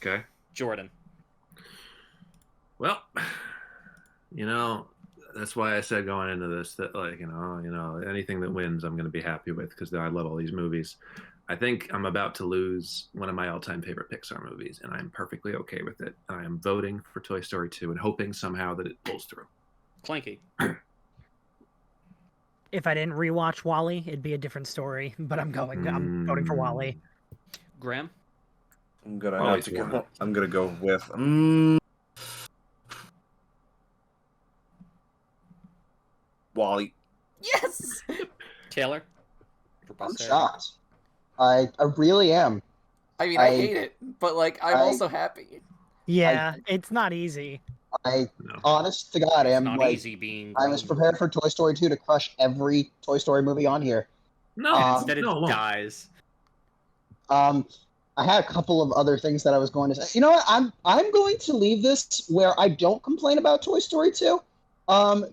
Okay. Jordan. Well, that's why I said going into this that anything that wins I'm going to be happy with because I love all these movies. I think I'm about to lose one of my all-time favorite Pixar movies, and I'm perfectly okay with it. I am voting for Toy Story 2 and hoping somehow that it pulls through. Clanky. If I didn't rewatch Wall-E, it'd be a different story. But I'm voting for Wall-E. Graham. I'm gonna Oh, have to it's go. I'm gonna go with Wall-E. Yes. Taylor. I'm shocked. I really am. I mean, I hate it, but I'm also happy. Yeah, it's not easy. Honest to God, I am not like easy being I was prepared for Toy Story 2 to crush every Toy Story movie on here. No, instead it dies. I had a couple of other things that I was going to say. You know what? I'm going to leave this where I don't complain about Toy Story 2,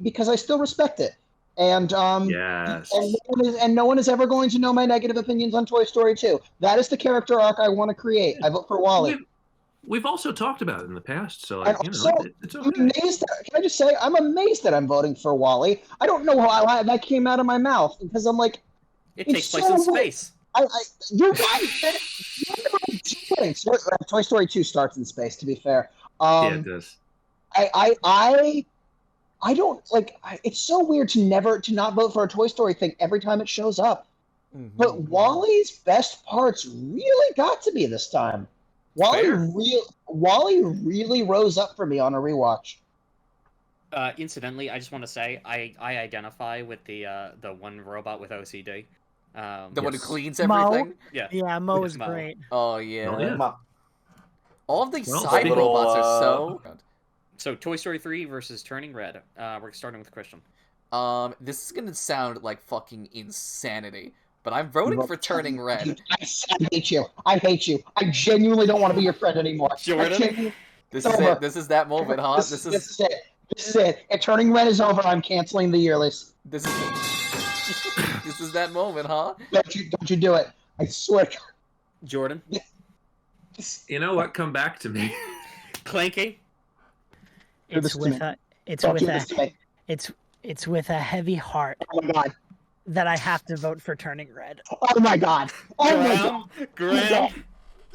because I still respect it. And Yes. and no one is ever going to know my negative opinions on Toy Story 2. That is the character arc I want to create. I vote for Wall-E. We've also talked about it in the past, so And it's also, okay. I'm amazed that, can I just say, I'm amazed that I'm voting for Wall-E. I don't know how that came out of my mouth, because I'm like, it takes place in space. You're right. Toy Story 2 starts in space, to be fair. Yeah, it does. I don't like. It's so weird to not vote for a Toy Story thing every time it shows up. Mhm. But Wall-E's best parts really got to me this time. Wall-E really rose up for me on a rewatch. Incidentally, I just want to say I identify with the one robot with OCD. The one who cleans Mo? everything. Yeah, Mo is Mo. great. Oh yeah. Oh, yeah. All of these Well, side little, robots are so. So Toy Story 3 versus Turning Red. We're starting with Christian. This is gonna sound like fucking insanity, but I'm voting for Turning Red. I hate you. I hate you. I genuinely don't want to be your friend anymore. Jordan? This is it. This is that moment, huh? This is it. This is it. If Turning Red is over, I'm canceling the yearlies. This is this is that moment, huh? Don't you do it. I swear. Jordan? You know what? Come back to me. Clanky? This to me. It's with a heavy heart Oh my god. that I have to vote for Turning Red. Oh my god. Oh my god. Graham?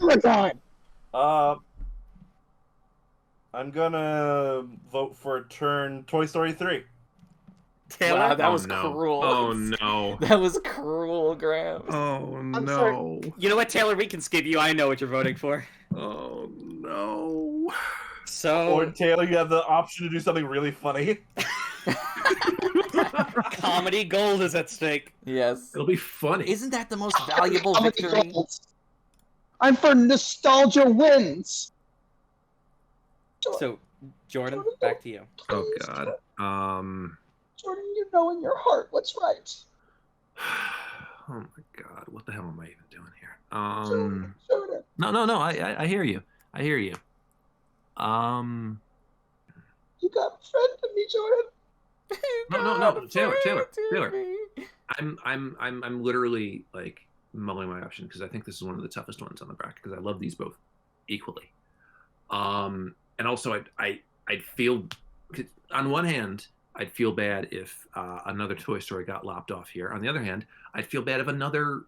Oh my god. I'm gonna vote for Toy Story 3. Taylor? Wow, that Oh, was no. cruel. Oh no. That was cruel, Graham. Oh I'm no. You know what, Taylor? We can skip you. I know what you're voting for. Oh no. So, Or Taylor, you have the option to do something really funny. comedy gold is at stake. Yes. It'll be funny. Isn't that the most valuable Comedy victory? gold. I'm for nostalgia wins. So, Jordan, back to you. Oh god. Jordan, you know in your heart what's right. Oh my god. What the hell am I even doing here? Jordan. No. I hear you. I hear you. You got a friend in me, Jordan. No. Taylor. I'm literally like mulling my option because I think this is one of the toughest ones on the bracket because I love these both equally. And also I'd feel on one hand I'd feel bad if another Toy Story got lopped off here. On the other hand, I'd feel bad if another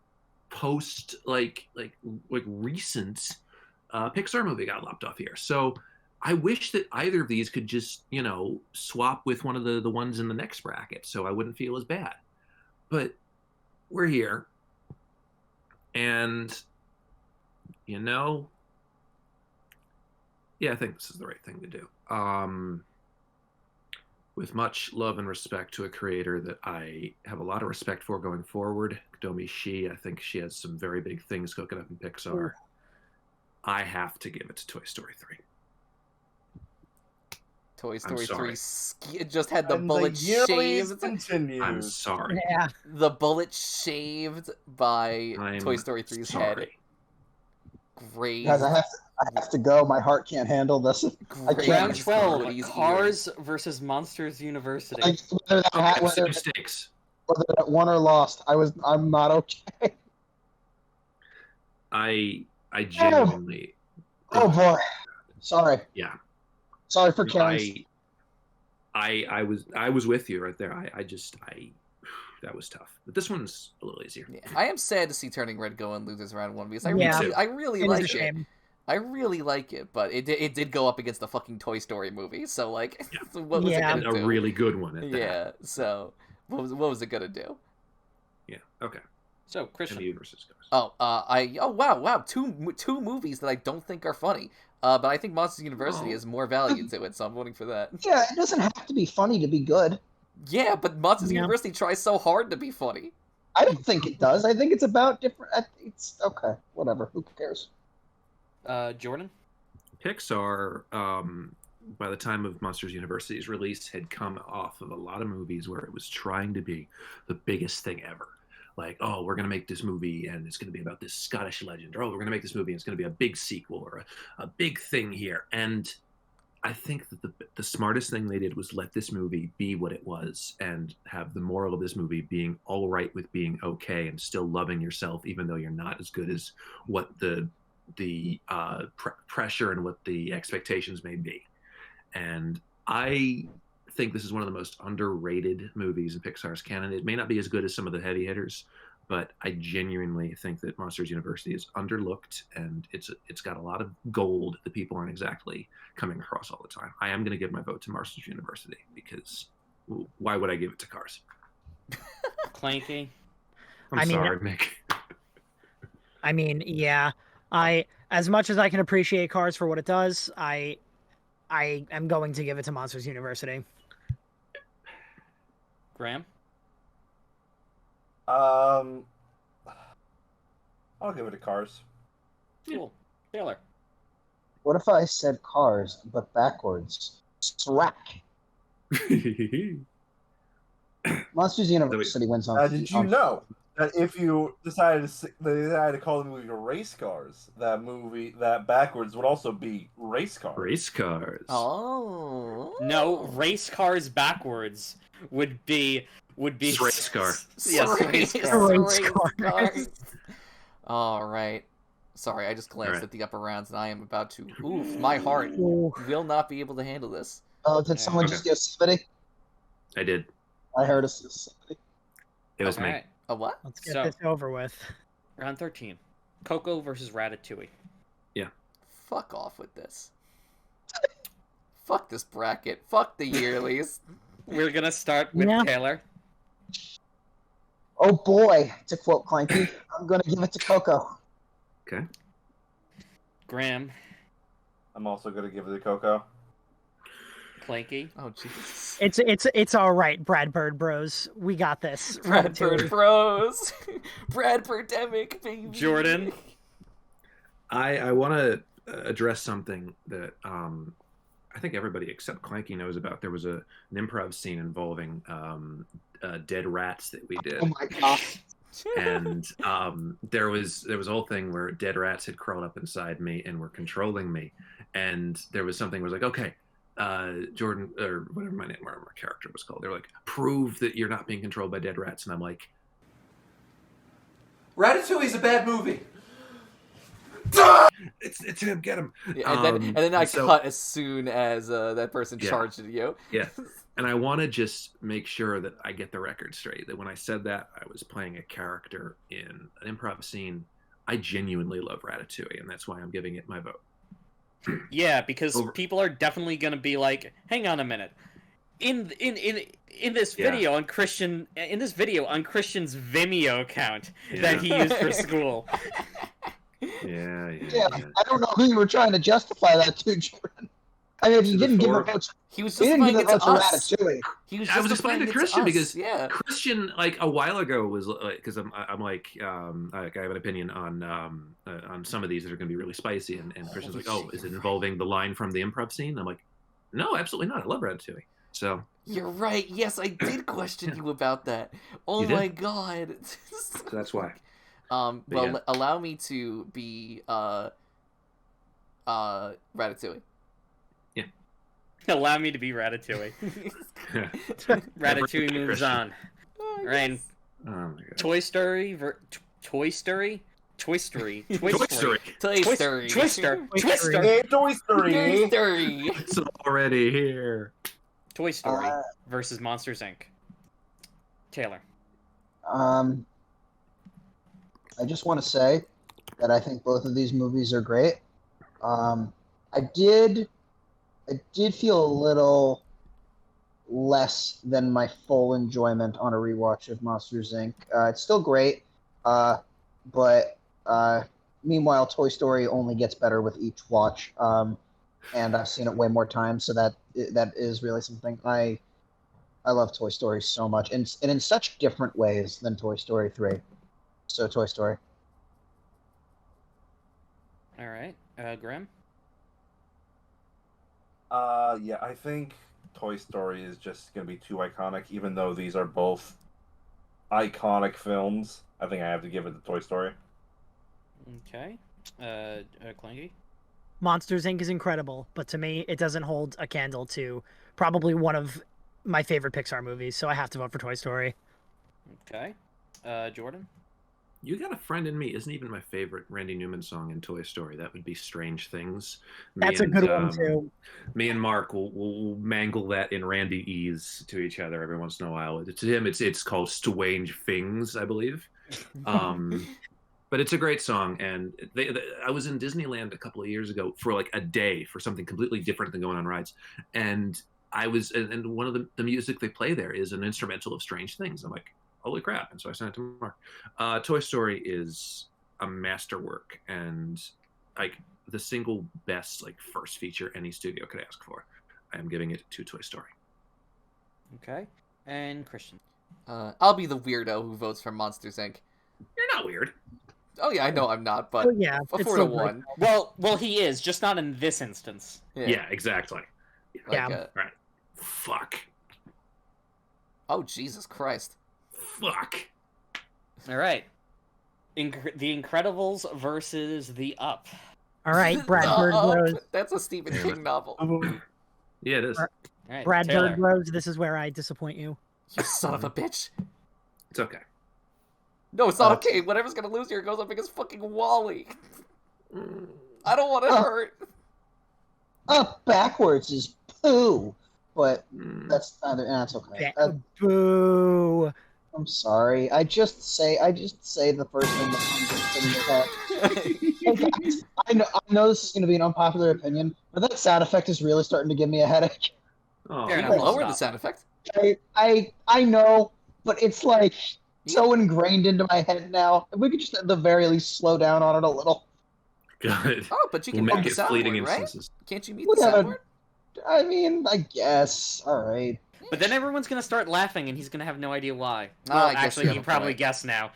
post like recent Pixar movie got lopped off here. So I wish that either of these could just, swap with one of the ones in the next bracket so I wouldn't feel as bad. But we're here. And, yeah, I think this is the right thing to do. With much love and respect to a creator that I have a lot of respect for going forward, Domi Shi, I think she has some very big things cooking up in Pixar. I have to give it to Toy Story 3. Toy Story sorry. 3 it just had the And bullet the yearlies shaved. continues. I'm sorry. Yeah. The bullet shaved by I'm Toy Story 3's head. sorry. Great. Guys, I have to go. My heart can't handle this. I Great. can't. Round 12, Woody's Cars versus Monsters University. Whether that, Okay, mistakes. whether that won or lost, I'm not okay. I genuinely. Oh boy. Sorry. Yeah. Sorry for Karen's. I was with you right there. I that was tough. But this one's a little easier. Yeah, I am sad to see Turning Red go and lose this round one because I really It is a like it. shame. I really like it, but it did go up against the fucking Toy Story movie. So like, what was it Yeah. gonna do? A really good one at that. Yeah. So what was it gonna do? Yeah. Okay. So, Christian. MU versus Ghost. Wow, two movies that I don't think are funny. But I think Monsters University has more value to it, so I'm voting for that. Yeah, it doesn't have to be funny to be good. Yeah, but Monsters Yeah. University tries so hard to be funny. I don't think it does. I think it's about different. It's okay. Whatever. Who cares? Jordan? Pixar, by the time of Monsters University's release, had come off of a lot of movies where it was trying to be the biggest thing ever. like, oh, we're going to make this movie and it's going to be about this Scottish legend, or oh, we're going to make this movie and it's going to be a big sequel or a big thing here. And I think that the smartest thing they did was let this movie be what it was and have the moral of this movie being all right with being okay and still loving yourself, even though you're not as good as what the pressure and what the expectations may be. And I think this is one of the most underrated movies in Pixar's canon. It may not be as good as some of the heavy hitters, but I genuinely think that Monsters University is underlooked, and it's got a lot of gold that people aren't exactly coming across all the time. I am going to give my vote to Monsters University because why would I give it to Cars? Clanky. I'm sorry, Mick. I mean, yeah. As much as I can appreciate Cars for what it does, I am going to give it to Monsters University. Graham? I'll give it to Cars. Cool. Taylor? What if I said Cars, but backwards? Shrek. Monsters University wins on. Did you know that if you decided to call the movie Race Cars, that backwards would also be Race Cars? Race Cars. Oh. No, Race Cars backwards would be Race Car. Yes, Race Cars. All right. Sorry, I just glanced at the upper rounds and I am about to. Oof, my heart Ooh. will not be able to handle this. Oh, did someone just give somebody? I did. I heard somebody. It was me. Right. A what? Let's get this over with. Round 13. Coco versus Ratatouille. Yeah. Fuck off with this. Fuck this bracket. Fuck the yearlies. We're gonna start with Taylor. Oh boy, to quote Clanky, I'm gonna give it to Coco. Okay. Graham. I'm also gonna give it to Coco. Clanky. Oh Jesus. It's all right, Brad Bird Bros. We got this. Brad Bird Bros. Brad Birdemic, baby. Jordan. I want to address something that I think everybody except Clanky knows about. There was an improv scene involving dead rats that we did. Oh my god. And there was a whole thing where dead rats had crawled up inside me and were controlling me. And there was something where it was like, okay, Jordan, or whatever my character was called. They're like, prove that you're not being controlled by dead rats. And I'm like, Ratatouille's a bad movie. It's him, get him. Yeah, and then I cut as soon as that person charged at you. Yeah. And I want to just make sure that I get the record straight, that when I said that, I was playing a character in an improv scene. I genuinely love Ratatouille, and that's why I'm giving it my vote. Yeah, because people are definitely going to be like, hang on a minute. In this video on Christian's Vimeo account that he used for school. Yeah. I don't know who you were trying to justify that to, Jordan. I mean, you didn't give a vote. He was You just didn't give a vote to us. Ratatouille. I was explaining to Christian because yeah. Christian, like a while ago, was like, because I'm like I have an opinion on some of these that are going to be really spicy, and Christian's like, oh, is it involving the line from the improv scene? I'm like, no, absolutely not. I love Ratatouille. So you're right. Yes, I did question you about that. Oh my god. So that's why. Allow me to be Ratatouille. Yeah. Allow me to be Ratatouille. Ratatouille moves on. Right. Oh my god. Toy Story. Twister. It's already here. Toy Story versus Monsters Inc. Taylor. I just want to say that I think both of these movies are great. I did feel a little less than my full enjoyment on a rewatch of Monsters Inc. It's still great, but meanwhile, Toy Story only gets better with each watch, and I've seen it way more times, so that is really something. I love Toy Story so much, and in such different ways than Toy Story 3. So Toy Story. All right, Graham. Yeah, I think Toy Story is just going to be too iconic, even though these are both iconic films, I think I have to give it to Toy Story. Okay. Clanky? Monsters Inc. is incredible, but to me, it doesn't hold a candle to probably one of my favorite Pixar movies, so I have to vote for Toy Story. Okay. Jordan? You Got a Friend in Me isn't even my favorite Randy Newman song in Toy Story. That would be Strange Things. That's a good one, too. Me and Mark will mangle that in Randy-ese to each other every once in a while. To him, it's called Strange Things, I believe. But it's a great song, and I was in Disneyland a couple of years ago for like a day for something completely different than going on rides, and and one of the music they play there is an instrumental of Strange Things. I'm like, holy crap! And so I sent it to Mark. Toy Story is a masterwork, and like the single best like first feature any studio could ask for. I am giving it to Toy Story. Okay. And Christian? I'll be the weirdo who votes for Monsters Inc. You're not weird. Oh yeah, I know I'm not, but Well, yeah, a it's 4-1. Well, he is, just not in this instance. Yeah, exactly. Yeah. Right. Fuck. Oh Jesus Christ. Fuck. All right. The Incredibles versus The Up. All right, Brad Bird Rose. That's a Stephen King novel. Yeah, it is. All right, Brad Taylor. Bird Rose, this is where I disappoint you. You son of a bitch. It's okay. No, it's not okay. Whatever's gonna lose here goes up against fucking Wally. I don't want to hurt. Up backwards is poo, but that's okay. Boo. I'm sorry. I just say the first thing that comes into I know this is going to be an unpopular opinion, but that sound effect is really starting to give me a headache. Oh, Fair You enough. can lower the sound effect. I know, but it's like so ingrained into my head now. If we could just at the very least slow down on it a little. Good. Oh, but you can We'll make make the it fleeting soundboard, right? instances. Can't you meet We the have a- soundboard? I mean, I guess. All right. But then everyone's going to start laughing, and he's going to have no idea why. Ah, Well, I guess actually, you have you a probably point. guess now.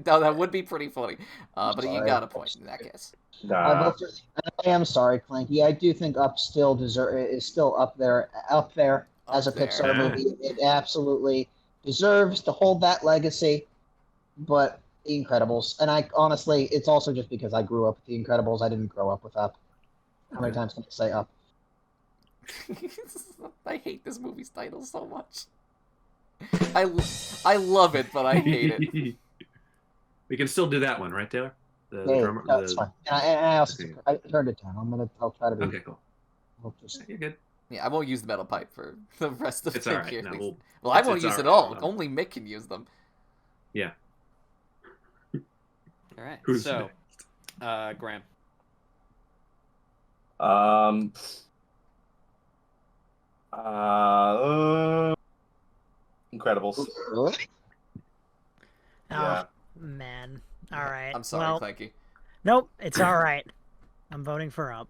No, that would be pretty funny. But you Sorry. got a point in that case. I am sorry, Clanky. I do think Up still is still up there as a Up there. Pixar movie. It absolutely deserves to hold that legacy. But The Incredibles, and I honestly, it's also just because I grew up with The Incredibles. I didn't grow up with Up. How many times can I say Up? I hate this movie's title so much. I love it, but I hate it. We can still do that one, right, Taylor? The Yeah, drummer. no, it's fine. And I also Okay. I turned it down. I'll try to be. Okay, cool. I'll just, You're good. Yeah, I won't use the metal pipe for the rest of It's the all right. year. No, Well, I it's- won't it's use all it right. all. No. Only Mick can use them. Yeah. All right. Who's So, Graham. Incredibles. really? Yeah. Oh, man. All right. I'm sorry, Well, Clanky. nope, it's all right. I'm voting for Up.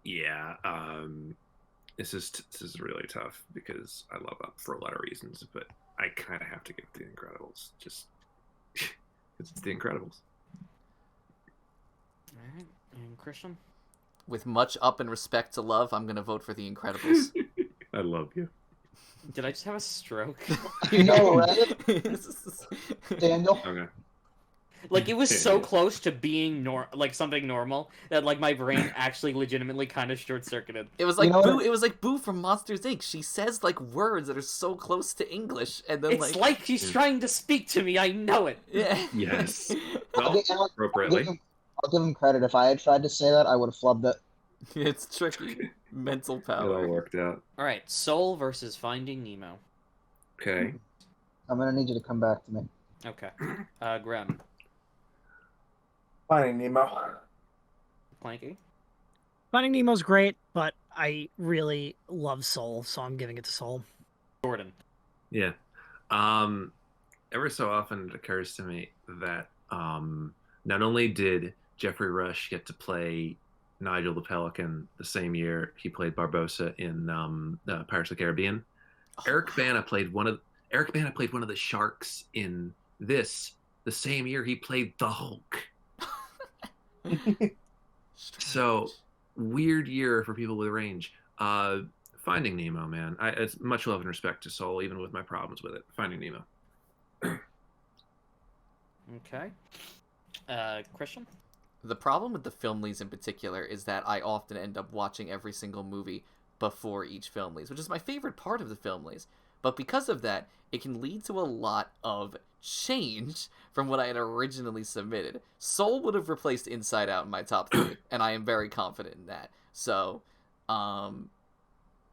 Yeah. This is really tough because I love Up for a lot of reasons, but I kind of have to give it to The Incredibles. Just it's The Incredibles. All right. And Christian? With much up and respect to love, I'm gonna vote for The Incredibles. I love you. Did I just have a stroke? You know, right? Daniel? Okay. Like, it was so close to being something normal that, like, my brain actually legitimately kind of short-circuited. It was like You know Boo. what? It was like Boo from Monsters Inc. She says like words that are so close to English, and then It's like she's trying to speak to me, I know it! yeah. Yes. I'll Well, give- I'll appropriately. I'll give him credit. If I had tried to say that, I would have flubbed it. It's tricky. Mental It all power. worked out. Alright, Soul versus Finding Nemo. Okay. I'm gonna need you to come back to me. Okay. Graham. Finding Nemo. Clanky. Finding Nemo's great, but I really love Soul, so I'm giving it to Soul. Jordan. Yeah. Ever so often it occurs to me that not only did Jeffrey Rush get to play Nigel the Pelican the same year he played Barbossa in Pirates of the Caribbean, Eric Bana played one of the sharks in this the same year he played the Hulk. So weird year for people with range. Finding Nemo, man. It's much love and respect to Soul, even with my problems with it. Finding Nemo. Okay. Christian? The problem with the Filmlies in particular is that I often end up watching every single movie before each Filmlies, which is my favorite part of the Filmlies. But because of that, it can lead to a lot of change from what I had originally submitted. Soul would have replaced Inside Out in my top 3, and I am very confident in that. So,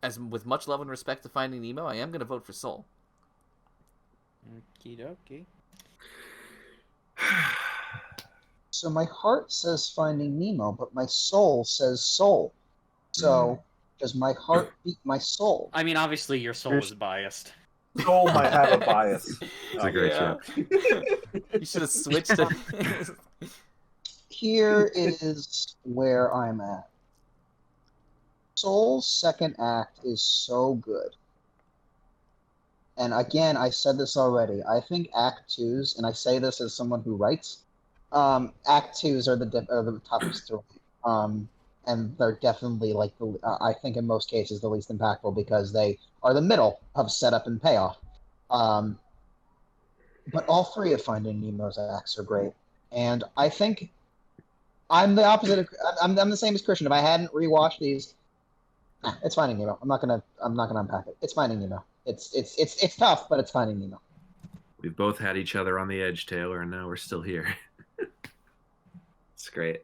as with much love and respect to Finding Nemo, I am going to vote for Soul. Okie dokie. So my heart says Finding Nemo, but my soul says Soul. So does my heart beat my soul? I mean, obviously your soul is biased. Soul might have a bias. It's a great show. You should have switched it. Here is where I'm at. Soul's second act is so good. And again, I said this already. I think Act 2s, and I say this as someone who writes, Act 2s are the toughest to write. And they're definitely, like, I think in most cases, the least impactful because they are the middle of setup and payoff. But all 3 of Finding Nemo's acts are great. And I think I'm the opposite. I'm the same as Christian. If I hadn't rewatched these, it's Finding Nemo. I'm not gonna unpack it. It's Finding Nemo. It's tough, but it's Finding Nemo. We've both had each other on the edge, Taylor, and now we're still here. It's great.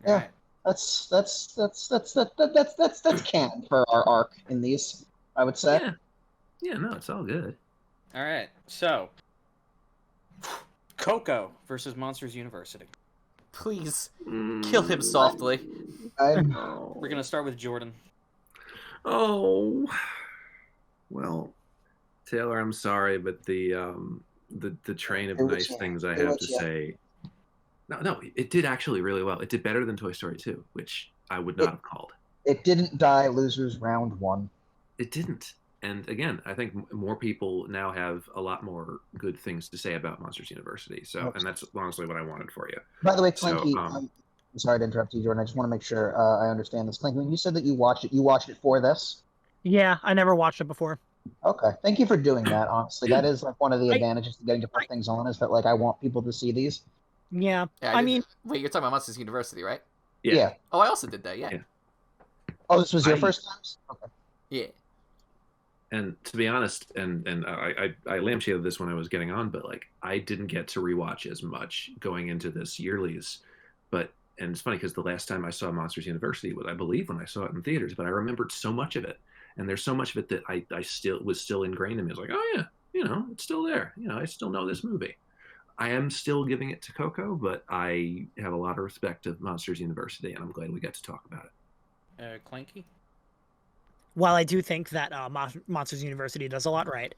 Yeah, that's canon for our arc in these, I would say. Yeah, no, it's all good. All right, so Coco versus Monsters University. Please kill him softly. We're gonna start with Jordan. Oh, well, Taylor, I'm sorry, but the train of nice things I have to say. No, it did actually really well. It did better than Toy Story 2, which I would not have called. It didn't die losers round 1. It didn't. And again, I think more people now have a lot more good things to say about Monsters University. So, and that's honestly what I wanted for you. By the way, Clinky, I'm sorry to interrupt you, Jordan. I just want to make sure I understand this. Clinky, when you said that you watched it for this? Yeah, I never watched it before. Okay, thank you for doing that. Honestly, that is like one of the advantages to getting to put things on is that like I want people to see these. Yeah, I mean, wait, you're talking about Monsters University, right? Yeah. Oh, I also did that. Yeah. Oh, this was your first time? Okay. Yeah. And to be honest, and I lampshaded this when I was getting on, but like I didn't get to rewatch as much going into this yearlies. And it's funny because the last time I saw Monsters University was, I believe, when I saw it in theaters, but I remembered so much of it. And there's so much of it that I was still ingrained in me. I was like, oh yeah, it's still there. I still know this movie. I am still giving it to Coco, but I have a lot of respect of Monsters University, and I'm glad we get to talk about it. Clanky? While I do think that Monsters University does a lot right,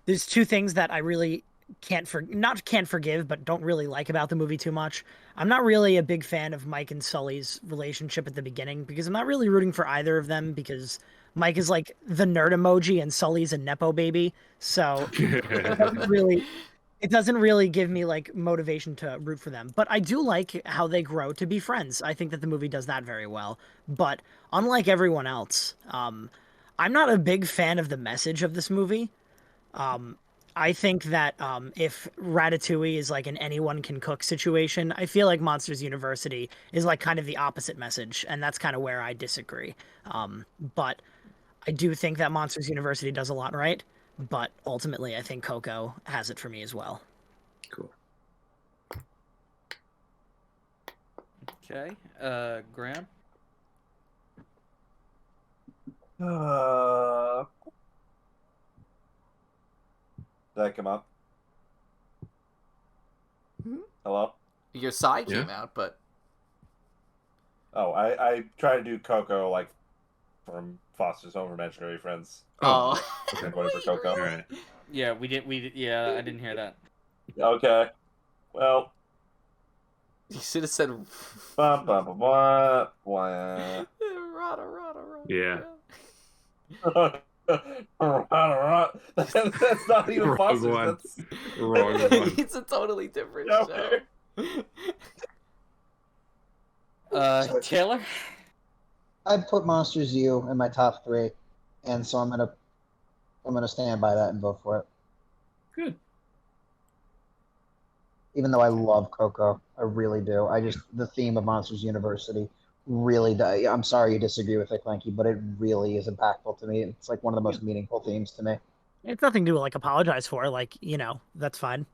there's 2 things that I really can't forgive, but don't really like about the movie too much. I'm not really a big fan of Mike and Sully's relationship at the beginning because I'm not really rooting for either of them because Mike is like the nerd emoji and Sully's a Nepo baby. So it doesn't really give me like motivation to root for them. But I do like how they grow to be friends. I think that the movie does that very well. But unlike everyone else, I'm not a big fan of the message of this movie. I think that if Ratatouille is like an anyone can cook situation, I feel like Monsters University is like kind of the opposite message, and that's kind of where I disagree. But I do think that Monsters University does a lot right, but ultimately I think Coco has it for me as well. Cool. Okay, Graham? Did that come up? Hello? Your side came out, but... Oh, I tried to do Coco, like, from Foster's Home for Imaginary Friends. Oh. I'm voting for Coco. All right. Yeah, yeah, I didn't hear that. Okay. Well... You should have said... Yeah. That's not even possible. It's a totally different show. Taylor? I'd put Monsters U in my top 3, and so I'm gonna stand by that and vote for it. Good. Even though I love Coco, I really do. The theme of Monsters University really does. I'm sorry you disagree with it, Clanky, but it really is impactful to me. It's like one of the most meaningful themes to me. It's nothing to like apologize for. Like, that's fine.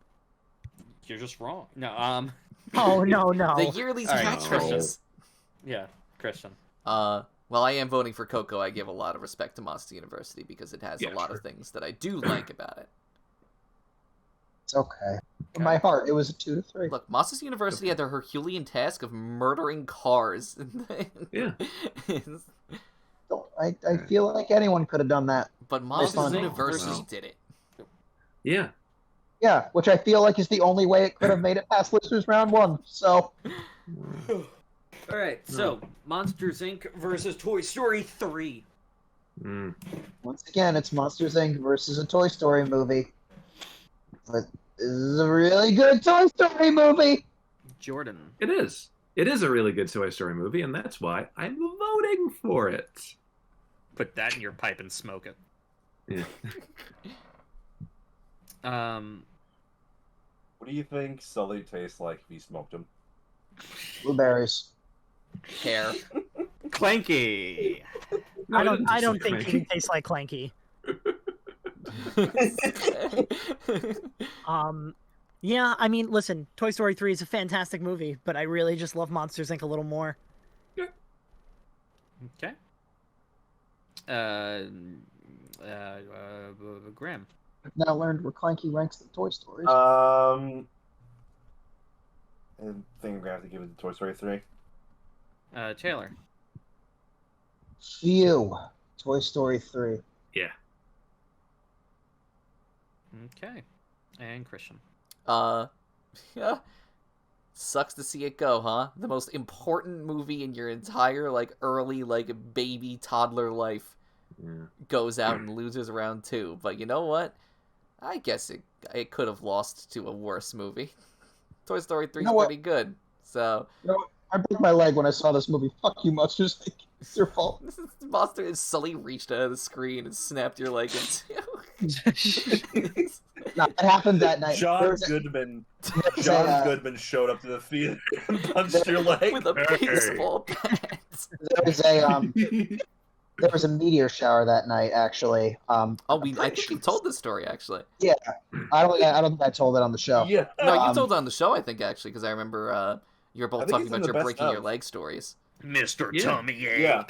You're just wrong. No, Oh no. The Yearly's All right, catchphrase. Yeah, Christian. Well, I am voting for Coco. I give a lot of respect to Monsters University because it has a lot of things that I do like about it. It's okay. In my heart, it was a 2 to 3. Look, Monsters University had the Herculean task of murdering cars. Yeah. I feel like anyone could have done that. But Monsters University did it. Yeah. Yeah, which I feel like is the only way it could have made it past listeners round 1. So. All right, so Monsters Inc. versus Toy Story 3. Once again, it's Monsters Inc. versus a Toy Story movie. But this is a really good Toy Story movie. Jordan. It is. It is a really good Toy Story movie, and that's why I'm voting for it. Put that in your pipe and smoke it. Yeah. What do you think Sully tastes like if he smoked him? Blueberries. Hair. Clanky. No, I don't think Clanky. he tastes like Clanky. Yeah, I mean, listen, Toy Story 3 is a fantastic movie, but I really just love Monsters Inc. a little more. Okay. Graham. I've now learned where Clanky ranks the Toy Stories. I think I'm gonna have to give it to Toy Story 3. Taylor. Phew. Toy Story 3. Yeah. Okay. And Christian. Yeah. Sucks to see it go, huh? The most important movie in your entire, early, baby, toddler life goes out and loses round 2. But you know what? I guess it could have lost to a worse movie. Toy Story 3 is pretty good, so... You know what? I broke my leg when I saw this movie. Fuck you, Monsters Inc. It's your fault. Monster is Sully reached out of the screen and snapped your leg in two. No, it happened that night. John Goodman showed up to the theater and punched your leg with a baseball bat. There was a meteor shower that night, actually. I think you told this story, actually. Yeah, I don't think I told it on the show. Yeah, no, you told it on the show, I think, actually, because I remember you were both talking about your breaking your leg stories. Mr. Tummy Ache. Yeah.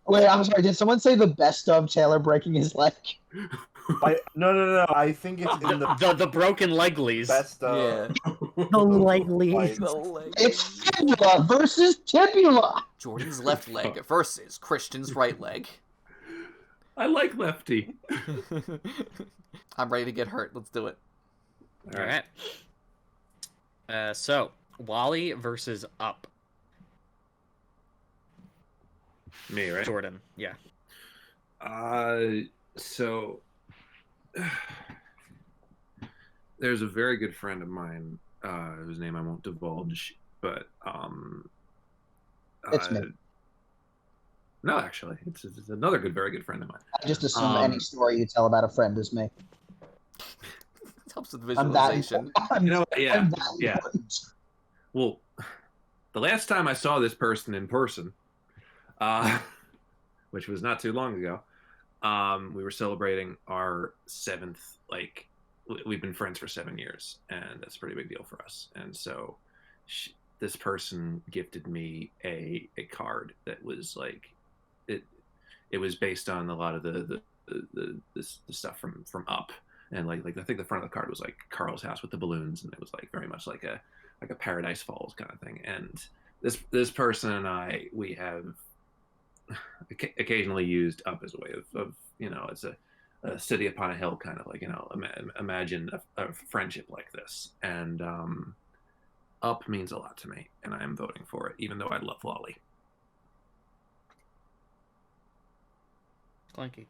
Wait, I'm sorry. Did someone say the best of Taylor breaking his leg? No. I think it's in the broken leglies. best of. Yeah. The leglies. It's fibula versus tibula. Jordan's left leg versus Christian's right leg. I like Lefty. I'm ready to get hurt. Let's do it. All right. So, Wally versus Up. Me, right? Jordan, yeah. So there's a very good friend of mine, whose name I won't divulge, but It's me. No, actually, it's another very good friend of mine. I just assume any story you tell about a friend is me. It helps with visualization. You know, yeah. Important. Well, the last time I saw this person in person, which was not too long ago, we were celebrating our 7th, we've been friends for 7 years, and that's a pretty big deal for us. And so this person gifted me a card that was it was based on a lot of the stuff from Up. And I think the front of the card was Carl's house with the balloons, and it was very much like a Paradise Falls kind of thing. And this person and we have occasionally used Up as a way of it's a city upon a hill kind of imagine a friendship like this. And Up means a lot to me, and I am voting for it, even though I love Wally. Clanky.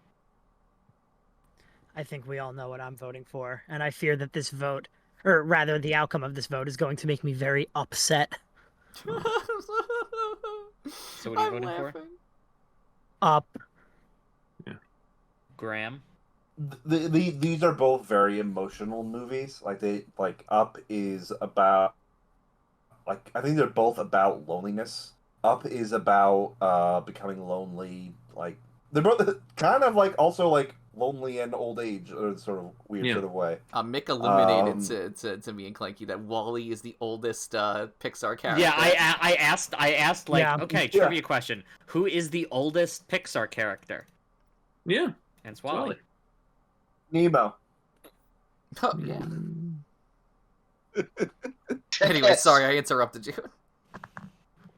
I think we all know what I'm voting for, and I fear that this vote, or rather the outcome of this vote, is going to make me very upset. So what are you voting for? Up. Graham. These are both very emotional movies. Up is about, like, I think they're both about loneliness. Up is about becoming lonely. Like, they're both kind of like also like lonely and old age, or sort of weird sort of way. Mick illuminated to me and Clanky that Wall-E is the oldest Pixar character. Yeah, I asked like, Yeah. okay, trivia question: who is the oldest Pixar character? Yeah, And it's Wall-E. Nemo. Oh, yeah. Anyway, sorry, I interrupted you.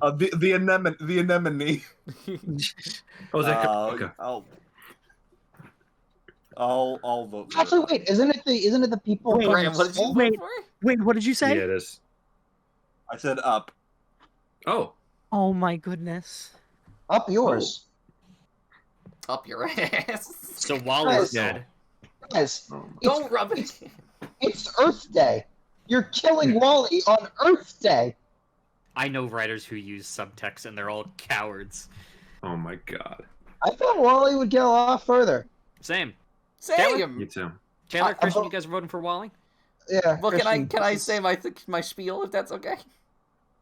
The anemone. Oh, is that Coco? I'll vote for Actually, it. wait, isn't it the people? Wait, from Graham, what did you Soul? vote Wait. for? Wait, what did you say? Yeah, it is. I said Up. Oh, Oh my goodness. Up yours. Up your ass. So Wall-E's Guys, dead. Guys, Don't rub it. it's Earth Day. You're killing Wally on Earth Day. I know writers who use subtext, and they're all cowards. oh my God. I thought Wally would get a lot further. Same. Same. Me too. Taylor, I Christian, vote- you guys are voting for Wall-E? Yeah. Well, can I Christian, say my spiel if that's okay?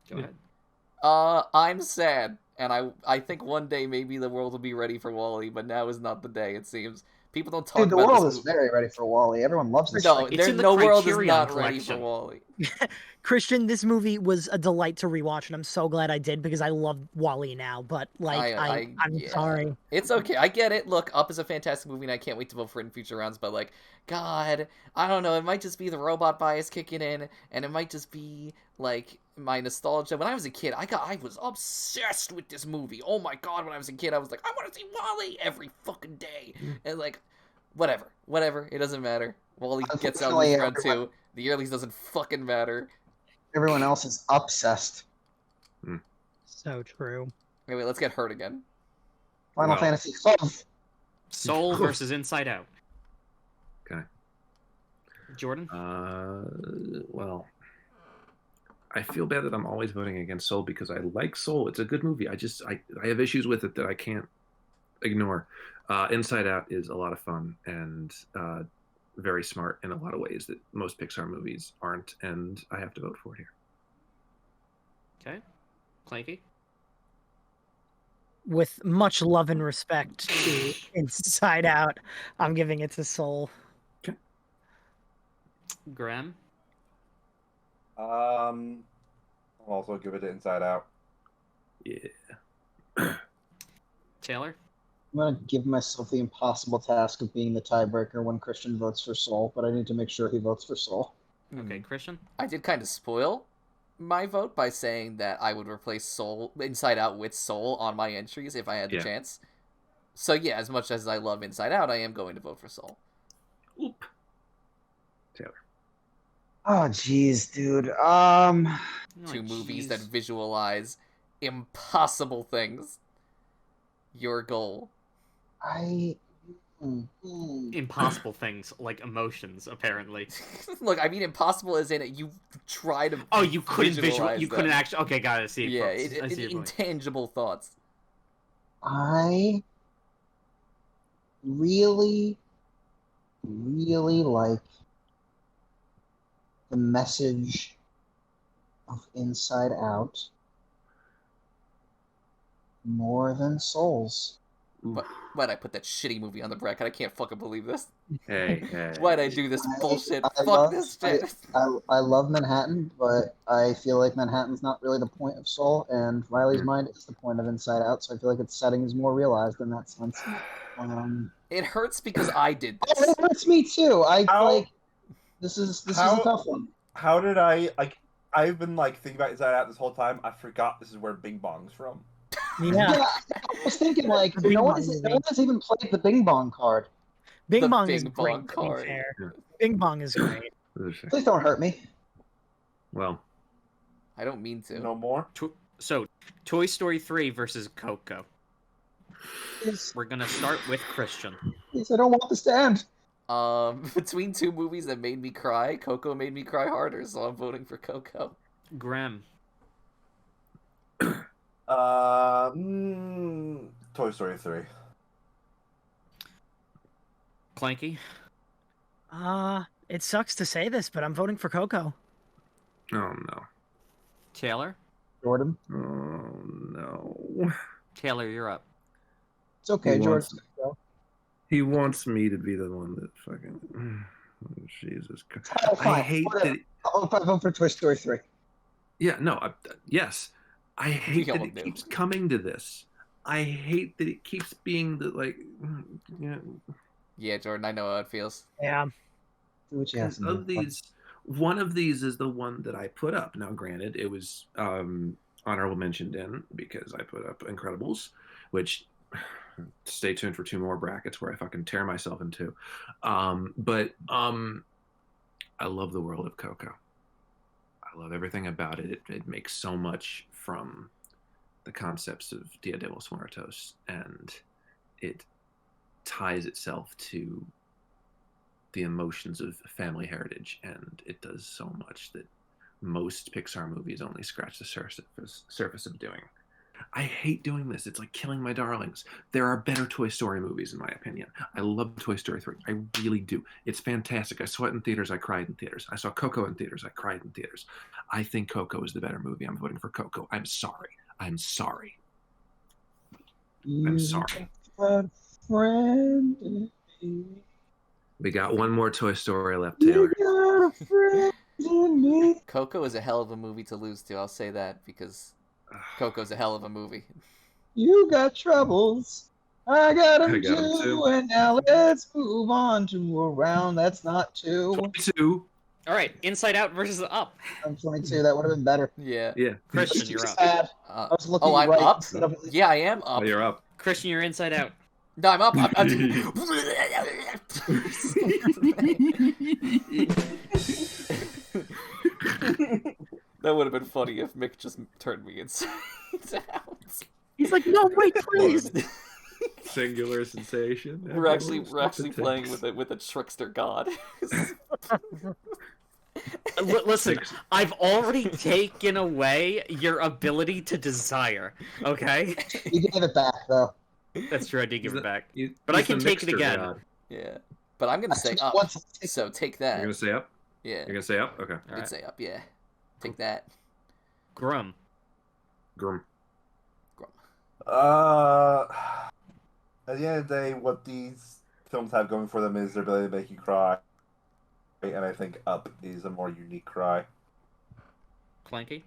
Go ahead. I'm sad, and I think one day maybe the world will be ready for Wall-E, but now is not the day. It seems people don't talk Dude, the about world this is very ready for Wally. Everyone loves this. No, It's there's in the no world is Criterion not ready for collection. Wall-E. Christian, this movie was a delight to rewatch, and I'm so glad I did because I love Wally now. But I'm yeah. sorry. It's okay. I get it. Look, Up is a fantastic movie, and I can't wait to vote for it in future rounds. But like, God, I don't know. It might just be the robot bias kicking in, and it might just be like my nostalgia. When I was a kid, I was obsessed with this movie. Oh my God, when I was a kid, I was like, I want to see Wall-E every fucking day, and like, whatever. It doesn't matter. Wall-E gets out in round two. The yearlies doesn't fucking matter. Everyone else is obsessed. So true. Anyway, let's get hurt again. Final Well. Fantasy XII. Soul versus Inside Out. Okay. Jordan? Well, I feel bad that I'm always voting against Soul because I like Soul. It's a good movie. I have issues with it that I can't ignore. Inside Out is a lot of fun and very smart in a lot of ways that most Pixar movies aren't, and I have to vote for it here. Okay. Clanky? With much love and respect to Inside Out, I'm giving it to Soul. Graham? I'll also give it to Inside Out. Yeah. Taylor? I'm going to give myself the impossible task of being the tiebreaker when Christian votes for Soul, but I need to make sure he votes for Soul. Okay, Christian? I did kind of spoil my vote by saying that I would replace Inside Out with Soul on my entries if I had the chance. So yeah, as much as I love Inside Out, I am going to vote for Soul. Oop. Taylor. Oh, jeez, dude. Two movies that visualize impossible things. Your goal. Impossible things, like emotions, apparently. Look, I mean impossible as in it. You try to. Oh, you couldn't visualize you couldn't them. actually. Okay, got it. See, Yeah, I see your point. intangible thoughts. I really, really like the message of Inside Out more than Souls. Why'd I put that shitty movie on the bracket? I can't fucking believe this. Hey. Why'd I do this bullshit? I Fuck love- this shit. I love Manhattan, but I feel like Manhattan's not really the point of Soul, and Riley's Mind is the point of Inside Out, so I feel like its setting is more realized in that sense. It hurts because I did Oh, this. it hurts me too. This is a tough one. How did I've been like thinking about Inside Out this whole time. I forgot this is where Bing Bong's from. Yeah. I was thinking like The Bing no one Bong has movie. even played the Bing Bong card. Bing The Bong is Bing great, Bong to card. be fair. Yeah. Bing Bong is great. Please don't hurt me. Well, I don't mean to. No more. So, Toy Story 3 versus Coco. Please, We're gonna start with Christian. please, I don't want this to end. Between two movies that made me cry, Coco made me cry harder, so I'm voting for Coco. Graham. Toy Story 3. Clanky. It sucks to say this, but I'm voting for Coco. Oh no. Taylor. Jordan. Oh no. Taylor, you're up. It's okay, He Jordan. wants- He wants me to be the one that fucking. Jesus Christ. Oh, fine. I hate Whatever. that. I'll vote for Toy Story 3. Yeah, no. Yes, I hate We all that it do. keeps coming to this. I hate that it keeps being the like. Yeah, Yeah, Jordan, I know how it feels. Yeah. Do what you have because to of do. these, one of these is the one that I put up. Now, granted, it was honorable mentioned in because I put up Incredibles, which stay tuned for 2 more brackets where I fucking tear myself in 2. But I love the world of Coco. I love everything about it. It makes so much from the concepts of Dia de los Muertos, and it ties itself to the emotions of family heritage, and it does so much that most Pixar movies only scratch the surface of doing. I hate doing this. It's like killing my darlings. There are better Toy Story movies, in my opinion. I love Toy Story 3. I really do. It's fantastic. I saw it in theaters. I cried in theaters. I saw Coco in theaters. I cried in theaters. I think Coco is the better movie. I'm voting for Coco. I'm sorry. I'm sorry. I'm sorry. Friend in me. We got one more Toy Story left, Taylor. You got a friend in me. Coco is a hell of a movie to lose to. I'll say that because Coco's a hell of a movie. You got troubles. I got them I got 'em too. too. And now let's move on to a round that's not 2. 22. All right, Inside Out versus Up. I'm 22. That would have been better. Yeah. Yeah. Christian, you're up. Sad. I was looking I'm right up. instead of- Yeah, I am Oh, up. you're up. Christian, you're Inside Out. No, I'm up. That would have been funny if Mick just turned me inside out. He's like, no, wait, please. Singular sensation. We're actually playing with a trickster god. Listen, I've already taken away your ability to desire. Okay, You gave it back, though. that's true. I did give it back, You- but I he's can the take it mixture again. god. Yeah, but I'm gonna say up. Once- So take You're that. gonna say up? Yeah, You're gonna say up? Okay. I All right. did say up. Yeah, take that. Grum. Grum. At the end of the day, what these films have going for them is their ability to make you cry, and I think Up is a more unique cry. Clanky.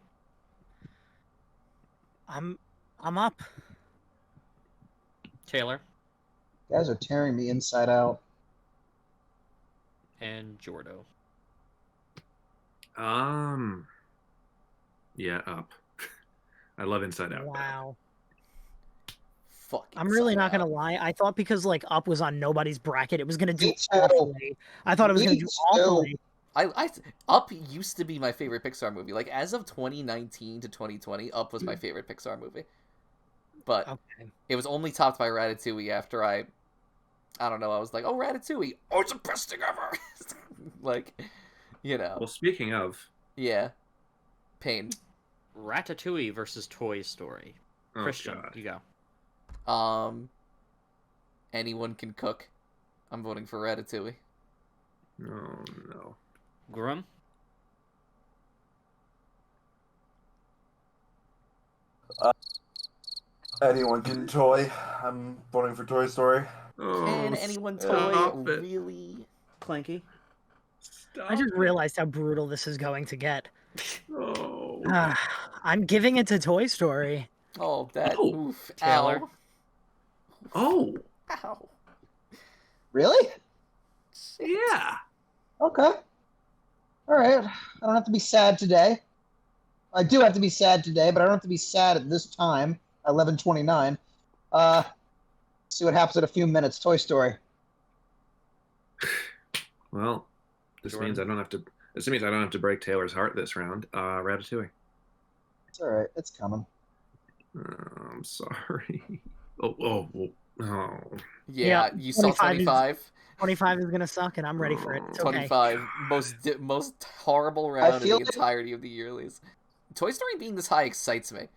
I'm up. Taylor. You guys are tearing me inside out. And Jordo. Yeah, up. I love Inside Out. Wow. Fuck. I'm really Inside not gonna Out. lie. I thought because like Up was on nobody's bracket, it was gonna do Me too. awfully. I thought it was gonna Me do too. awfully. Up used to be my favorite Pixar movie. Like as of 2019 to 2020, Up was my favorite Pixar movie. But Okay. it was only topped by Ratatouille after I don't know, I was like, oh, Ratatouille, oh, it's the best thing ever. Like, you know, Well, speaking of, yeah, pain. Ratatouille versus Toy Story. oh Christian, god, you go. Anyone can cook. I'm voting for Ratatouille. oh no, Grum. Anyone can toy. I'm voting for Toy Story. oh, Can anyone stop toy it. really? Clanky. Stop I just it. realized how brutal this is going to get. Oh. I'm giving it to Toy Story. Oh, that Oh, oof. Taylor. Oh, Ow. Ow. Really? yeah. Okay. All right. I don't have to be sad today. I do have to be sad today, but I don't have to be sad at this time, 11:29. See what happens in a few minutes. Toy Story. Well, this Jordan? means I don't have to. This means I don't have to break Taylor's heart this round. Ratatouille. It's all right. It's coming. I'm sorry. Oh. Yeah, Yeah, you saw 25 is- 25. 25 is gonna suck, and I'm ready for it. It's okay. 25. Most horrible round in the feel like- entirety of the yearlies. Toy Story being this high excites me.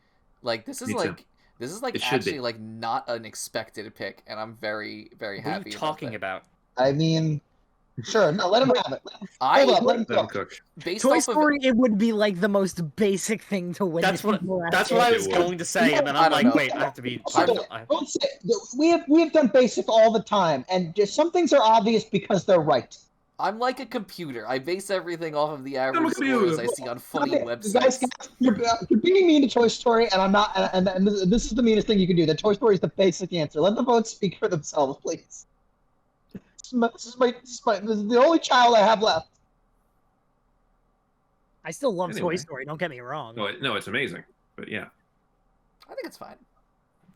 Like this is Me too. This is like It should actually be. like not an expected pick, and I'm very, very What are happy you talking about about? I mean, sure. No, let him have it. I- Hold up. Let him Let him cook. cook. that. Based Toy off Story, it would be like the most basic thing to win. That's if what you were that's at what I it. was It going to say, and then I I'm don't like, know. wait, I have to be. Don't say we have done basic all the time, and just some things are obvious because they're right. I'm like a computer. I base everything off of the I'm a average scores computer. I see on funny Okay, websites. guys, you're being mean to Toy Story, and I'm not. And this is the meanest thing you can do. That Toy Story is the basic answer. Let the votes speak for themselves, please. This is the only child I have left. I still love Toy Anyway. Story. Don't get me wrong. No, it's amazing. But yeah. I think it's fine.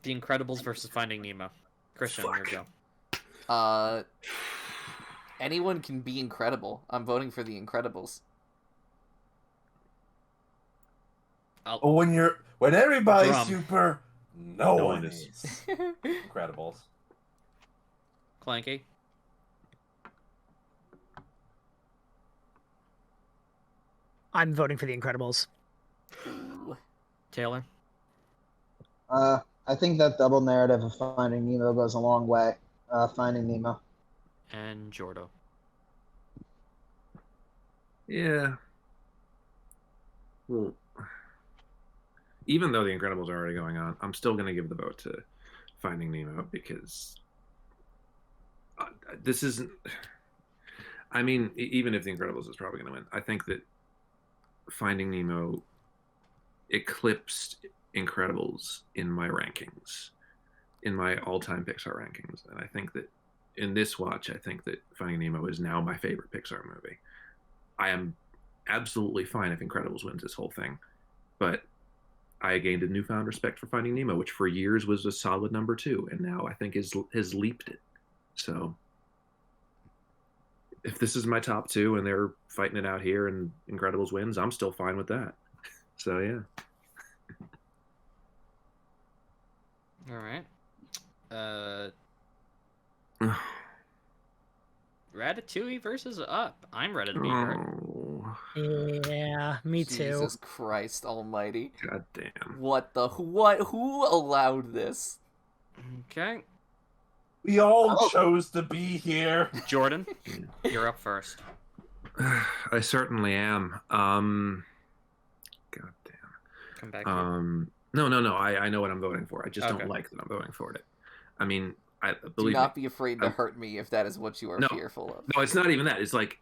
The Incredibles versus Finding Nemo. Christian, your Fuck. go. Anyone can be incredible. I'm voting for the Incredibles. But when everybody's Drum. super, no No one one is. is. Incredibles. Clanky. I'm voting for The Incredibles. Ooh. Taylor. I think that double narrative of Finding Nemo goes a long way. Finding Nemo. And Jordo. Yeah. Well, even though The Incredibles are already going on, I'm still going to give the vote to Finding Nemo because this isn't. I mean, even if The Incredibles is probably going to win, I think that Finding Nemo eclipsed Incredibles in my rankings, in my all-time Pixar rankings, and I think that in this watch, I think that Finding Nemo is now my favorite Pixar movie. I am absolutely fine if Incredibles wins this whole thing, but I gained a newfound respect for Finding Nemo, which for years was a solid number 2, and now I think has leaped it. So if this is my top 2 and they're fighting it out here and Incredibles wins, I'm still fine with that. So yeah. All right. Ratatouille versus Up. I'm ready to be hurt. Oh, Yeah, me too. Jesus Christ Almighty! god damn. What the what? Who allowed this? Okay. We all chose to be here. Jordan, you're up first. I certainly am. God damn. Come back here. No. I know what I'm voting for. I just Okay. don't like that I'm voting for it. I mean, Do believe not me. be afraid to hurt me if that is what you are No. fearful of. No, it's not even that. It's like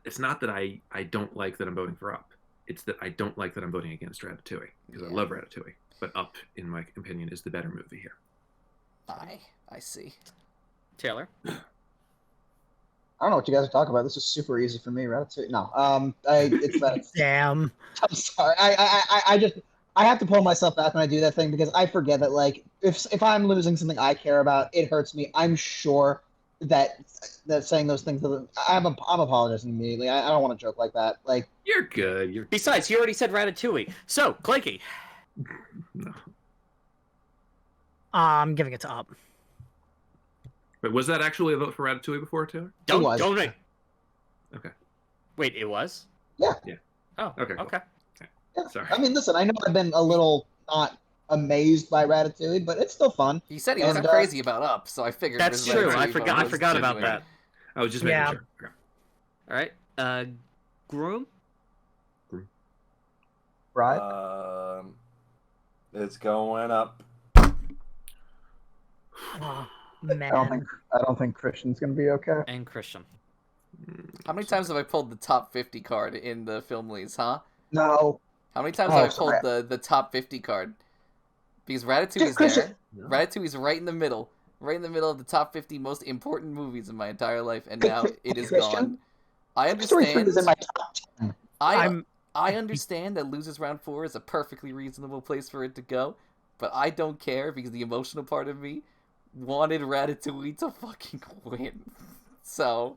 it's not that I don't like that I'm voting for Up. It's that I don't like that I'm voting against Ratatouille because I Yeah. love Ratatouille. But Up, in my opinion, is the better movie here. I see. Taylor. I don't know what you guys are talking about. This is super easy for me. Ratatouille. No. It's that. Damn. I'm sorry. I have to pull myself back when I do that thing because I forget that like if I'm losing something I care about, it hurts me. I'm sure that saying those things. I'm apologizing immediately. I don't want to joke like that. Like You're good. Besides, you already said Ratatouille. So, Clanky. No. I'm giving it to Up. But was that actually a vote for Ratatouille before, Taylor? was. Don't make. Okay. Wait, it was? Yeah. Yeah. Oh, Okay, cool. Okay. yeah. Sorry. I mean, listen. I know I've been a little not amazed by Ratatouille, but it's still fun. He said he And, wasn't crazy about Up, so I figured. That's his true. Ratatouille I vote forgot. I was forgot about genuine. that. I was just making Yeah. sure. Okay. All right. Groom. Right. It's going up. Oh, I man. don't think Christian's gonna be okay. And Christian. How many times have I pulled the top 50 card in the Filmlies, huh? No. How many times Oh, have I pulled sorry. the top 50 card? Because Ratatouille's Christian. there. Ratatouille's right in the middle. Right in the middle of the top 50 most important movies in my entire life, and now it is Christian? gone. I Toy Story 3 understand. is in my top 10. I understand that losers round 4 is a perfectly reasonable place for it to go, but I don't care because the emotional part of me wanted Ratatouille to fucking win. So,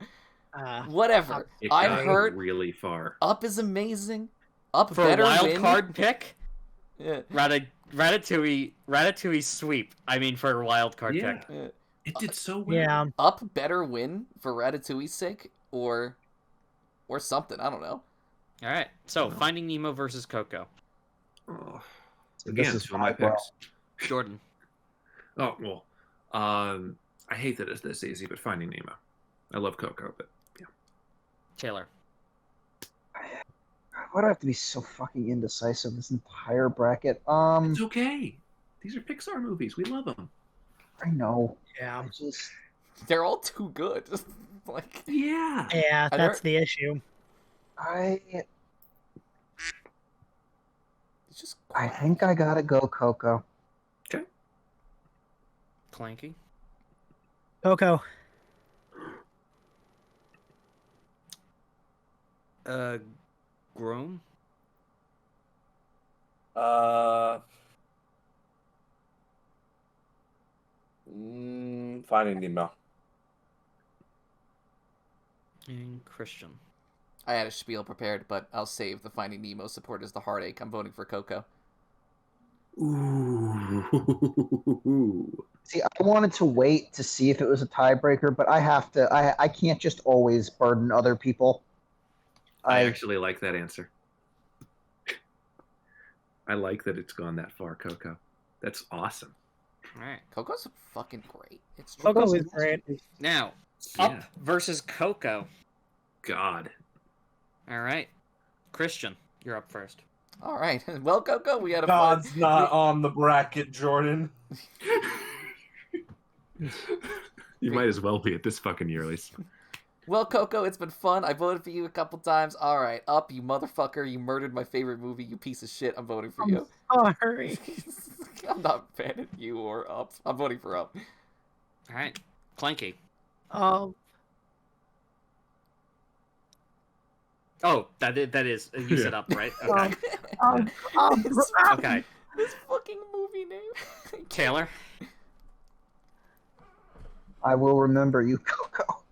whatever. It I got heard really far. Up is amazing. Up For a better wild win. card pick, Yeah. Ratatouille sweep. I mean, for a wild card Yeah. pick. Yeah. It did so well. Yeah. Up better win for Ratatouille's sake, or something. I don't know. All right. So, Finding Nemo versus Coco. Oh. This Again, is two of my fine, bro. picks. Jordan. Oh well, I hate that it's this easy, but Finding Nemo. I love Coco, but yeah. Taylor. Why do I have to be so fucking indecisive this entire bracket? It's okay. These are Pixar movies. We love them. I know. Yeah. I just They're all too good. Like, Yeah. Yeah, that's the issue. it's just I think I gotta go Coco. Okay. Clanky. Coco. Groom. Finding Nemo. And Christian. I had a spiel prepared, but I'll save the Finding Nemo support as the heartache. I'm voting for Coco. Ooh. See, I wanted to wait to see if it was a tiebreaker, but I have to. I can't just always burden other people. I actually like that answer. I like that it's gone that far, Coco. That's awesome. All right. Coco's fucking great. It's Coco is great. Now, Yeah. Up versus Coco. God. All right. Christian, you're up first. all right. Well, Coco, we had a God's fun... not on the bracket, Jordan. You might as well be at this fucking year, at least. Well, Coco, it's been fun. I voted for you a couple times. All right, Up, you motherfucker. You murdered my favorite movie, you piece of shit. I'm voting for you. Sorry. I'm not mad at you or Up. I'm voting for Up. All right. Clanky. Oh, that is you said Up, right? Okay. Okay. This fucking movie name. Taylor. I will remember you, Coco.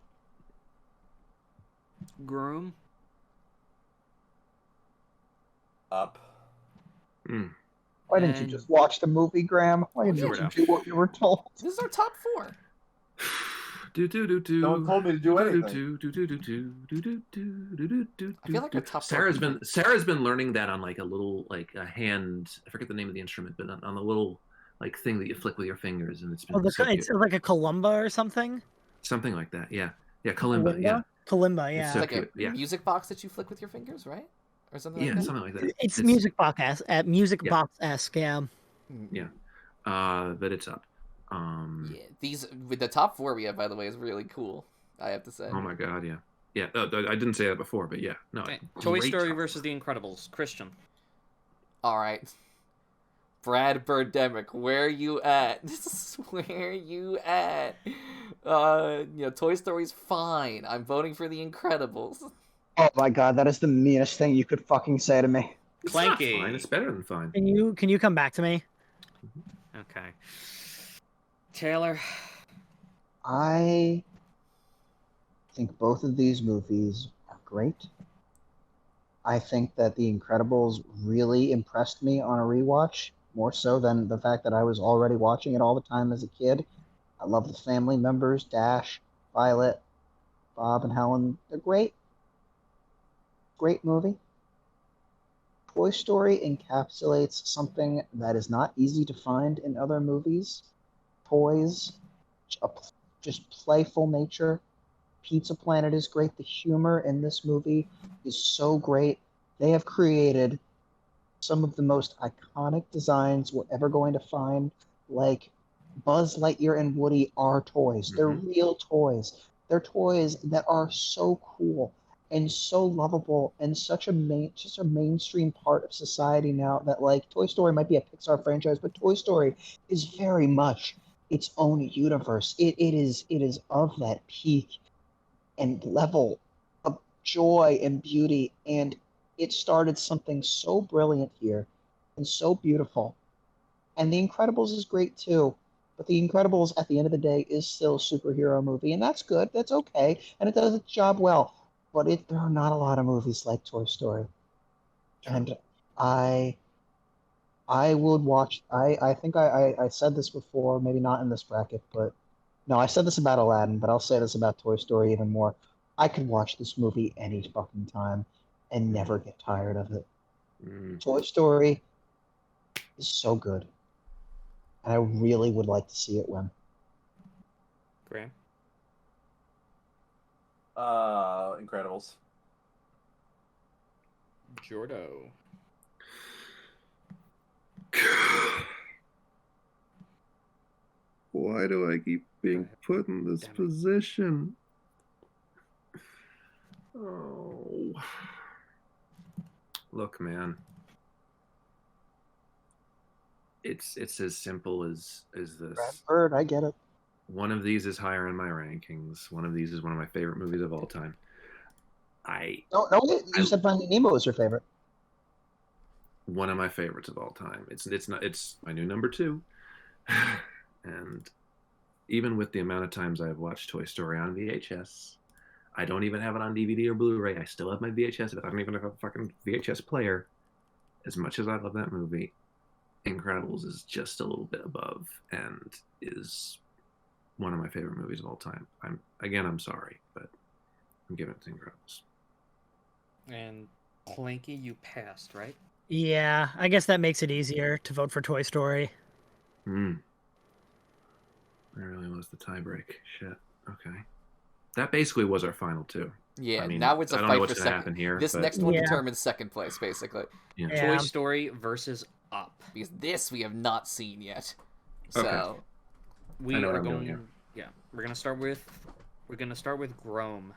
Groom. Up. Why didn't you just watch the movie, Graham? Why didn't you Weirdo. do what you were told? This is our top 4. No one told me to do anything. I feel like our top Sarah's been learning that on like a little a hand. I forget the name of the instrument, but on the little like thing that you flick with your fingers, and it's been It's like a kalimba or something. something like that. Yeah, kalimba. Yeah, Kalimba, yeah. It's so It's like cute. a music box that you flick with your fingers, right? Or something Yeah, like that? something like that. It's music box at music Yeah. box-esque, yeah. Yeah, but it's Up. Yeah, these with the top 4 we have, by the way, is really cool. I have to say. Oh my god, yeah. Yeah, I didn't say that before, but yeah, no. Okay. Toy great Story job. versus The Incredibles. Christian. All right, Brad Birdemic, where you at? Where you at? Toy Story's fine. I'm voting for The Incredibles. Oh my god, that is the meanest thing you could fucking say to me. It's not Clanky. fine. It's better than fine. Can you come back to me? Okay. Taylor. I think both of these movies are great. I think that The Incredibles really impressed me on a rewatch, more so than the fact that I was already watching it all the time as a kid. I love the family members, Dash, Violet, Bob, and Helen. They're great. Great movie. Toy Story encapsulates something that is not easy to find in other movies. Toys, just playful nature. Pizza Planet is great. The humor in this movie is so great. They have created some of the most iconic designs we're ever going to find. Like Buzz Lightyear and Woody are toys. They're real toys. They're toys that are so cool and so lovable and such a mainstream part of society now that like Toy Story might be a Pixar franchise, but Toy Story is very much its own universe. It is of that peak and level of joy and beauty, and it started something so brilliant here and so beautiful. And The Incredibles is great too, but The Incredibles at the end of the day is still a superhero movie, and that's good, that's okay, and it does its job well. But there are not a lot of movies like Toy Story, and I would watch. I think I said this before, maybe not in this bracket, but no, I said this about Aladdin, but I'll say this about Toy Story even more. I could watch this movie any fucking time and never get tired of it. Toy Story is so good. I really would like to see it win. Graham? Incredibles. Jordo. Why do I keep being put in this position? Oh. Look, man. It's as simple as this. Bradford, I get it. One of these is higher in my rankings. One of these is one of my favorite movies of all time. No, you said Finding Nemo was your favorite. One of my favorites of all time. It's my new number 2. And even with the amount of times I've watched Toy Story on VHS, I don't even have it on DVD or Blu-ray. I still have my VHS. I don't even have a fucking VHS player. As much as I love that movie, Incredibles is just a little bit above and is one of my favorite movies of all time. I'm sorry, but I'm giving it to Incredibles. And Clanky, you passed, right? Yeah, I guess that makes it easier to vote for Toy Story. That really was the tiebreak. Shit. Okay. That basically was our final 2. Yeah, I mean, now it's a I don't know fight what's for gonna second. happen here. This but... next one determines second place, basically. Toy Story versus Up. Because this we have not seen yet. So we are going. Yeah, we're gonna start with Grom.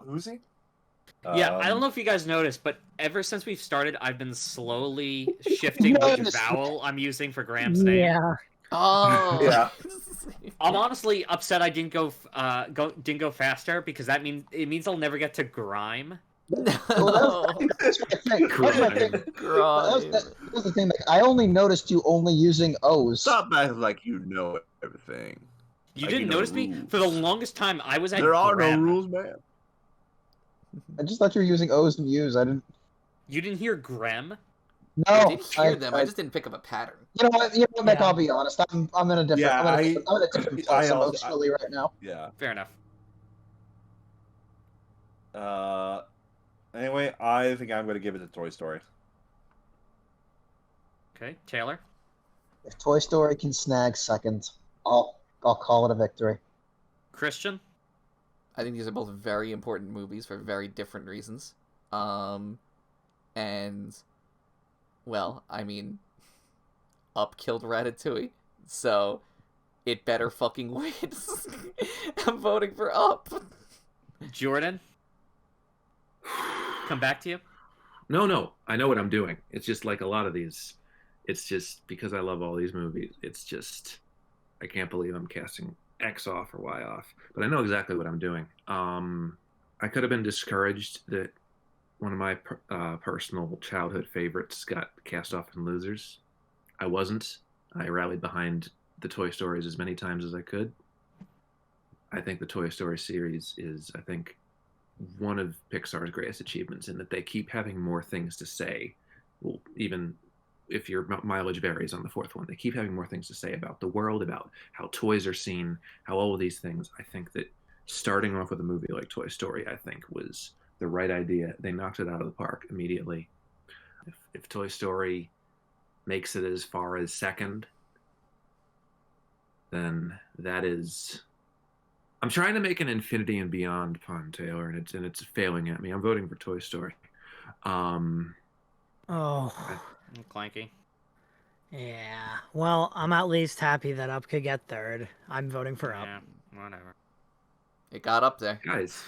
Who's he? Yeah, I don't know if you guys noticed, but ever since we've started, I've been slowly shifting which vowel I'm using for Graham's name. Yeah. Oh. Yeah. I'm honestly upset I didn't go faster because that means I'll never get to Grime. No. That's the thing. Like, I only noticed you only using O's. Stop acting like you know everything. You Like, didn't notice me? rules. For the longest time, I was at There are no Grem. rules, man. I just thought you were using O's and U's. I didn't. You didn't hear Grem? No, I did hear them. I just didn't pick up a pattern. You know what, Mick? I'll be honest. I'm in a different. Yeah, I'm in a different place emotionally right now. Yeah. Fair enough. Anyway, I think I'm going to give it to Toy Story. Okay, Taylor? If Toy Story can snag second, I'll call it a victory. Christian? I think these are both very important movies for very different reasons. And, well, I mean, Up killed Ratatouille, so it better fucking win. I'm voting for Up. Jordan? Come back to you? No, I know what I'm doing. It's just like a lot of these. It's just because I love all these movies. It's just, I can't believe I'm casting X off or Y off. But I know exactly what I'm doing. I could have been discouraged that one of my personal childhood favorites got cast off in Losers. I wasn't. I rallied behind the Toy Stories as many times as I could. I think the Toy Story series is, one of Pixar's greatest achievements in that they keep having more things to say. Well, even if your mileage varies on the fourth one, they keep having more things to say about the world, about how toys are seen, how all of these things. I think that starting off with a movie like Toy Story, I think, was the right idea. They knocked it out of the park immediately. If Toy Story makes it as far as second, then that is... I'm trying to make an Infinity and Beyond pun, Taylor, and it's failing at me. I'm voting for Toy Story. Clanky. Yeah. Well, I'm at least happy that Up could get third. I'm voting for Up. Yeah, whatever. It got up there. Guys.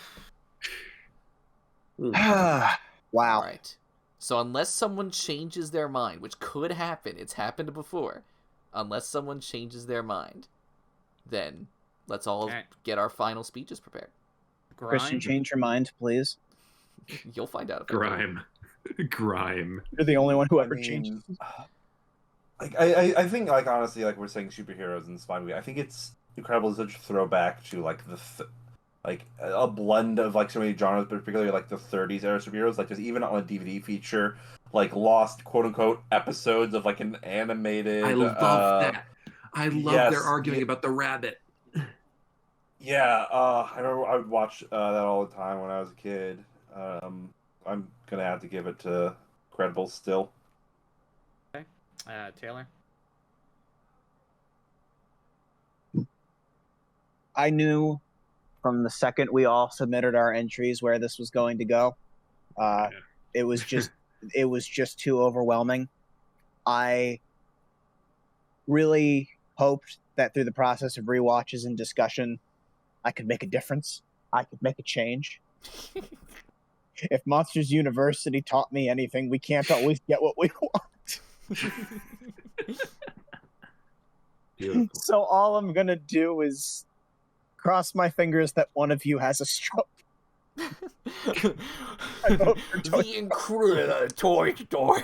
Wow. All right. So unless someone changes their mind, which could happen, it's happened before. Unless someone changes their mind, then let's all get our final speeches prepared. Christian, change your mind, please. You'll find out. Grime. You're the only one who ever changes. I think, like, honestly, like we're saying superheroes in the spy movie, I think it's Incredible is such a throwback to like like a blend of like so many genres, but particularly like the 30s era superheroes. Like there's even on a DVD feature like lost quote unquote episodes of like an animated. I love that. I love their arguing about the rabbit. Yeah, I remember I would watch that all the time when I was a kid. I'm gonna have to give it to Incredibles still. Okay. Taylor? I knew from the second we all submitted our entries where this was going to go. It was just too overwhelming. I really hoped that through the process of rewatches and discussion, I could make a difference. I could make a change. If Monsters University taught me anything, we can't always get what we want. Beautiful. So all I'm gonna do is cross my fingers that one of you has a stroke. I vote for Toy The incredible Toy Story.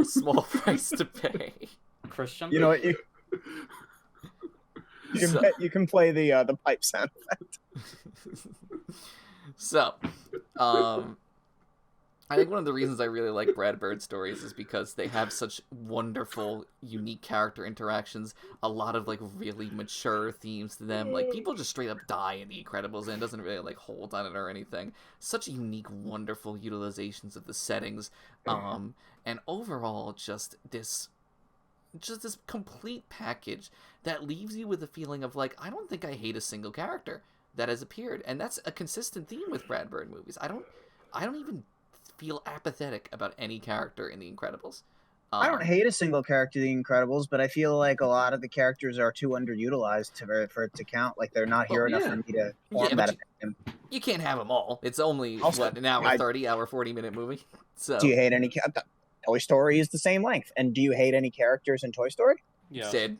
Small price to pay. Christian? You know what? You can play the pipe sound effect. So, I think one of the reasons I really like Brad Bird stories is because they have such wonderful, unique character interactions, a lot of, like, really mature themes to them. Like, people just straight up die in The Incredibles, and it doesn't really, like, hold on it or anything. Such unique, wonderful utilizations of the settings, and overall, just this complete package that leaves you with a feeling of, like, I don't think I hate a single character that has appeared, and that's a consistent theme with Brad Bird movies. I don't even feel apathetic about any character in The Incredibles. I don't hate a single character in The Incredibles, but I feel like a lot of the characters are too underutilized for it to count. Like, they're not here enough for me to form that opinion. You can't have them all. It's only, an hour 30, hour 40-minute movie. So do you hate any... Toy Story is the same length. And do you hate any characters in Toy Story? Yeah. Sid.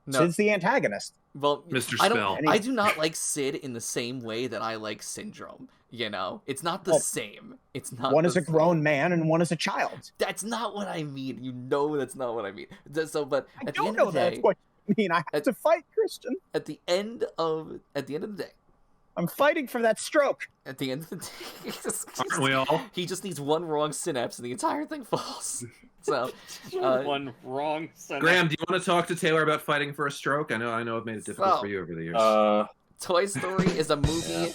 No. Sid's the antagonist. Well, Mr. I Spell. I do not like Sid in the same way that I like Syndrome. You know, it's not the same. It's not. One is a grown man and one is a child. That's not what I mean. You know, that's not what I mean. So, but at the end know of the day, that's what you mean. I have to fight, Christian. At the end of the day, I'm fighting for that stroke. At the end of the day, Aren't we all? He just needs one wrong synapse and the entire thing falls. So, one wrong synapse. Graham, do you want to talk to Taylor about fighting for a stroke? I know I've made it difficult for you over the years. Toy Story is a movie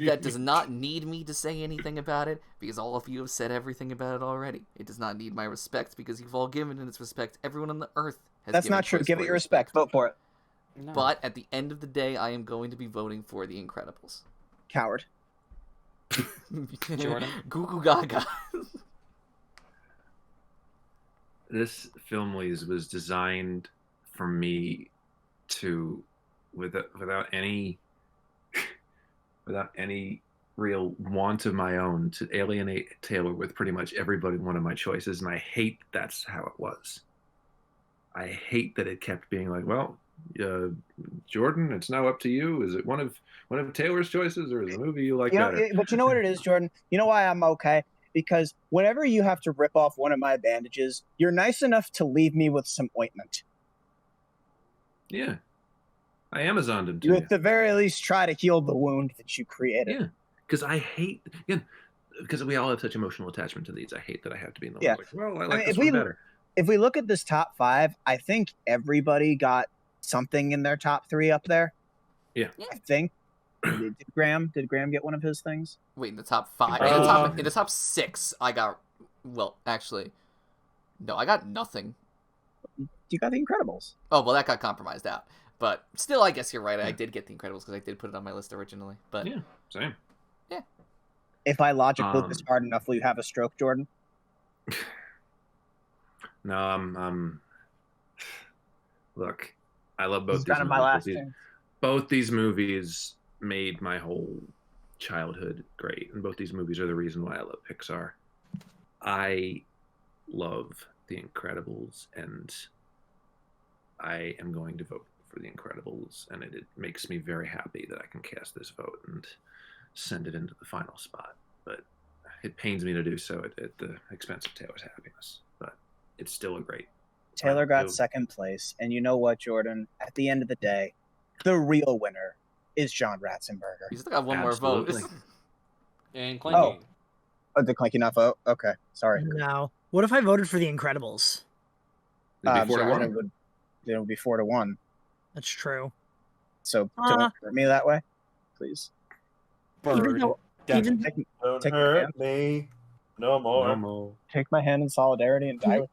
that does not need me to say anything about it because all of you have said everything about it already. It does not need my respect because you've all given it its respect. Everyone on the earth has That's given not true. Toy Give it Story your respect. Vote for it. No. But at the end of the day, I am going to be voting for The Incredibles. Coward. Jordan? Goo goo gaga. This Filmlies was designed for me to, without any real want of my own, to alienate Taylor with pretty much everybody one of my choices, and I hate that's how it was. I hate that it kept being like, well, Jordan, it's now up to you. Is it one of Taylor's choices, or is it a movie you like better? But you know what it is, Jordan? You know why I'm okay? Because whenever you have to rip off one of my bandages, you're nice enough to leave me with some ointment. Yeah. I Amazoned him to You you. at the very least try to heal the wound that you created. Yeah. Because I hate, again, because we all have such emotional attachment to these. I hate that I have to be in the like, well, I like this one better. If we look at this top 5, I think everybody got something in their top 3 up there. Yeah. I think. Did Graham get one of his things? Wait, in the top 5? In the top 6, I got... Well, actually... No, I got nothing. You got The Incredibles. Oh, well, that got compromised out. But still, I guess you're right. I did get The Incredibles because I did put it on my list originally. But yeah, same. Yeah. If I logic loop this hard enough, will you have a stroke, Jordan? No, look, I love both these movies. Both these movies made my whole childhood great, and both these movies are the reason why I love Pixar. I love The Incredibles, and I am going to vote for The Incredibles, and it makes me very happy that I can cast this vote and send it into the final spot. But it pains me to do so at the expense of Taylor's happiness. But it's still a great. Taylor got second place, and you know what, Jordan? At the end of the day, the real winner is John Ratzenberger. He's still got one more vote. And Clinky. Oh, did Clinky not vote? Okay, sorry. No. What if I voted for The Incredibles? It would be 4-1. That's true. So Uh, don't hurt me that way, please. even Bird. though, Definitely. even Don't Take my hurt hand. me no more. Momo. Take my hand in solidarity and die with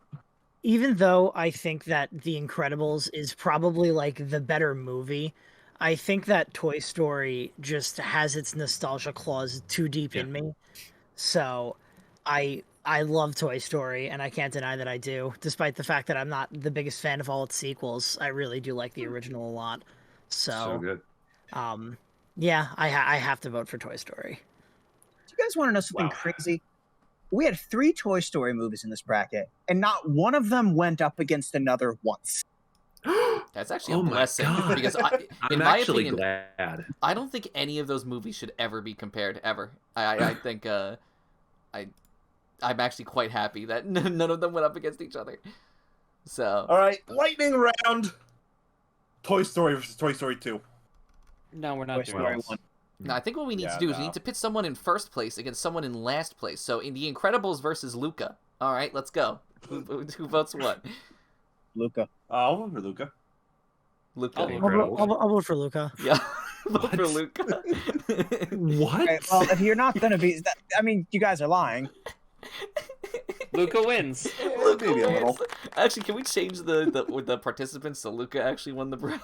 even though I think that The Incredibles is probably like the better movie, I think that Toy Story just has its nostalgia clause too deep in me. So I love Toy Story, and I can't deny that I do, despite the fact that I'm not the biggest fan of all its sequels. I really do like the original a lot. So good. Yeah, I have to vote for Toy Story. Do you guys want to know something crazy? We had 3 Toy Story movies in this bracket, and not one of them went up against another once. That's actually Oh a my blessing God. because I'm in my actually opinion, glad. I don't think any of those movies should ever be compared ever. I think I'm actually quite happy that none of them went up against each other. So All right, lightning round. Toy Story versus Toy Story 2. No, we're Toy not doing Story this. 1. now I think what we need Yeah, to do is we no. need to pit someone in first place against someone in last place. So in The Incredibles versus Luca. All right, let's go. Who votes what? Luca. I'll vote for Luca. Luca. I'll vote I'll vote for Luca. Yeah, vote for Luca. What? Okay, well, if you're not gonna be, I mean, you guys are lying. Luca wins. Luca Maybe a wins. little. Actually, can we change the participants so Luca actually won the bracket?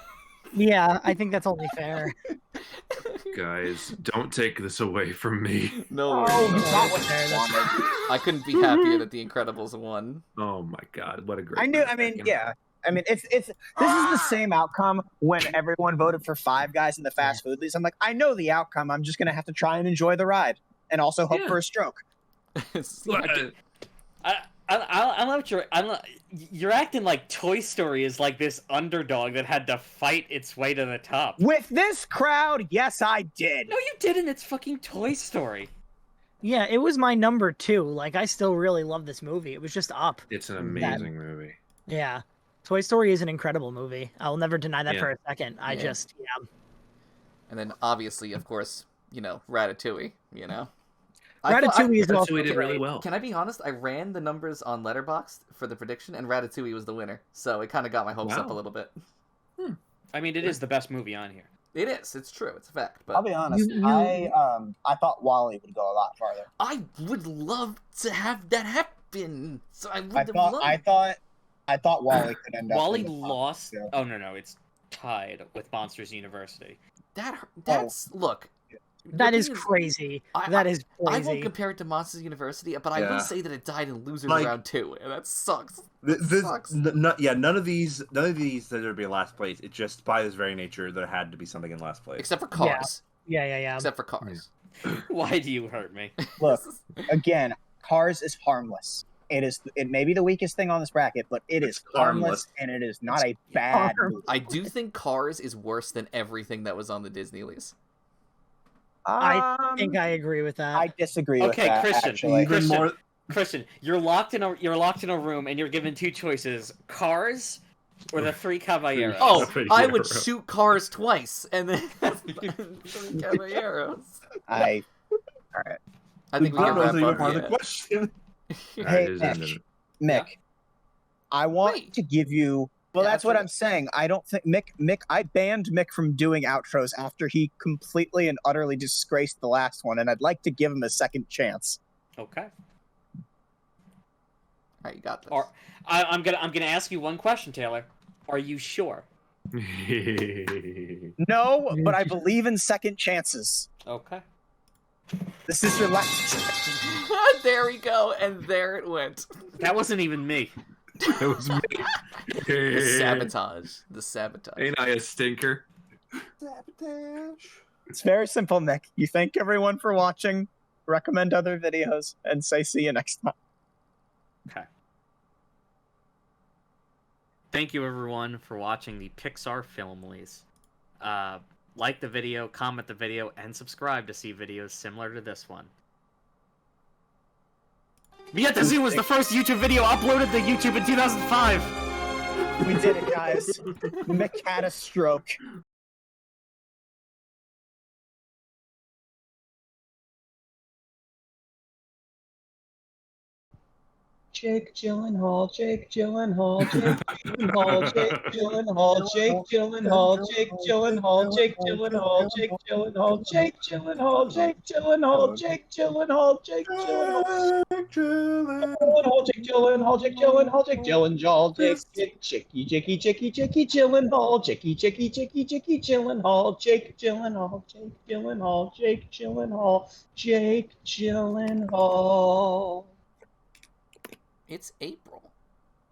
Yeah, I think that's only fair. Guys, don't take this away from me. No Oh, worries. you got what fair, you that's wanted. I couldn't be happier that The Incredibles won. Oh my God, what a great. I knew. I mean, yeah. I mean, it's this is the same outcome when everyone voted for Five Guys in the fast food leagues. I'm like, I know the outcome. I'm just gonna have to try and enjoy the ride, and also hope Yeah. for a stroke. I love what you're acting like Toy Story is like this underdog that had to fight its way to the top. With this crowd, yes, I did. No, you didn't. It's fucking Toy Story. Yeah, it was my number 2. Like, I still really love this movie. It was just up. It's an amazing movie. Yeah. Toy Story is an incredible movie. I'll never deny that Yeah. for a second. I Yeah. just, yeah. And then obviously, of course, Ratatouille. Ratatouille is also Ratatouille did really well. Can I be honest? I ran the numbers on Letterboxd for the prediction, and Ratatouille was the winner. So it kind of got my hopes up a Wow. little bit. I mean, it is the best movie on here. It is. It's true. It's a fact. I'll But be honest. I thought Wally would go a lot farther. I would love to have that happen. So I would I have loved. I thought Wally could end up. Wally in the top lost. 2. Oh no, it's tied with Monsters University. That's look. That the is thing crazy. I- That is I crazy. won't compare it to Monsters University, but I Yeah. will say that it died in losers Like- round 2, and that sucks. This, Sucks. none of these deserve to be last place. It just by this very nature there had to be something in last place. Except for Cars. Yeah. Except for Cars. Why do you hurt me? Look, again, Cars is harmless. It may be the weakest thing on this bracket, but it is harmless, and it is not a bad movie. I do think Cars is worse than everything that was on the Disney lease. I think I agree with that. I disagree with Okay, that. Christian. Actually. Even more. Christian, you're locked in a room and you're given 2 choices: Cars or the 3 Caballeros. Oh, Pretty I hero. would shoot Cars twice, and then Three Caballeros. All right. I think we I can don't know if wrap it's even up. part of the Yeah. question. Hey, That is Mitch. in Mick, I want Wait. to give you. Well, Yeah, that's what outro. I'm saying. I don't think Mick. I banned Mick from doing outros after he completely and utterly disgraced the last one, and I'd like to give him a second chance. Okay. All right, you got this. Or I'm gonna ask you one question, Taylor. Are you sure? No, but I believe in second chances. Okay. This is your last. There we go, and there it went. That wasn't even me. That was me. The sabotage. The sabotage. Ain't I a stinker? Sabotage. It's very simple, Mick. You thank everyone for watching, recommend other videos, and say see you next time. Okay. Thank you, everyone, for watching the Pixar Filmlies. Like the video, comment the video, and subscribe to see videos similar to this one. Mia the Zoo was the first YouTube video uploaded to YouTube in 2005! We did it, guys. Mick had a stroke. Jake Gyllenhaal, Jake Gyllenhaal, Jake Gyllenhaal, Jake Gyllenhaal, Jake Gyllenhaal, Jake Gyllenhaal, Jake Gyllenhaal, Jake Gyllenhaal, Jake Gyllenhaal, Jake Gyllenhaal, Jake Gyllenhaal, Jake Gyllenhaal, Jake Gyllenhaal, Jake Gyllenhaal, Jake Gyllenhaal, Jakey Gyllenhaal, Jakey Gyllenhaal, Jake Gyllenhaal, Jake Gyllenhaal. It's April.